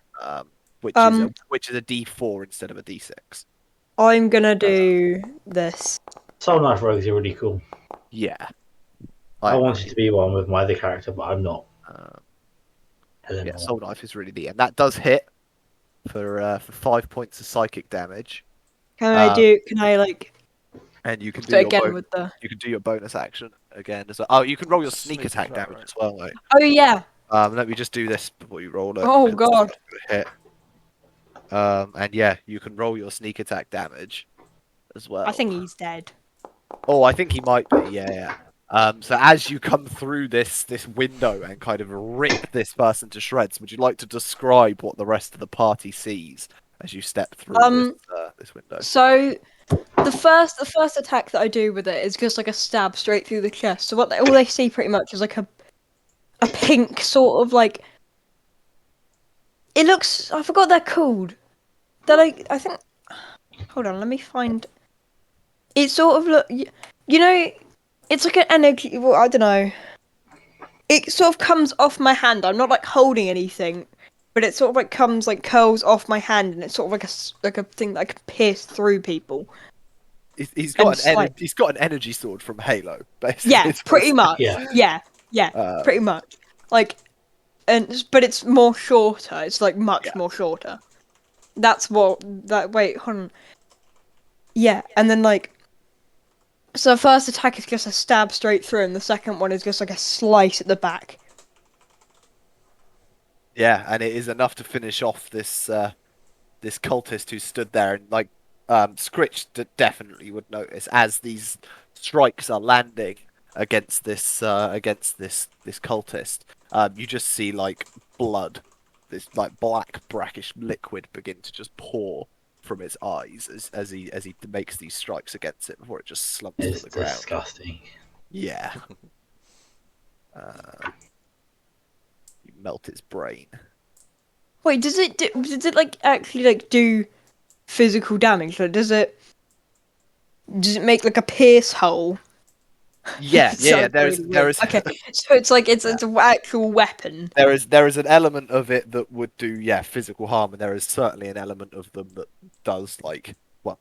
Which is a D4 instead of a D6. I'm gonna do this. Soul knife rogues are really cool. Yeah. I wanted to be one with my other character, but I'm not. Yeah, Soul Knife is really neat, and that does hit for 5 points of psychic damage. Can I like And you can do it again with the? you can do your bonus action again as well. Oh, you can roll your sneak attack damage as well, mate. Oh yeah. Let me just do this before you roll it. Oh 'cause god. it's not gonna hit. And yeah, you can roll your sneak attack damage as well. I think he's dead. Oh, I think he might be. Yeah. So as you come through this window and kind of rip this person to shreds, would you like to describe what the rest of the party sees as you step through this window? So the first attack that I do with it is just like a stab straight through the chest. So all they see pretty much is like a pink sort of like. It looks. I forgot they're called. They're like I think. Hold on, let me find. It sort of look. You know, it's like an energy. Well, I don't know. It sort of comes off my hand. I'm not like holding anything, but it sort of like comes like curls off my hand, and it's sort of like a thing that can pierce through people. He's got an energy sword from Halo, basically. Yeah, pretty much. Yeah. Yeah, pretty much. Like, but it's more shorter. It's like much more shorter. That's what that. Wait, hold on. Yeah, and then like. So the first attack is just a stab straight through, and the second one is just like a slice at the back. Yeah, and it is enough to finish off this this cultist who stood there, and like Scritch definitely would notice as these strikes are landing against this cultist. You just see like blood, this like black brackish liquid begin to just pour from its eyes as he makes these strikes against it before it just slumps It's to the ground. disgusting. Yeah. You melt its brain. Wait, does it like actually like do physical damage? Like, does it make like a pierce hole? Yeah, It yeah, yeah. sounds really There weird. is Okay, so it's like it's yeah. it's an actual weapon. There is an element of it that would do physical harm, and there is certainly an element of them that does like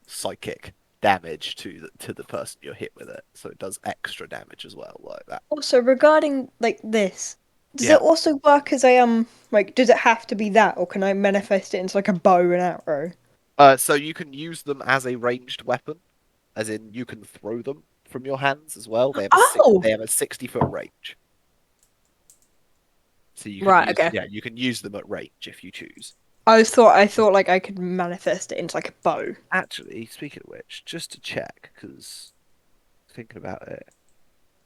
psychic damage to the person you're hit with it. So it does extra damage as well, like that. Also, regarding like this, does Yeah. it also work as a like does it have to be that, or can I manifest it into like a bow and arrow? So you can use them as a ranged weapon, as in you can throw them from your hands as well. Oh, they have a 60-foot range. So right. Okay. you can use them at range if you choose. I thought like I could manifest it into like a bow. Actually, speaking of which, just to check, because thinking about it.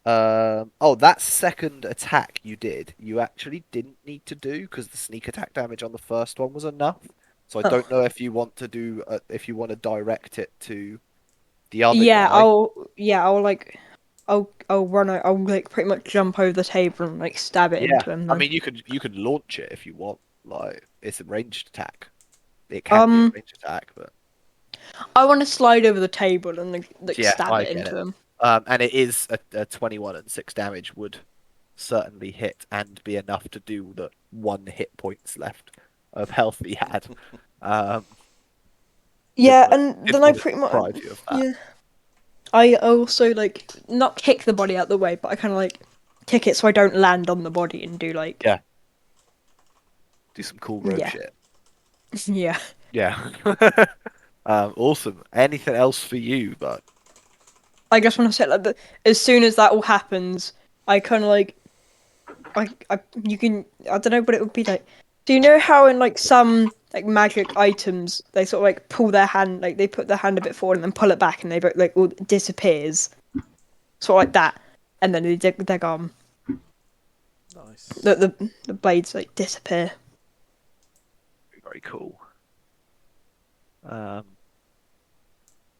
Oh, that second attack you did, you actually didn't need to do because the sneak attack damage on the first one was enough. So I Oh. don't know if you want to if you want to direct it to the other guy. I'll like I'll run I'll like pretty much jump over the table and like stab it Yeah, into him I then. mean you could launch it if you want. Like it's a ranged attack. It can be a Um, ranged attack, but I want to slide over the table and like yeah, stab I it get into it. him. And it is a 21 and 6 damage would certainly hit and be enough to do the 1 hit points left of health he had. Um, Yeah, and didn't then I want to pretty much deprive you of that. yeah. I also like not kick the body out the way, but I kind of like kick it so I don't land on the body and do like Yeah. Do some cool rogue yeah shit. yeah. Yeah. Awesome. Anything else for you, bud? I just want to say like as soon as that all happens, I kind of like I you can I don't know what it would be like. Do you know how in like some like magic items they sort of like pull their hand like they put their hand a bit forward and then pull it back and they like all disappears, sort of like that, and then they're gone. Nice. The blades like disappear. Very cool.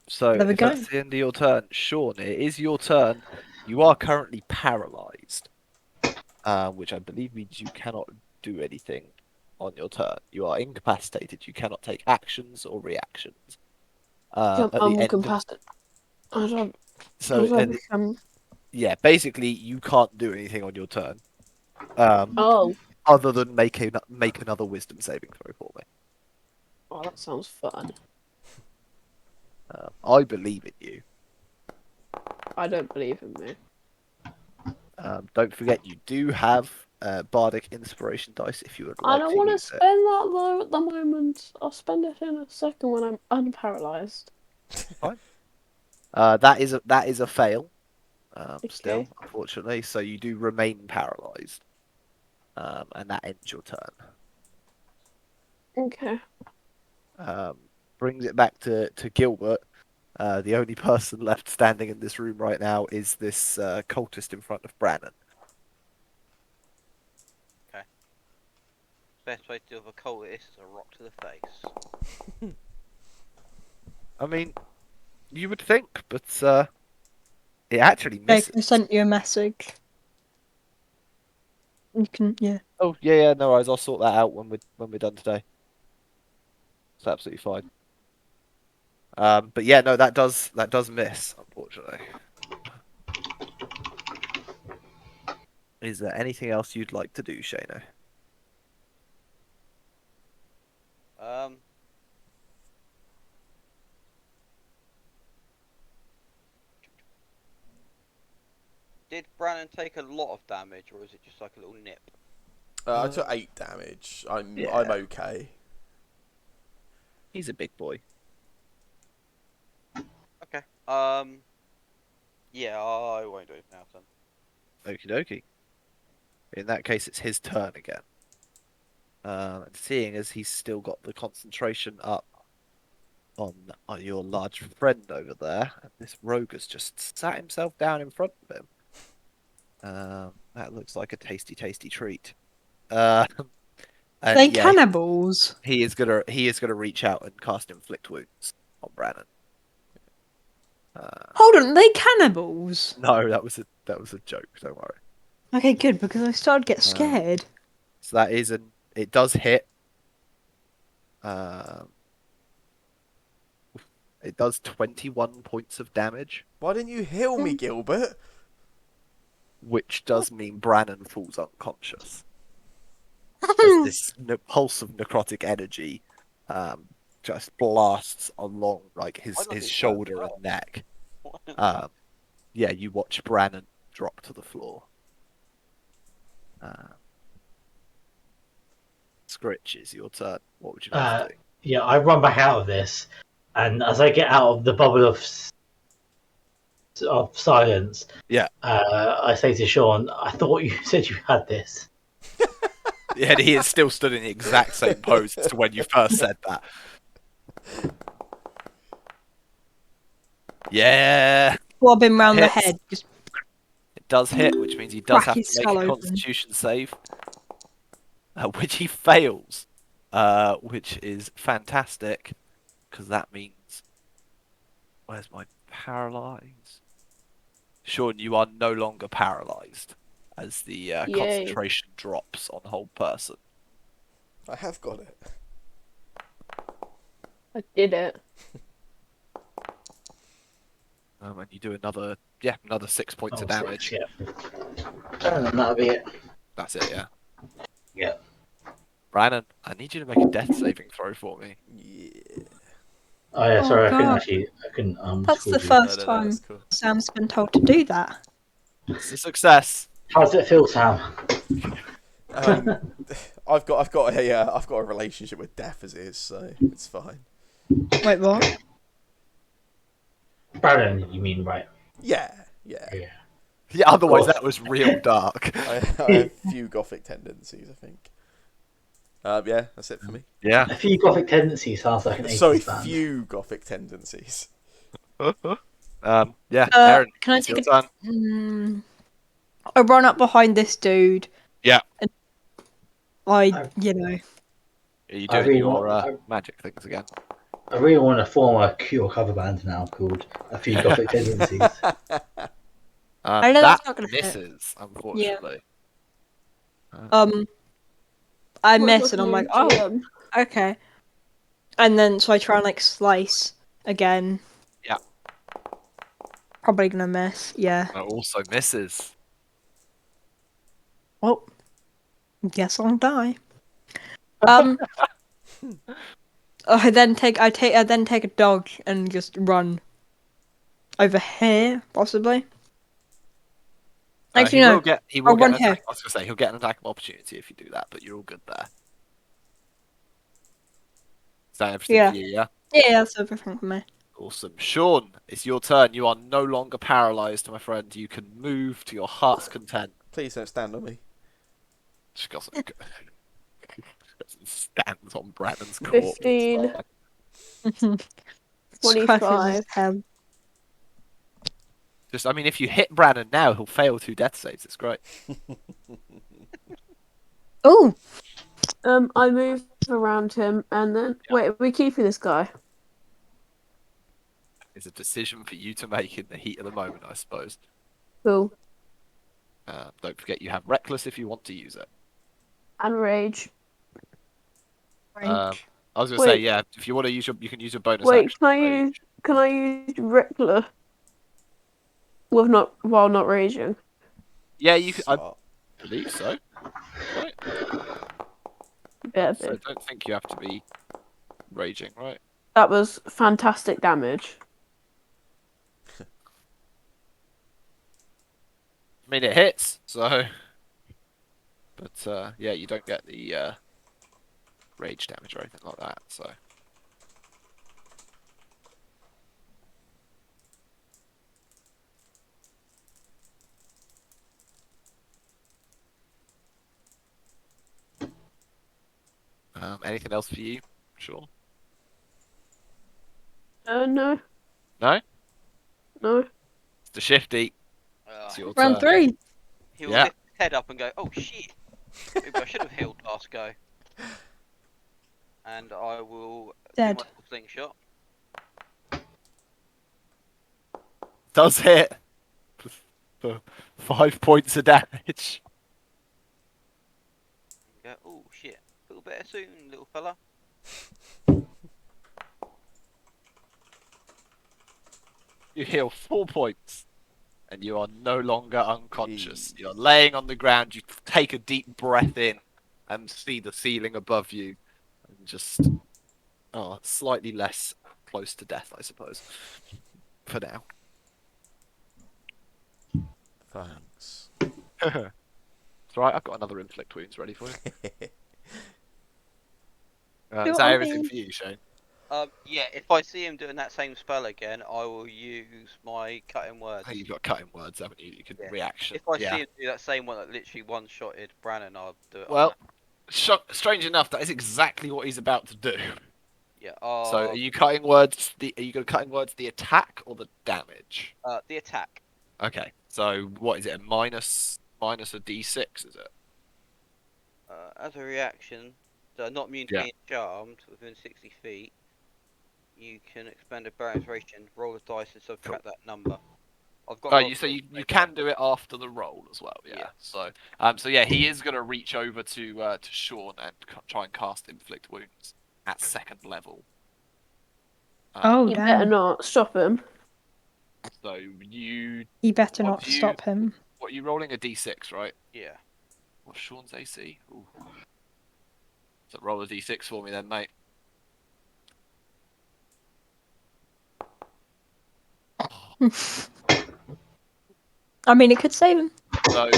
So There we if go. that's the end of your turn, Sean, it is your turn. You are currently paralyzed, which I believe means you cannot do anything on your turn. You are incapacitated. You cannot take actions or reactions. At the I'm end of incapacitated. I don't. I so don't become. yeah, basically you can't do anything on your turn. Um, Oh, other than make another wisdom saving throw for me. oh, that sounds fun. I believe in you. I don't believe in me. Don't forget you do have bardic inspiration dice if you would I like don't to want to use it. spend that though at the moment. I'll spend it in a second when I'm unparalyzed. Fine. That is a fail. Still, Okay. unfortunately, so you do remain paralyzed. And that ends your turn. Okay. Brings it back to Gilbert. The only person left standing in this room right now is this cultist in front of Brannon. Best way to deal with a cultist is a rock to the face. I mean, you would think, but it actually I misses. sent you a message. You can yeah. Oh yeah, no worries. I'll sort that out when we're done today. It's absolutely fine. But yeah, no, that does miss, unfortunately. Is there anything else you'd like to do, Shano? Um, did Brannon take a lot of damage, or is it just like a little nip? I took 8 damage. I'm Yeah. okay. He's a big boy. Okay. Yeah, I won't do it now then. Okie dokie. In that case, it's his turn again. Seeing as he's still got the concentration up on your large friend over there, and this rogue has just sat himself down in front of him. That looks like a tasty, tasty treat. And They yeah, cannibals. he is gonna reach out and cast inflict wounds on Brannon. Hold on, they cannibals. No, that was a joke. Don't worry. Okay, good because I started to get scared. So that is it does hit. It does 21 points of damage, Why didn't you heal me, Gilbert? which does mean Brannon falls unconscious. As this pulse of necrotic energy just blasts along like Why his not he shoulder first? and neck. Yeah, you watch Brannon drop to the floor. Scritch, it's your turn. What would you like to do? Yeah, I run back out of this, and as I get out of the bubble of silence, Yeah. I say to Sean, "I thought you said you had this." Yeah, he is still stood in the exact same pose as to when you first said that. Yeah, Bob him round the hits. head. Just It does hit, which means he does crack have his to make skull a open. Constitution save, which he fails, which is fantastic because that means where's my paralyze? Sean, you are no longer paralyzed as the Yay. concentration drops on the whole person. I have got it. I did it. And you do another 6 points of 6, damage. yeah. And then that'll be it. That's it, yeah. Yeah. Brannon, I need you to make a death saving throw for me. Yeah. Oh yeah, Oh, sorry, God. I couldn't That's score the you. first No, time that's cool. Sam's been told to do that. It's a success. How does it feel, Sam? I've got a relationship with death as is, so it's fine. Wait, what? Brandon, you mean, right? Yeah. Yeah. Yeah, otherwise Cool. that was real dark. I have few gothic tendencies, I think. Yeah, that's it for me. Yeah. A few gothic tendencies sounds like an 80s Sorry, band. few gothic tendencies. Yeah, Aaron, Can I it's your take turn. I run up behind this dude. Yeah. And Are you I doing really your want- magic things again? I really want to form a Cure cover band now called A Few Gothic Tendencies. I know That that's not gonna fit. misses, unfortunately. I What miss was and I'm new like, oh, GM? okay. And then so I try and like slice again. Yeah. Probably gonna miss. Yeah. That also misses. Well, guess I'll die. I then take a dog and just run over here, possibly. Actually, He no. will get I'll an run here. attack. I was gonna say he'll get an attack of opportunity if you do that, but you're all good there. Is that everything Yeah. for you, yeah? Yeah, that's everything for me. Awesome. Sean, it's your turn. You are no longer paralyzed, my friend. You can move to your heart's content. Please don't stand on me. She doesn't stands on Brandon's corpse. 15, Scratches 25. his head. Just, I mean, if you hit Brandon now, he'll fail 2 death saves. It's great. Oh, I move around him and then wait, are we keeping this guy? It's a decision for you to make in the heat of the moment, I suppose. Cool. Don't forget you have reckless if you want to use it. And rage. I was gonna Wait. say, yeah, if you want to use you can use your bonus Wait, action. can I use Reckler while not raging? Yeah, you can. I Smart. believe so. Right. Yeah, So I don't think you have to be raging, right? that was fantastic damage. I mean, it hits, so. But yeah, you don't get the rage damage or anything like that. So. Anything else for you, Sean? No. No. No. It's the shifty. It's your round turn. 3. He'll Yeah. lift his head up and go, "Oh shit! Maybe I should have healed last go." And I will Dead. do my slingshot. Does hit for 5 points of damage. And go, "Oh shit! Feel better soon, little fella." You heal 4 points, and you are no longer unconscious. Jeez. You're laying on the ground. You take a deep breath in, and see the ceiling above you, and just slightly less close to death, I suppose. For now. Thanks. It's right. I've got another inflict wounds ready for you. Do Is it that on everything me. for you, Shane? Yeah, if I see him doing that same spell again, I will use my cutting I words. think you've got cutting words, haven't you? You can Yeah. reaction. If I Yeah. see him do that same one that literally one-shotted Brannon, I'll do it on Well, that. strange enough, that is exactly what he's about to do. Yeah. So, are you cutting words? Are you going to cutting words the attack or the damage? The attack. Okay. So, what is it? Minus a d6, is it? As a reaction, not immune to Yeah. being charmed within 60 feet, you can expend a bonus ration, roll a dice and subtract that number. I've got. Oh, lots so of you can do it after the roll as well, yeah. Yeah. So yeah, he is going to reach over to Sean and try and cast inflict wounds at 2nd level. Oh, You better damn. not stop him. So you He better what not do you stop him. what are you rolling a d6, right? Yeah. What's Sean's AC? Ooh. So roll a d6 for me then, mate. I mean, it could save him. So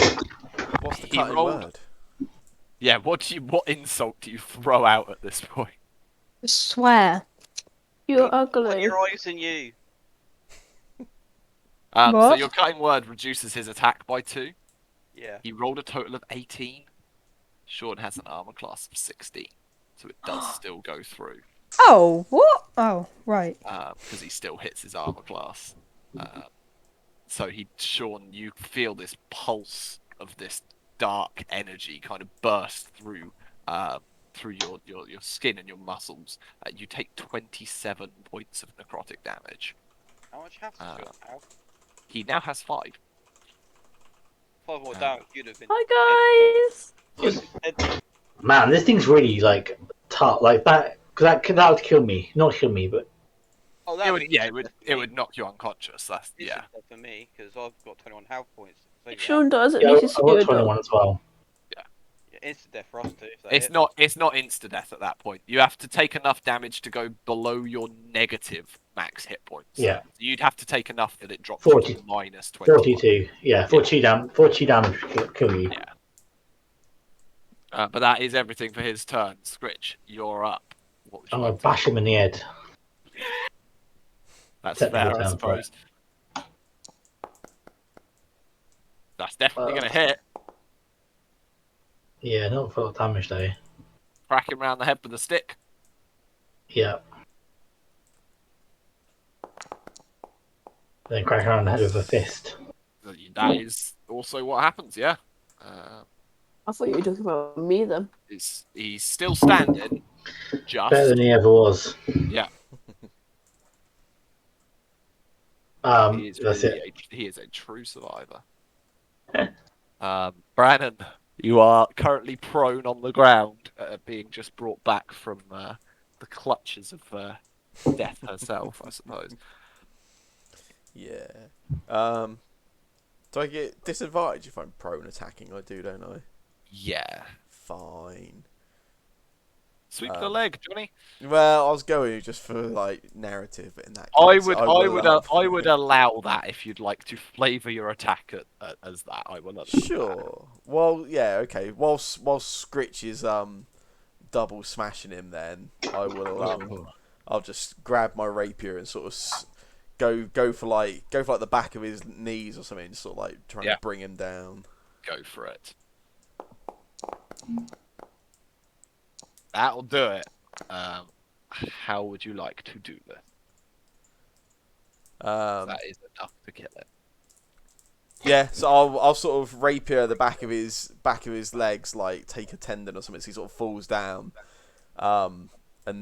What's the he cutting rolled. word? Yeah, what insult do you throw out at this point? Just swear. You're Put ugly. your eyes in you. So What? your cutting word reduces his attack by 2. Yeah. He rolled a total of 18. Sean has an armor class of 16, so it does still go through. Oh, what? Oh, right. Because he still hits his armor class. So Sean, you feel this pulse of this dark energy kind of burst through your skin and your muscles. You take 27 points of necrotic damage. How much health does Sean have? He now has 5. 5 more Uh, damage. You'd have been. Hi guys. You'd have been dead. Man, this thing's really like tough. Like that, because that would kill me. Not kill me, but Oh, it that would, would. yeah, it would knock you unconscious. That's yeah. Dead for me because I've got 21 health points. If Save your Sean health. does, at yeah, least it's I got you, does. 21 as well. Yeah, instant death for us too. If that It's hits. not insta death at that point. You have to take enough damage to go below your negative max hit points. Yeah, So you'd have to take enough that it drops you 40, to minus 20. 42. Yeah, 42 damage kill you. Yeah. But that is everything for his turn. Scritch, you're up. What would you I'm like gonna to bash do? him in the head. That's Technical fair, I term for it. suppose. That's definitely going to hit. Yeah, not for damage though. Crack him round the head with a stick. Yeah. Then crack around the head with a fist. That is also what happens, yeah. I thought you were talking about me then. He's still standing, Better just. than he ever was. Yeah, That's it. he is a true survivor. Brannon, you are currently prone on the ground, being just brought back from the clutches of death herself, I suppose. Yeah. Do I get disadvantage if I'm prone attacking? I do, don't I? Yeah. Fine. Sweep the leg, Johnny. Well, I was going just for like narrative in that I case. would allow that if you'd like to flavour your attack as that. I will allow that. Sure. Well, yeah, okay. Whilst Scritch is double smashing him, then I will I'll just grab my rapier and sort of go for the back of his knees or something, just sort of like trying to bring him down. Go for it. That'll do it. How would you like to do this? That is enough to kill it. Yeah, so I'll sort of rapier the back of his legs, like take a tendon or something, so he sort of falls down. And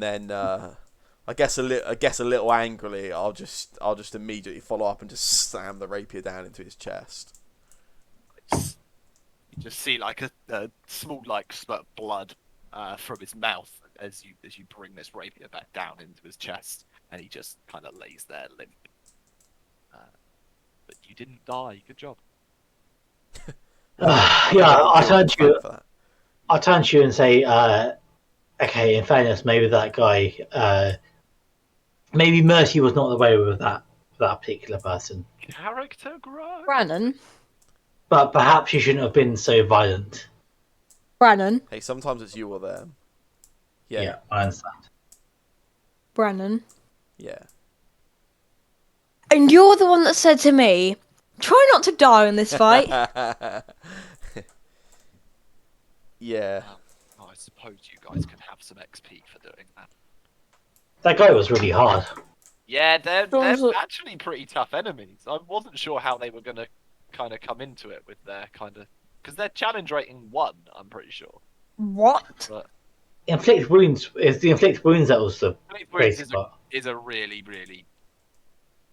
then I guess a little angrily, I'll just immediately follow up and just slam the rapier down into his chest. You just see like a small like spurt of blood from his mouth as you bring this rapier back down into his chest, and he just kind of lays there limp. But you didn't die. Good job. Yeah, I'll I deal with turn the to you. fact for that. I turn to you and say, okay. In fairness, maybe that guy. Maybe mercy was not the way with that particular person. Character growth. Brannon. But perhaps you shouldn't have been so violent. Brannon. Hey, sometimes it's you or them. Yeah, Yeah, I understand. Brannon. yeah. And you're the one that said to me, try not to die in this fight. Yeah. I suppose you guys can have some XP for doing that. That guy was really hard. Yeah, they're Sean's a- actually pretty tough enemies. I wasn't sure how they were gonna kind of come into it with their kind of because they're challenge rating 1. I'm pretty sure. What? But Inflict wounds is the inflict wounds that was the Blade Wounds crazy part. is a really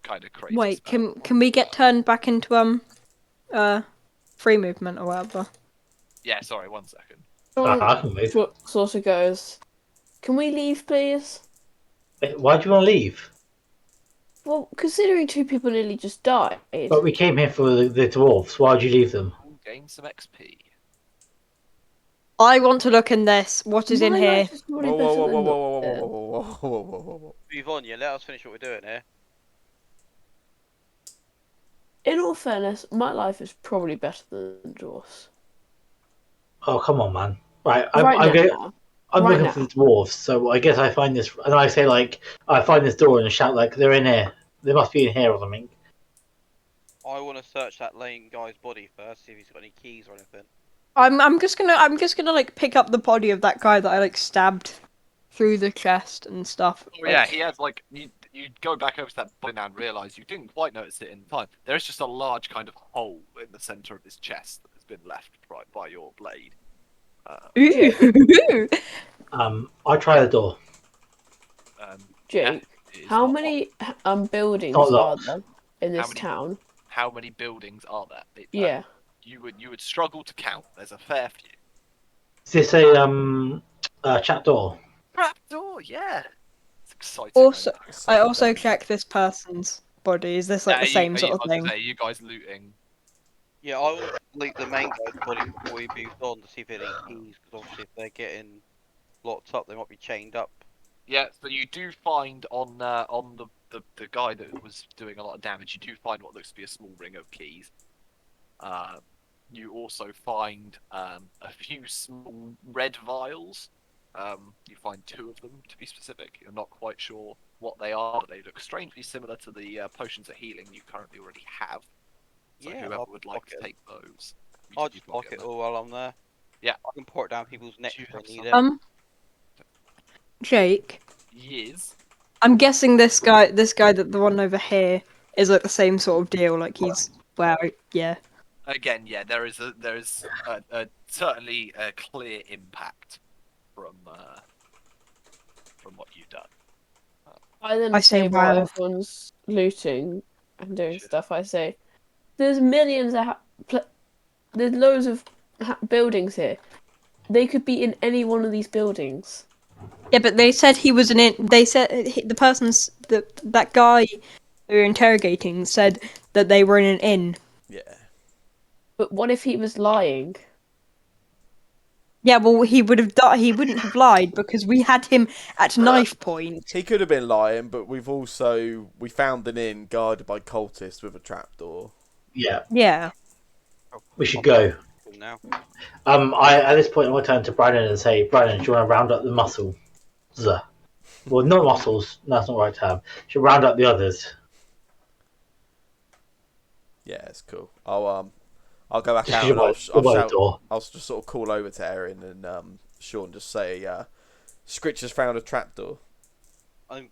kind of crazy Wait, spell. can we get turned back into free movement or whatever? Yeah, sorry, 1 second. Sean I can move. sort of goes, "Can we leave, please?" Wait, why do you want to leave? Well, considering 2 people nearly just died. But we came here for the dwarves. Why would you leave them? Gain some XP. I want to look in this. What is in My here? life is probably Whoa, whoa, better whoa, whoa, than whoa, whoa, whoa, that. whoa, whoa, whoa, whoa, whoa. Move on, yeah. Let us finish what we're doing here. In all fairness, my life is probably better than Joss. Oh, come on, man. Right, Right now. I'm Right looking now. for the dwarves, so I guess I find this, and I say I find this door and shout they're in here. They must be in here or something. I want to search that lame guy's body first, see if he's got any keys or anything. I'm just gonna like pick up the body of that guy that I like stabbed through the chest and stuff. Oh yeah, he has you go back over to that body now and realise you didn't quite notice it in time. There is just a large kind of hole in the centre of his chest that has been left by your blade. Ooh. I try the door. Jake, it is how not many buildings Not are locked. there in this many- town? How many buildings are there? Yeah. You would struggle to count. There's a fair few. Is this a chat door? Trapdoor, yeah. It's exciting. Also, It's I like a also dungeon. check this person's body. Is this like the same sort of I was thing? gonna say, you guys looting. Yeah, I want to delete the main guy's body before we move on to see if there are any keys, because obviously if they're getting locked up, they might be chained up. Yeah, so you do find on the guy that was doing a lot of damage, you do find what looks to be a small ring of keys. You also find a few small red vials. You find 2 of them to be specific. You're not quite sure what they are, but they look strangely similar to the potions of healing you currently already have. So Yeah, whoever I'll would like to pocket 'em. take those. I'll you just block pocket it it all while I'm there. Yeah. I can pour it down people's necks you if they have need some? it. Jake, Yes. I'm guessing this guy that the one over here is like the same sort of deal. Like he's yeah. Again, yeah, there is a certainly a clear impact from what you've done. I then I say, say while wow. everyone's looting and doing Sure. stuff, I say, "There's millions of there's loads of buildings here. They could be in any one of these buildings." Yeah, but they said he was They said the person's that guy they were interrogating said that they were in an inn. Yeah. But what if he was lying? Yeah, well, he would have he wouldn't have lied because we had him at knife point. He could have been lying, but we found an inn guarded by cultists with a trapdoor. Yeah, Yeah. we should go. Now. At this point, I want to turn to Brandon and say, Brandon, do you want to round up the muscle? Well, not muscles. That's not the right term. Should round up the others. Yeah, it's cool. I'll go back Just out and I'll by the shout. door. I'll just sort of call over to Erin and Sean, just say, Scritch has found a trapdoor.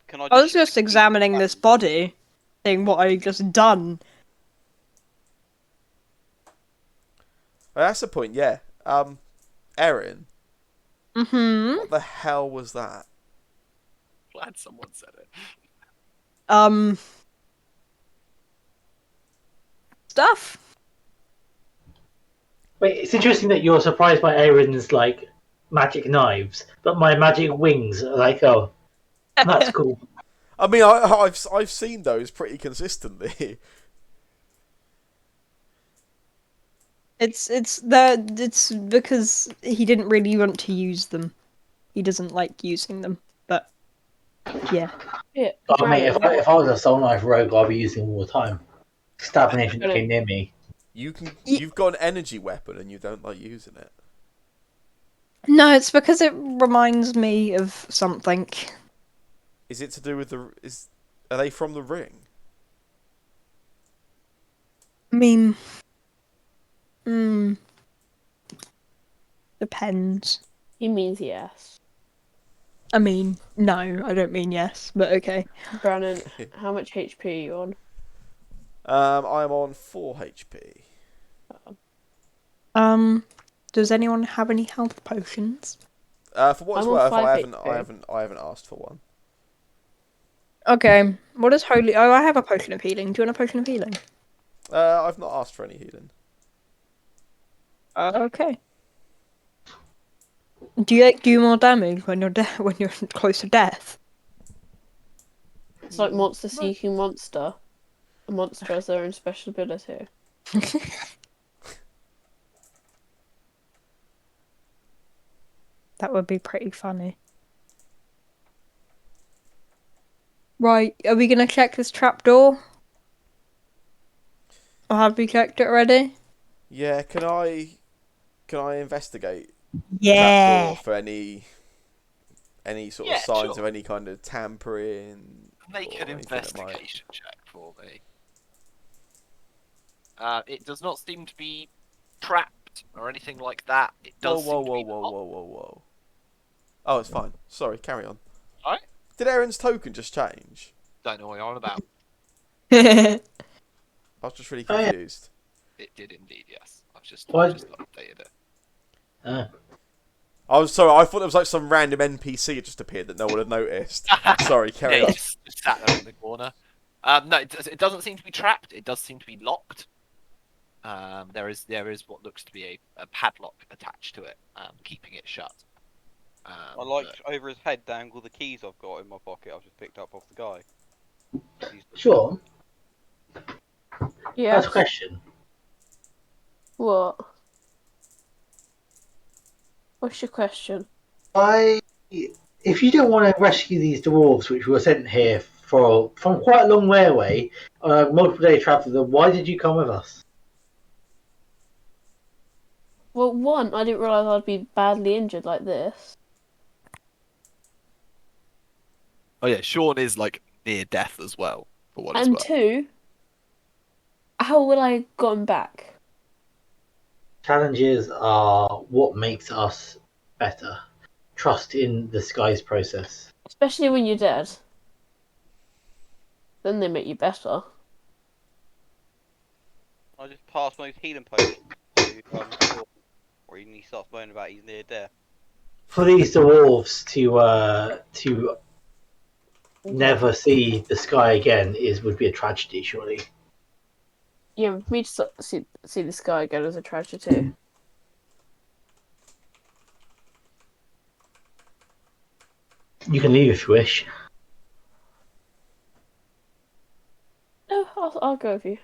Can I I was just examining this body, seeing what I just done. Oh, that's the point. Yeah. Erin, Mm-hmm. what the hell was that? Glad someone said it. Stuff. Wait, it's interesting that you're surprised by Aaron's magic knives, but my magic wings are oh, that's cool. I mean, I've seen those pretty consistently. It's because he didn't really want to use them. He doesn't like using them. But yeah. Yeah, I mean, Brandon, if I was a Soul Knife rogue, I'd be using them all the time. Stabbing anything that Brandon, came near me. You've got an energy weapon and you don't like using it. No, it's because it reminds me of something. Is it to do with are they from the ring? I mean, hmm, depends. he means yes. I mean, no, I don't mean yes, but okay. Brandon, how much HP are you on? I'm on 4 HP. Does anyone have any health potions? For what it's I'm on worth, 5 I haven't asked for one. Okay, what is holy? Oh, I have a potion of healing. Do you want a potion of healing? I've not asked for any healing. Okay. Do you do more damage when you're when you're close to death? It's like monster seeking monster. A monster has their own special ability. That would be pretty funny. Right, are we gonna check this trapdoor? Or have we checked it already? Yeah, can I investigate the trapdoor Yeah. for any sort of Yeah, signs sure. of any kind of tampering Make or an anything that might? investigation check for me. It does not seem to be trapped or anything like that. It Whoa, does whoa, seem to whoa, be whoa, locked. whoa, whoa, whoa. Oh, it's fine. Sorry, carry on. Alright? Did Aaron's token just change? Don't know what you're on about. I was just really Oh yeah. confused. It did indeed, yes. I've What? just updated it. I was sorry. I thought it was like some random NPC had just appeared that no one had noticed. Sorry, Yeah, carry he on. just sat there in the corner. No, it doesn't seem to be trapped. It does seem to be locked. There is what looks to be a padlock attached to it, keeping it shut. I like over his head dangle the keys I've got in my pocket. I've just picked up off the guy. Sure. Yes. That's a question. What? What's your question? If you don't want to rescue these dwarves, which were sent here from quite a long way away on a multiple day travel, then why did you come with us? Well, one, I didn't realise I'd be badly injured like this. Oh yeah, Sean is like near death as well, for what it's And worth. two, how would I have gotten back? Challenges are what makes us better. Trust in the skies process. Especially when you're dead. Then they make you better. I just passed my healing potion to Sean, or he starts moaning about he's near death. For these dwarves to never see the sky again would be a tragedy, surely. Yeah, for me to see the sky again as a tragedy. You can leave if you wish. No, I'll go with you.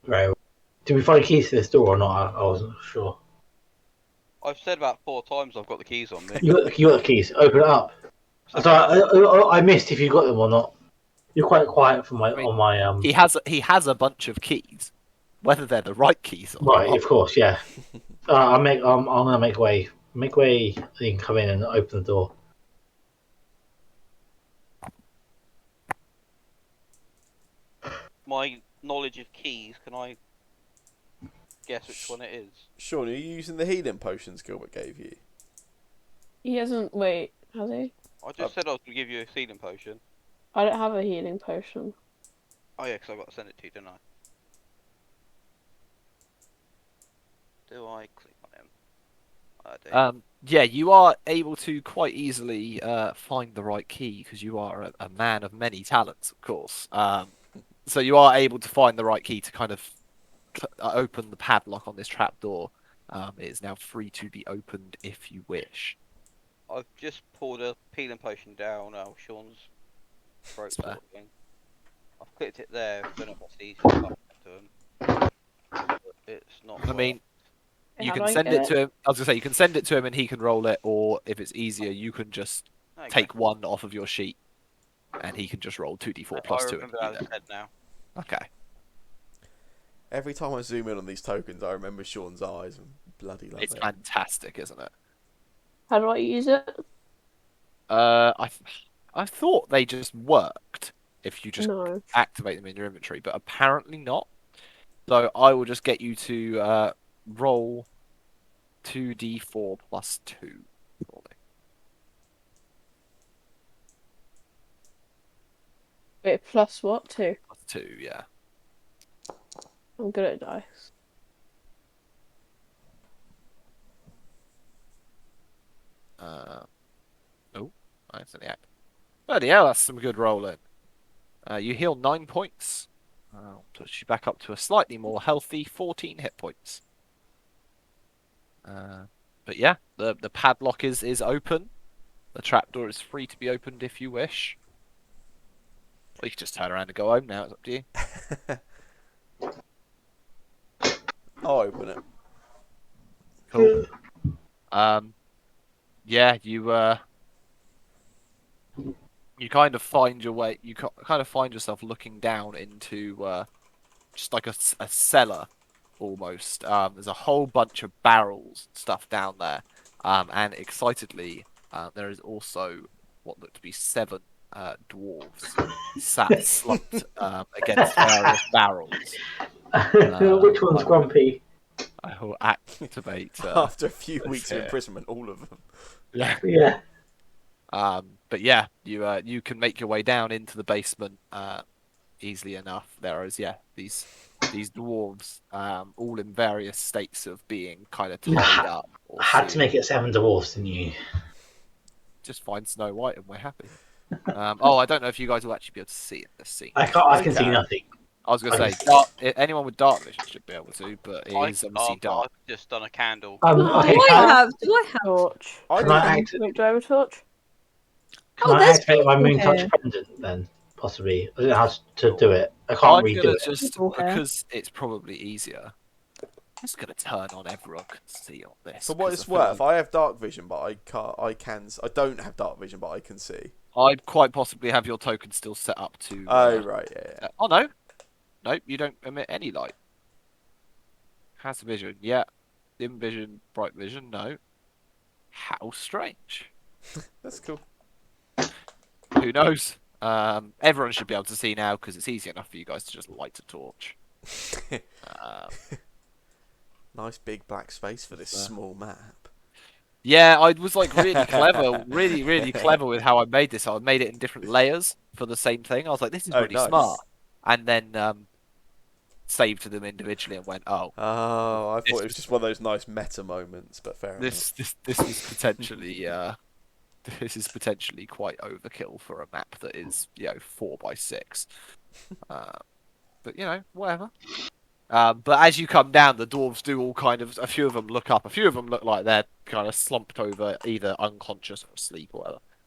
Right. Did we find keys to this door or not? I wasn't sure. I've said about 4 times I've got the keys on me. You got the keys. Open it up. Sorry, I missed if you got them or not. You're quite quiet for my I mean, on my He has a bunch of keys. Whether they're the right keys or Right, not. of course, yeah. I'm gonna make way. Make way. You can come in and open the door. My knowledge of keys, can I guess which one it is? Sean, are you using the healing potions Gilbert gave you? He hasn't. Wait, has he? I just said I was going to give you a healing potion. I don't have a healing potion. Oh yeah, because I've got to send it to you, didn't I? Do I click on him? I do. Yeah, you are able to quite easily find the right key because you are a man of many talents, of course. So you are able to find the right key to kind of open the padlock on this trapdoor. It is now free to be opened if you wish. I've just poured a healing potion down Sean's throat That's fair. sort of thing. I've clicked it there, don't know if that's easy to pass to him. It's not. I mean, you How do can I send get it it? to him. I was gonna say you can send it to him and he can roll it, or if it's easier, you can just Okay. take one off of your sheet, and he can just roll 2d4 plus I 2 and remember be that there. instead now. Okay. Every time I zoom in on these tokens, I remember Sean's eyes and bloody love It's it. fantastic, isn't it? How do I use it? I thought they just worked if you just No. activate them in your inventory, but apparently not. So I will just get you to roll 2d4 plus 2 for me. Wait, plus what? 2. Plus 2, yeah. I'm good at dice. Oh, that's an act. Bloody hell, that's some good rolling. You heal 9 points. Puts you back up to a slightly more healthy 14 hit points. But yeah, the padlock is open. The trapdoor is free to be opened if you wish. Or you can just turn around and go home now, it's up to you. I'll open it. Cool. Yeah, you kind of find your way. You kind of find yourself looking down into just like a cellar almost. There's a whole bunch of barrels and stuff down there. And excitedly, there is also what look to be 7 dwarves sat slumped against various barrels. Which one's I will, grumpy? I will activate. After a few this weeks of here. imprisonment, all of them. Yeah. Yeah. But yeah, you can make your way down into the basement easily enough. There is these dwarves, all in various states of being kind of You tied up or had to sealed. make it 7 dwarfs, didn't you? Just find Snow White and we're happy. I don't know if you guys will actually be able to see it this scene. I can't. I I can see can. nothing. I was gonna I say just- anyone with dark vision should be able to, but it is obviously dark. I've just done a candle. Okay. Do I Can have? Do I have? Torch. I can I didn't. act? Wait, do I have a torch? Can Oh, I there's activate my people moon touch here. pendant then? Possibly. I don't know how to do it. I can't I'm redo gonna it. just People here. because it's probably easier. I'm just gonna turn on everyone can see on this. For what 'cause it's I feel worth, I have dark vision, but I can't. I can. I don't have dark vision, but I can see. I'd quite possibly have your token still set up to. Oh right, yeah. Oh no, nope, you don't emit any light. Has vision, yeah. Dim vision, bright vision, no. How strange. That's cool. Who knows? Everyone should be able to see now because it's easy enough for you guys to just light a torch. Nice big black space for this small map. Yeah, I was like really clever, really clever with how I made this. I made it in different layers for the same thing. I was like, this is Oh, really nice. smart. And then saved them individually and went, oh, Oh, I This thought it was was- just one of those nice meta moments, but fair enough. this is potentially this is potentially quite overkill for a map that is 4x6. But whatever. But as you come down, the dwarves do all kind of. A few of them look up. A few of them look like they're kind of slumped over, either unconscious or asleep or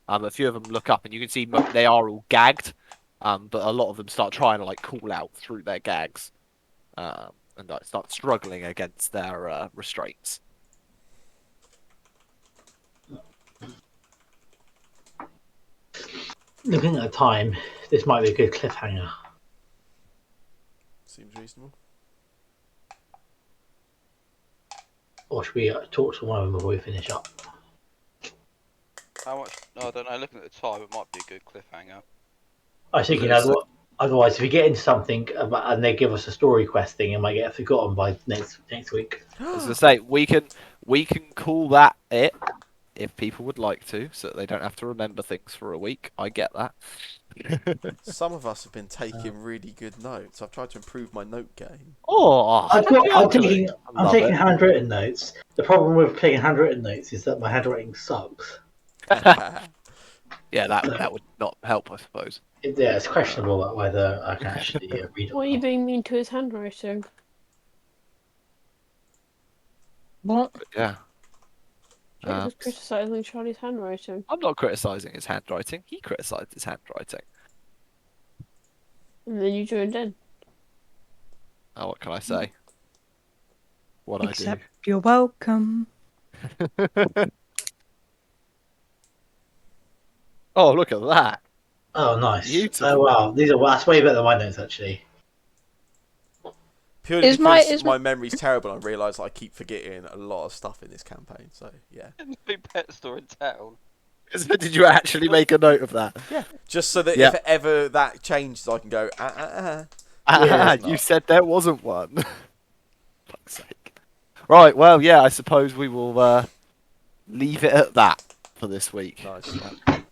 whatever. A few of them look up, and you can see they are all gagged. But a lot of them start trying to like call out through their gags, and like, start struggling against their restraints. Looking at the time, this might be a good cliffhanger. Seems reasonable. Or should we talk to one of them before we finish up? How much? No, I don't know. Looking at the time, it might be a good cliffhanger. I was thinking Because- otherwise, if we get into something and they give us a story quest thing, it might get forgotten by next week. As I say, we can call that it if people would like to, so that they don't have to remember things for a week. I get that. Some of us have been taking really good notes. I've tried to improve my note game. Oh, I'm love taking it. handwritten notes. The problem with taking handwritten notes is that my handwriting sucks. Yeah, that would not help, I suppose. Yeah, it's questionable about whether I can actually read it. What are you being mean to his handwriting? What? But yeah. Jake was criticising Charlie's handwriting. I'm not criticising his handwriting. He criticised his handwriting. And then you joined in. Oh, what can I say? what Except you're welcome. I do. Oh, look at that! Oh, nice. Beautiful. Oh, wow. That's way better than my notes, actually. Purely Is because my my memory's terrible, and I realise I keep forgetting a lot of stuff in this campaign. So yeah, No pet store in town. Did you actually make a note of that? yeah. Just so that Yeah. if ever that changes, I can go. Yeah. You said there wasn't one. Fuck's sake. Right. Well, yeah. I suppose we will leave it at that for this week. Nice. Good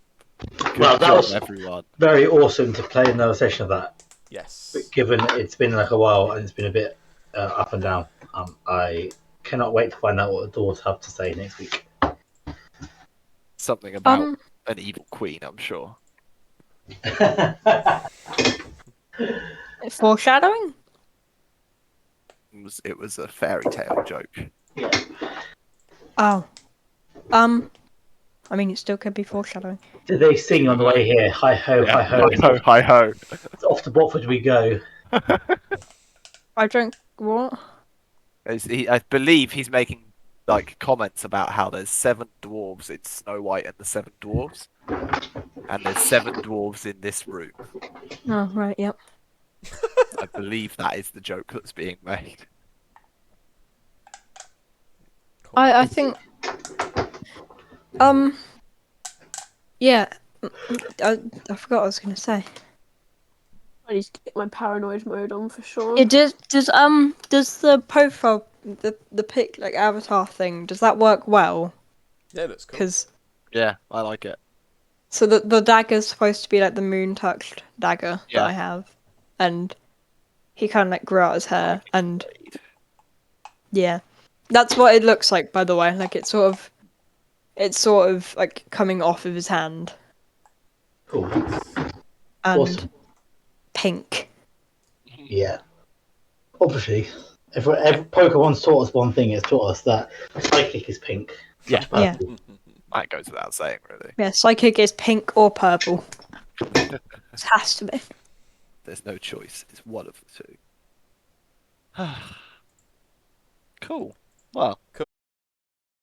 Well, that job, was everyone. very awesome to play another session of that. Yes. But given it's been like a while and it's been a bit up and down, I cannot wait to find out what the dwarves have to say next week. Something about an evil queen, I'm sure. foreshadowing? It was a fairy tale joke. Oh. I mean, it still could be foreshadowing. Did they sing on the way here? Hi ho, Yeah. hi ho. Hi ho, hi ho. Off to Watford we go. I don't. What? I believe he's making like comments about how there's 7 dwarves in Snow White and the 7 Dwarves, and there's 7 dwarves in this room. Oh, right, yep. I believe that is the joke that's being made. Cool. I think. Yeah. I forgot what I was going to say. I need to get my paranoid mode on for sure. It does the profile the pic like avatar thing, does that work well? Yeah, that's cool. Because Yeah, I like it. so the dagger's supposed to be like the moon touched dagger Yeah. that I have, and he kind of like grew out his hair, and yeah, that's what it looks like. By the way, like it's sort of like coming off of his hand Cool. and Awesome. pink. Yeah. Obviously, if Pokemon's taught us one thing, it's taught us that Psychic is pink. Yeah. Yeah. That goes without saying, really. Yeah, psychic is pink or purple. It has to be. There's no choice. It's one of the two. Cool. Well,